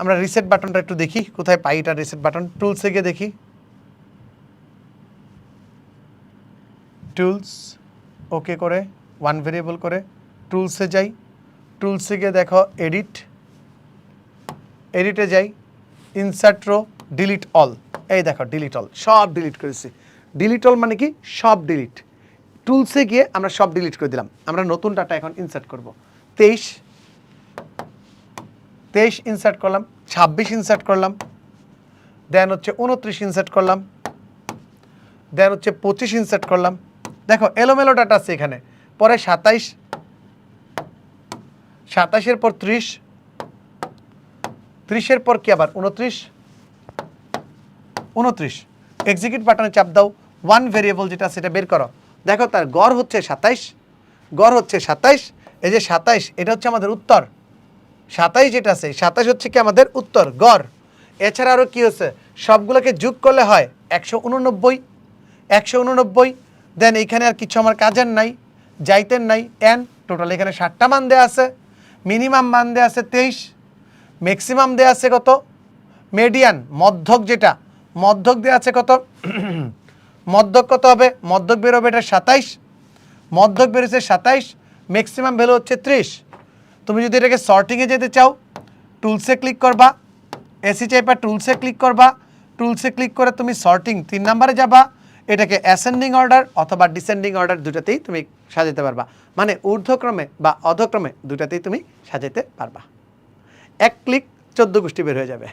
Speaker 1: আমরা রিসেট বাটনটা একটু দেখি কোথায় পাই। এটা রিসেট বাটন টুলসে গিয়ে দেখি, টুলস ওকে করে ওয়ান ভেরিয়েবল করে টুলসে যাই, টুলসে গিয়ে দেখো এডিট, এডিটে যাই, ইনসার্ট রো, ডিলিট অল, এই দেখো ডিলিট অল, সব ডিলিট করেছি। ডিলিট অল মানে কি সব ডিলিট, টুলসে গিয়ে আমরা সব ডিলিট করে দিলাম। আমরা নতুন ডাটা এখন ইনসার্ট করব। 23 ইনসার্ট করলাম, 26 ইনসার্ট করলাম, দেন হচ্ছে 29 ইনসার্ট করলাম, দেন হচ্ছে 25 ইনসার্ট করলাম। দেখো এলোমেলো ডাটা আছে এখানে, পরে 27, 27-এর পর 30, 30-এর পর কি আবার 29, 29 এক্সিকিউট বাটনে চাপ দাও, ওয়ান ভেরিয়েবল যেটা সেটা বের করো। দেখো তার গড় হচ্ছে 27, গড় হচ্ছে 27, এই যে 27 এটা হচ্ছে আমাদের উত্তর। 27 যেটা আছে 27 হচ্ছে কি আমাদের উত্তর গড়। এছাড়া আরও কী হচ্ছে, সবগুলোকে যোগ করলে হয় 189, 189। দেন এইখানে আর কিছু আমার কাজের নাই, যাইতেন নাই, এন টোটাল এখানে 7টা মান দেওয়া আছে, মিনিমাম মান দেওয়া আছে 23, ম্যাক্সিমাম দেওয়া আছে কত, মিডিয়ান মধ্যক যেটা, মধ্যক দেওয়া আছে কত, মধ্যক কত হবে, মধ্যক বেরোবে এটা 27, মধ্যক বেরোচ্ছে 27, ম্যাক্সিমাম ভ্যালু হচ্ছে 30। তুমি যদি এটাকে সর্টিংয়ে যেতে চাও, টুলসে ক্লিক করবা, এসি চাইপা টুলসে ক্লিক করবা, টুলসে ক্লিক করে তুমি সর্টিং 3 নম্বরে যাবা, এটাকে অ্যাসেন্ডিং অর্ডার অথবা ডিসেন্ডিং অর্ডার দুটাতেই তুমি সাজাতে পারবা, মানে ঊর্ধ্বক্রমে বা অধক্রমে দুটাতেই তুমি সাজাতে পারবা। এক ক্লিক 14 গোষ্ঠী বের হয়ে যাবে,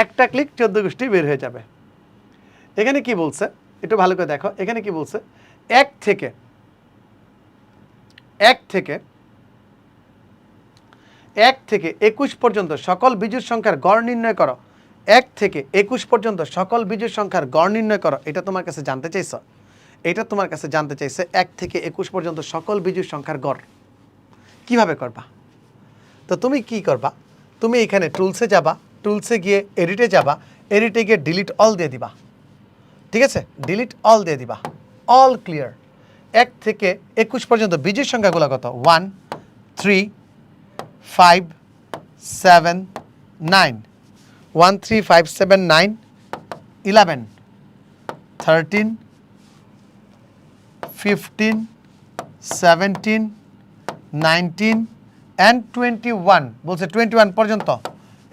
Speaker 1: একটা ক্লিক 14 গোষ্ঠী বের হয়ে যাবে। এখানে কি বলছে একটু ভালো করে দেখো, এখানে কি বলছে, 1 থেকে 21 পর্যন্ত সকল বিজোড় সংখ্যার গড় নির্ণয় করো। 1 থেকে 21 পর্যন্ত সকল বিজোড় সংখ্যার গড় নির্ণয় করো। এটা তোমার কাছে জানতে চাইছো, এটা তোমার কাছে জানতে চাইছে 1 থেকে 21 পর্যন্ত সকল বিজোড় সংখ্যার গড় কিভাবে করবা। তো তুমি কি করবা, তুমি এখানে টুলসে যাবা, টুলসে গিয়ে এডিটে যাবা, এডিটে গিয়ে ডিলিট অল দিয়ে দিবা, ঠিক আছে, ডিলিট অল দিয়ে দিবা, অল ক্লিয়ার। 1 থেকে 21 পর্যন্ত বিজোড় সংখ্যাগুলো কত, 1 3 5 7 9, 1 3 5 7 9 11 13 15 17 19 and 21, বলছে 21 পর্যন্ত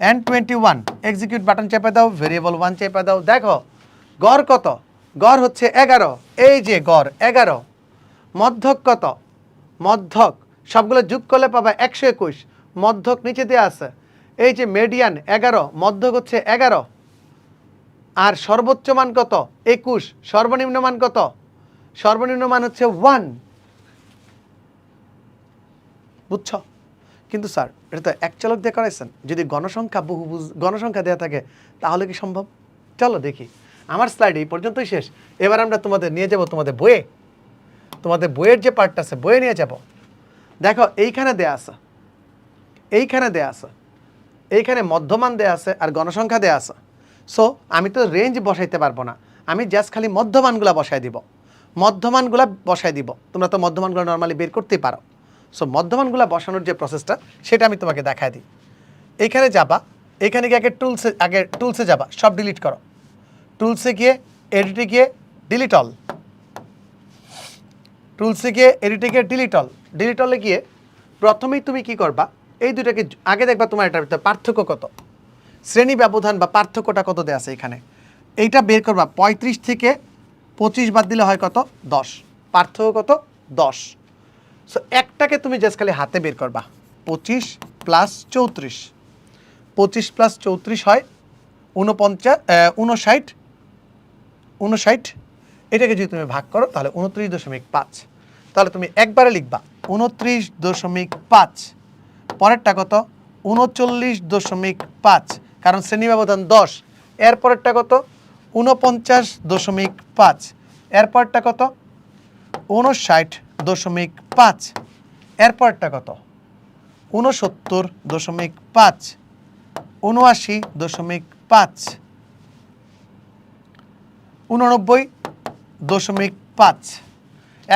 Speaker 1: and 21। এক্সিকিউট বাটন চেপে দাও, ভেরিয়েবল 1 চেপে দাও, দেখো গড় কত, গড় হচ্ছে 11, এই যে গড় 11। মধ্যক কত, মধ্যক সবগুলো যোগ করলে পাবা 121, মধ্যক নিচে দেওয়া আছে, এই যে মিডিয়ান 11, মধ্যক হচ্ছে 11, আর সর্বোচ্চ মান কত 21, সর্বনিম্ন মান কত, সর্বনিম্ন মান হচ্ছে 1, বুঝছো। কিন্তু স্যার এটা তো এক চলক দিয়ে করাইছেন, যদি গণসংখ্যা বহুভুজ গণসংখ্যা দেওয়া থাকে তাহলে কি সম্ভব? চলো দেখি, আমার স্লাইড এই পর্যন্তই শেষ। এবার আমরা তোমাদের নিয়ে যাব তোমাদের বইয়ে, তোমাদের বইয়ের যে পার্টটা আছে বইয়ে নিয়ে যাব। দেখো এইখানে দেয়া আছে, এইখানে দেয়া আছে, এইখানে মধ্যমান দেয়া আছে আর গণসংখ্যা দেয়া আছে। সো আমি তো রেঞ্জ বসাইতে পারবো না, আমি জাস্ট খালি মধ্যমানগুলা বসাই দিব, মধ্যমানগুলা বসাই দিব। তোমরা তো মধ্যমানগুলো নর্মালি বের করতেই পারো। সো মধ্যমানগুলা বসানোর যে প্রসেসটা সেটা আমি তোমাকে দেখাই দিই। এইখানে যাবা, এখানে গিয়ে আগে টুলসে যাবা, সব ডিলিট করো, টুলসে গিয়ে এডিটে গিয়ে ডিলিট অল, টুলসে গিয়ে এডিটে গিয়ে ডিলিট অল, ডিলিট অলে গিয়ে প্রথমেই তুমি কি করবা, এই দুটাকে আগে দেখবা তোমার এটার ভিতরে পার্থক্য কত, শ্রেণী ব্যবধান বা পার্থক্যটা কত দেয়া আছে এখানে, এইটা বের করবা। 35 থেকে 25 বাদ দিলে হয় কত, 10, পার্থক্য কত 10। সো একটাকে তুমি জাস্ট খালি হাতে বের করবা, 25 প্লাস 34, 25 প্লাস 34 হয় 59, এটাকে যদি তুমি ভাগ করো তাহলে 29.5, তাহলে তুমি একবারে লিখবা 29.5, পরেরটা কত 39.5, কারণ শ্রেণী ব্যবধান 10, এরপরেরটা কত 49.5, এরপরটা কত 59.5, এরপরটা কত 69.5, 79.5, 89.5।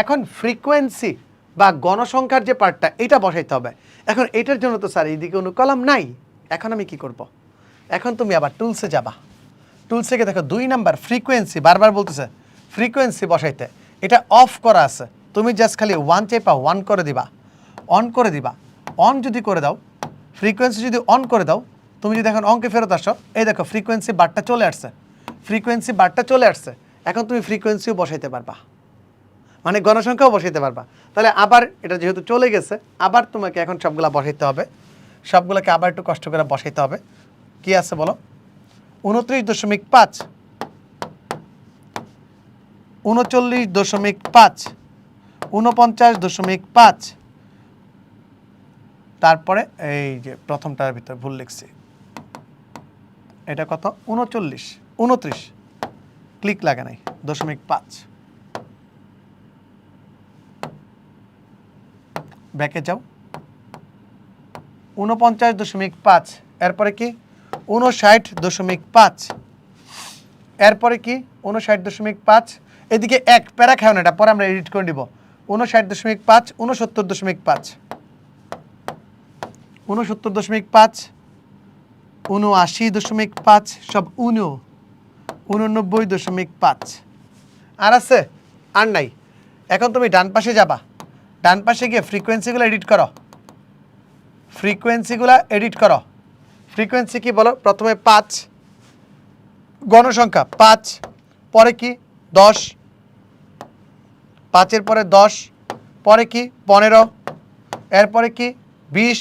Speaker 1: এখন ফ্রিকোয়েন্সি বা গণসংখ্যার যে পার্টটা এটা বসাইতে হবে। এখন এটার জন্য তো স্যার এইদিকে কোনো কলাম নাই, এখন আমি কি করব, এখন তুমি আবার টুলসে যাবা, টুলসে গিয়ে দেখো 2 নাম্বার ফ্রিকোয়েন্সি, বারবার বলতেছে ফ্রিকোয়েন্সি বসাইতে, এটা অফ করা আছে, তুমি জাস্ট খালি 1 চেপা 1 করে দিবা, অন করে দিবা। অন যদি করে দাও, ফ্রিকোয়েন্সি যদি অন করে দাও, তুমি যদি এখন অঙ্কে ফেরত আসো, এই দেখো ফ্রিকোয়েন্সি বারটা চলে আসছে, ফ্রিকোয়েন্সি বারটা চলে আসছে। এখন তুমি ফ্রিকোয়েন্সিও বসাইতে পারবা, মানে গণসংখ্যাও বসাইতে পারবা। তাহলে আবার এটা যেহেতু চলে গেছে, আবার তোমাকে এখন সবগুলা বসাইতে হবে, সবগুলোকে আবার একটু কষ্ট করে বসাইতে হবে। কি আছে বলো, 29.5, 39.5, 49.5, তারপরে এই যে প্রথমটার ভিতরে ভুল লিখছি, এটা কত 29, ক্লিক লাগে নাই, 0.5, ব্যাকে যাও, 49.5, এরপরে কি 59.5, এরপরে কি 59.5, এদিকে এক প্যারা খাও না, এটা পরে আমরা এডিট করে নিব। 59.5, 69.5, 69.5, 79.5, সব 89.5। আর আছে, আর নাই। এখন তুমি ডান পাশে যাবা, ডান পাশে গিয়ে ফ্রিকোয়েন্সিগুলো এডিট করো, ফ্রিকোয়েন্সিগুলো এডিট করো, ফ্রিকোয়েন্সি কি বলো? প্রথমে 5, গণসংখ্যা 5, পরে কি 10, 5-এর পরে 10, পরে কি 15, এরপরে কি 20,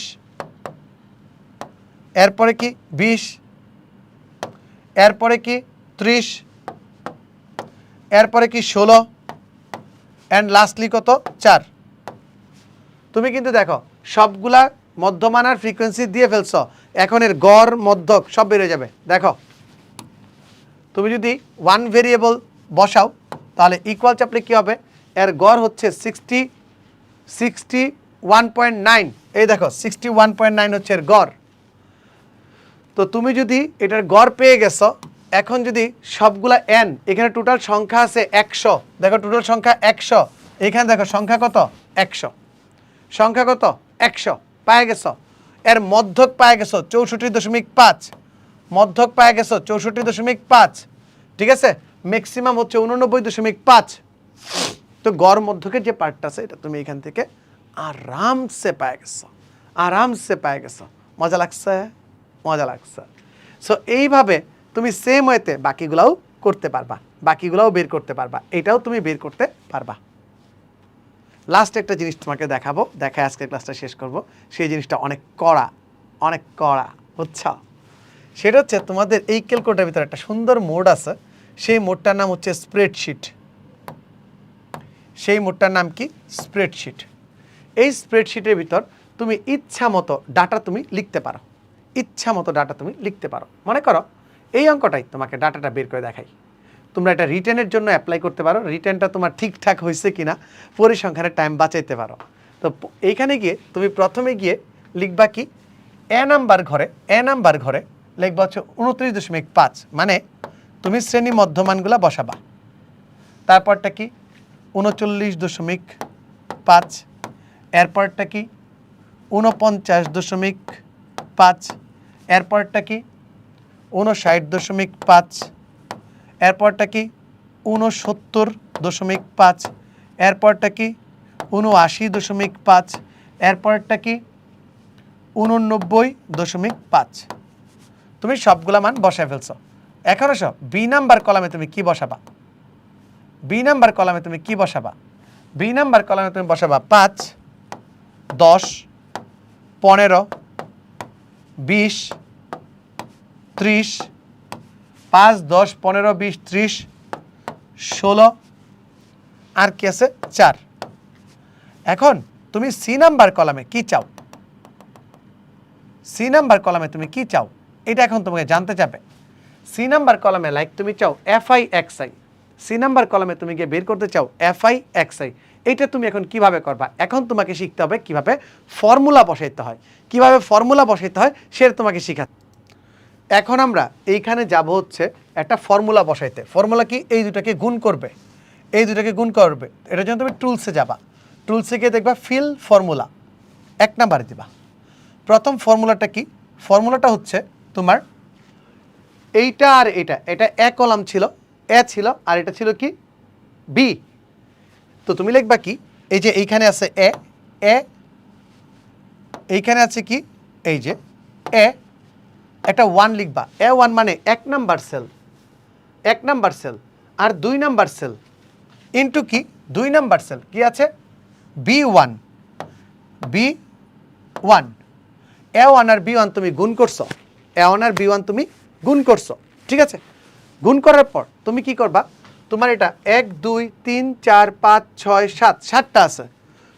Speaker 1: এরপরে কি 20, এরপরে কি 30, এরপরে কি 16, অ্যান্ড লাস্টলি কত? 4। তুমি কিন্তু দেখো সবগুলা মধ্যমান আর ফ্রিকোয়েন্সি দিয়ে ফেলছো, এখন এর গড় মধ্যক সব বেড়ে যাবে। দেখো তুমি যদি 1 ভেরিয়েবল বসাও তাহলে ইকুয়াল চাপলে কী হবে? এর গড় হচ্ছে 61.9। এই দেখো 61.9 হচ্ছে এর গড়। তো তুমি যদি এটার গড় পেয়ে গেছো, এখন যদি সবগুলা n, এখানে টোটাল সংখ্যা আছে 100, দেখো টোটাল সংখ্যা 100, এখানে দেখো সংখ্যা কত? 100, সংখ্যা কত? 100 পায়ে গেছো। এর মধ্যক পায়ে গেছো 64.5, মধ্যক পায়ে গেছো 64.5, ঠিক আছে? ম্যাক্সিমাম হচ্ছে 89.5। তো গড় মধ্যকের যে পার্টটা আছে এটা তুমি এখান থেকে আরামসে পায়ে গেছো, আরামসে পায়ে গেছো। মজা লাগছে? মজা লাগছে। সো এইভাবে তুমি সেম ওয়েতে বাকিগুলাও করতে পারবা, বাকিগুলাও বের করতে পারবা, এটাও তুমি বের করতে পারবা। লাস্ট একটা জিনিস তোমাকে দেখাবো, দেখায় আজকে ক্লাসটা শেষ করব। সেই জিনিসটা অনেক কড়া, অনেক কড়া, বুঝছো? সেটা হচ্ছে তোমাদের এই ক্যালকুলেটরের ভিতরে একটা সুন্দর মোড আছে, সেই মোডটার নাম হচ্ছে স্প্রেডশিট। সেই মোডটার নাম কি? স্প্রেডশিট। এই স্প্রেডশিটের ভিতর তুমি ইচ্ছা মতো ডাটা তুমি লিখতে পারো, ইচ্ছা মতো ডাটা তুমি লিখতে পারো। মনে করো এই অঙ্কটাই তোমাকে ডাটাটা বের করে দেখাই, তোমরা এটা রিটেনের জন্য অ্যাপ্লাই করতে পারো, রিটেনটা তোমার ঠিকঠাক হয়েছে কিনা পরিসংখ্যানের টাইম বাঁচাইতে পারো। তো এইখানে গিয়ে তুমি প্রথমে গিয়ে লিখবা কি? এ নাম্বার ঘরে লিখবা হচ্ছে 29.5, মানে তুমি শ্রেণী মধ্যমানগুলো বসাবা। তারপরটা কি? 39.5, এরপরটা কি? 49.5, এরপরটা কি? 59.5, এরপরটা কি? 69.5, এরপরটা কি? 79.5, এরপরটা কি? 89.5। তুমি সবগুলা মান বসায় ফেলছো। এখন আসো বি নাম্বার কলামে তুমি কি বসাবা? বি নাম্বার কলামে তুমি কি বসাবা? বি নাম্বার কলামে তুমি বসাবা 5, 10, 15, 20, 30, 5, 10, 15, 20, 30, 16, আর কি আছে? 4। এখন তুমি সি নাম্বার কলামে কি চাও? সি নাম্বার কলামে তুমি কি চাও এটা এখন তোমাকে জানতে চাবে। সি নাম্বার কলামে লাইক তুমি চাও এফআই এক্সআই, সি নাম্বার কলামে তুমি গিয়ে বের করতে চাও এফআই এক্সআই। এইটা তুমি এখন কিভাবে করবা? এখন তোমাকে শিখতে হবে কিভাবে ফর্মুলা বসাইতে হয়, কিভাবে ফর্মুলা বসাইতে হয় সেটা তোমাকে শিখাতে। এখন আমরা এইখানে যাব হচ্ছে একটা ফর্মুলা বসাইতে। ফর্মুলা কি? এই দুটাকে গুণ করবে, এই দুটাকে গুণ করবে। এটার জন্য তুমি টুলসে যাবা, টুলসে গিয়ে দেখবা ফিল ফর্মুলা, 1 নাম্বারে দিবা। প্রথম ফর্মুলাটা কি? ফর্মুলাটা হচ্ছে তোমার এইটা আর এটা, এটা এ কলাম ছিল, এ ছিল, আর এটা ছিল কি? বি। তো তুমি লিখবা কি? এই যে এইখানে আছে এ, এ এইখানে আছে কি? এই যে এ, একটা 1 লিখবা। A1 মানে 1 নাম্বার সেল, 1 নাম্বার সেল, আর 2 নাম্বার সেল ইন্টু কি? 2 নাম্বার সেল কি আছে? B1, B1, A1 আর B1 তুমি গুণ করছো, A1 আর B1 তুমি গুণ করছো, ঠিক আছে? গুণ করার পর তুমি কি করবা? তোমার এটা 1, 2, 3, 4, 5, 6, 7, 7টা আছে।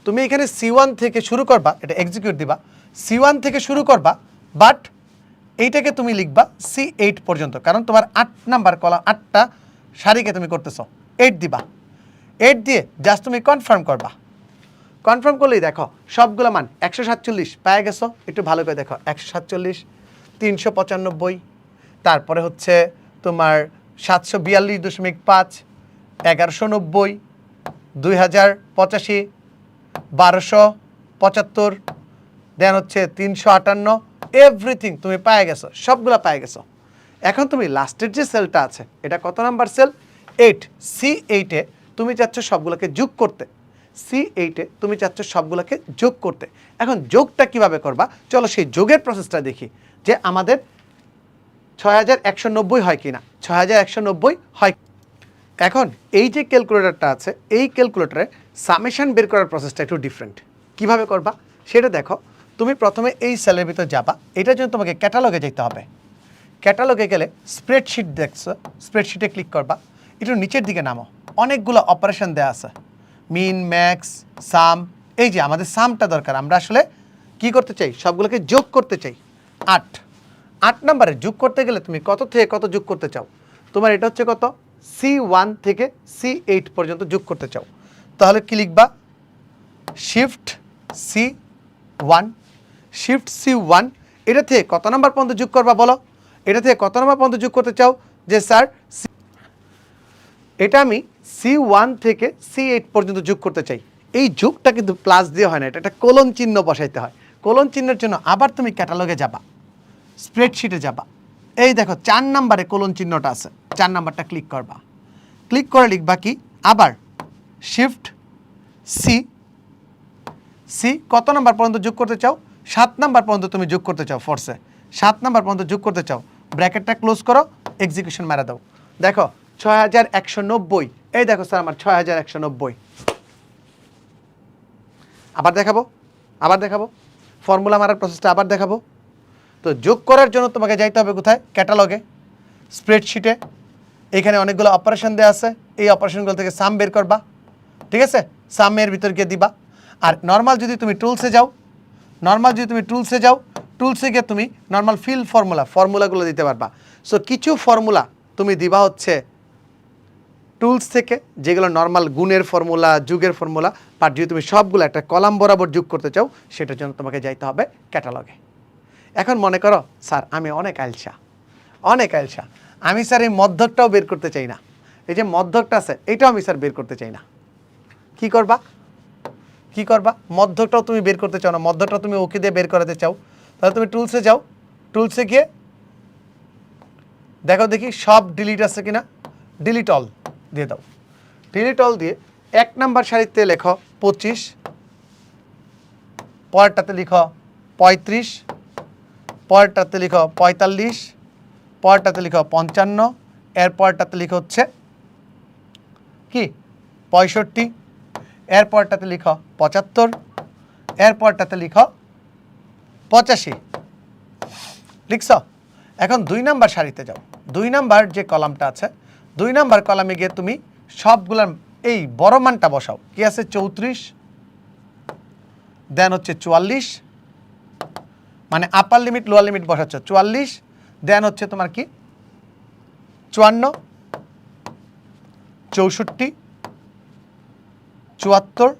Speaker 1: তুমি এখানে C1 থেকে শুরু করবা, এটা এক্সিকিউট দিবা, C1 থেকে শুরু করবা, বাট এইটাকে তুমি লিখবা C8 পর্যন্ত, কারণ তোমার 8 নাম্বার কলাম, 8টা সারিকে তুমি করতেছো, 8 দিবা। 8 দিয়ে জাস্ট তুমি কনফার্ম করবা। কনফার্ম করলেই দেখো সবগুলো মান 147 পেয়ে গেছো। একটু ভালো করে দেখো, 147, 395, তারপরে হচ্ছে তোমার 742.5, 1190, 2085, 1275, দেন হচ্ছে 358, এভরিথিং তুমি পেয়ে গেছো, সবগুলো পেয়ে গেছো। এখন তুমি লাস্টের যে সেলটা আছে এটা কত নাম্বার সেল? 8, C8-এ তুমি চাচ্ছ সবগুলোকে যোগ করতে। C8-এ তুমি চাচ্ছ সবগুলোকে যোগ করতে। এখন যোগটা কিভাবে করবা, চলো সেই যোগের প্রসেসটা দেখি যে আমাদের 6190 হয় কি না। 6190 হয়। এখন এই যে ক্যালকুলেটরটা আছে, এই ক্যালকুলেটরে সামেশন বের করার প্রসেসটা একটু ডিফারেন্ট। কিভাবে করবা সেটা দেখো। তুমি প্রথমে এই সেলের ভিতর যাবা, এটার জন্য তোমাকে ক্যাটালগে যেতে হবে। ক্যাটালগে গেলে স্প্রেডশিট দেখছো, স্প্রেডশিটে ক্লিক করবা, একটু নিচের দিকে নামো, অনেকগুলো অপারেশন দেওয়া আছে, মিন, ম্যাক্স, সাম। এই যে আমাদের সামটা দরকার, আমরা আসলে কি করতে চাই, সবগুলোকে যোগ করতে চাই। 8 নম্বরে যোগ করতে গেলে তুমি কত থেকে কত যোগ করতে চাও, তোমার এটা হচ্ছে কত, C1 থেকে C8 পর্যন্ত যোগ করতে চাও, তাহলে কি লিখবা, শিফট C1, শিফট C1। এটা থেকে কত নম্বর পর্যন্ত যোগ করবা বলো, এটা থেকে কত নম্বর পর্যন্ত যোগ করতে চাও, যে স্যার এটা আমি C1 থেকে C8 পর্যন্ত যোগ করতে চাই। এই যোগটা কিন্তু প্লাস দিয়ে হয় না, এটা একটা কোলন চিহ্ন বসাইতে হয়। কোলন চিহ্নের জন্য আবার তুমি ক্যাটালগে যাবা, স্প্রেডশিটে যাবা, এই দেখো 4 নম্বরে কোলন চিহ্নটা আছে, 4 নম্বরটা ক্লিক করবা, ক্লিক করে লিখবা কি, আবার শিফট সি কত নম্বর পর্যন্ত যোগ করতে চাও, 7 নম্বর পর্যন্ত তুমি যোগ করতে চাও, ফোর্সে 7 নম্বর পর্যন্ত যোগ করতে চাও, ব্র্যাকেটটা ক্লোজ করো, এক্সিকিউশন মারা দাও। দেখো 6190, এই দেখো স্যার আমার 6190। আবার দেখাবো ফর্মুলা মারার প্রসেসটা আবার দেখাবো। তো যোগ করার জন্য তোমাকে যাইতে হবে কোথায়, ক্যাটালগে, স্প্রেডশিটে, এখানে অনেকগুলো অপারেশন দেওয়া আছে, এই অপারেশনগুলো থেকে সাম বের করবা, ঠিক আছে, সামের ভিতর গিয়ে দিবা। আর নর্মাল যদি তুমি টুলসে যাও, টুলসে গিয়ে তুমি নর্মাল ফিল ফর্মুলাগুলো দিতে পারবা। সো কিছু ফর্মুলা তুমি দিবা হচ্ছে টুলস থেকে, যেগুলো নর্মাল গুণের ফর্মুলা, যুগের ফর্মুলা, বাট যদি তুমি সবগুলো একটা কলাম বরাবর যোগ করতে চাও, সেটার জন্য তোমাকে যাইতে হবে ক্যাটালগে। এখন মনে করো স্যার আমি অনেক আলসা, আমি স্যার এই মধ্যকটাও বের করতে চাই না, এই যে মধ্যকটা আছে এইটাও আমি স্যার বের করতে চাই না। কি করবা, মধ্যকটাও তুমি বের করতে চাও না, মধ্যকটাও তুমি ওকে দিয়ে বের করাতে চাও, তাহলে তুমি টুলসে যাও, টুলসে গিয়ে দেখি সব ডিলিট আছে কিনা, ডিলিট অল দিয়ে দাও। ডিলিট অল দিয়ে 1 নম্বর সারিতে লেখো 25, পরেরটাতে লিখো 35, পরেরটাতে লিখো 45, পরেরটাতে লিখো 55, এর পরেরটাতে লিখো হচ্ছে কি 65, এর পরেরটাতে লিখো 75, এর পরেরটাতে লিখো 85। লিখছ? এখন 2 নম্বর সারিতে যাও, 2 নম্বর যে কলামটা আছে, 2 নম্বর কলামে গিয়ে তুমি সবগুলোর এই বড় মানটা বসাও, কি আছে 34, দেন হচ্ছে 44, মানে আপার লিমিট লোয়ার লিমিট বসাচ্ছ 44, দেন হচ্ছে তোমার কি 54, 64, 74,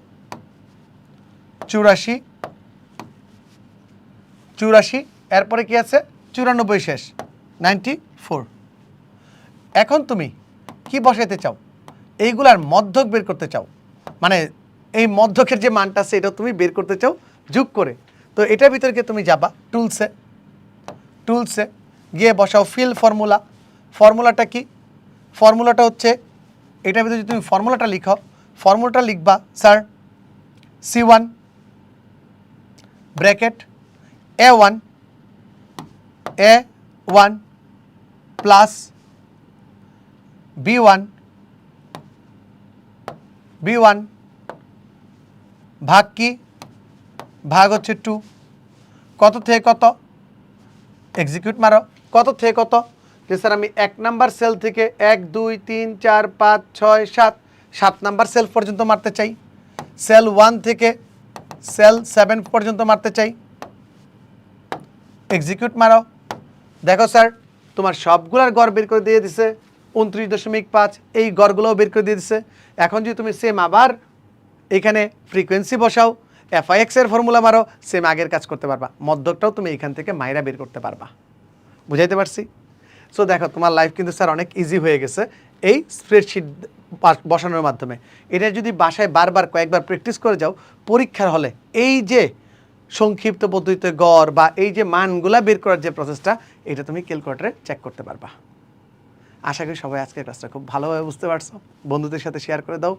Speaker 1: 84, এরপরে কি আছে 94 শেষ 94। এখন তুমি কি বসাইতে চাও, এইগুলার মধ্যক বের করতে চাও, মানে এই মধ্যকের যে মানটা আছে এটা তুমি বের করতে চাও যোগ করে। তো এটার ভিতরে গিয়ে তুমি যাবা টুলসে গিয়ে বসাও ফিল ফর্মুলাটা কি, ফর্মুলাটা হচ্ছে এটার ভিতরে যদি তুমি ফর্মুলাটা লিখো, ফর্মুলাটা লিখবা sir C1 bracket A1 plus B1 ভাগ কি, ভাগ হচ্ছে 2, কত থেকে কত, এক্সিকিউট মারো, কত থেকে কত, যে স্যার আমি 1 নাম্বার সেল থেকে 1 2 3 4 5 6 7 নাম্বার সেল পর্যন্ত মারতে চাই, সেল 1 থেকে সেল 7 পর্যন্ত মারতে চাই, এক্সিকিউট মারো। দেখো স্যার তোমার সবগুলার গড় বের করে দিয়ে দিছে 29.5, এই গড়গুলোও বের করে দিয়ে দিছে। এখন যদি তুমি সেম আবার এখানে ফ্রিকোয়েন্সি বসাও, FIX এর ফর্মুলা মারো, সেম আগের কাজ করতে পারবা, মধ্যকটাও তুমি এখান থেকে মাইরা বের করতে পারবা। বুঝাইতে পারছি? সো দেখো তোমার লাইফ কিন্তু স্যার অনেক ইজি হয়ে গেছে এই স্প্রেডশিট বসানোর মাধ্যমে। এটা যদি বাসায় বারবার কয়েকবার প্র্যাকটিস করে যাও, পরীক্ষার হলে এই যে সংক্ষিপ্ত পদ্ধতিতে গড় বা এই যে মানগুলা বের করার যে প্রসেসটা, এটা তুমি ক্যালকুলেটরে চেক করতে পারবা। আশা করি সবাই আজকের ক্লাসটা খুব ভালোভাবে বুঝতে পারছো, বন্ধুদের সাথে শেয়ার করে দাও।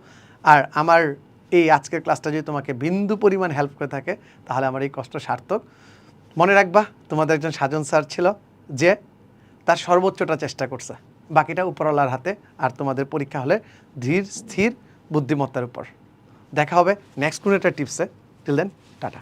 Speaker 1: আর আমার এই আজকের ক্লাসটা যদি তোমাকে বিন্দু পরিমাণ হেল্প করে থাকে তাহলে আমার এই কষ্ট সার্থক। মনে রাখবা তোমাদের একজন সাজন স্যার ছিল যে তার সর্বোচ্চটা চেষ্টা করছে, বাকিটা উপরওয়ালার হাতে। আর তোমাদের পরীক্ষা হলে ধীর স্থির বুদ্ধিমত্তার উপর। দেখা হবে নেক্সট কোনো একটা টিপসে। Till then tata.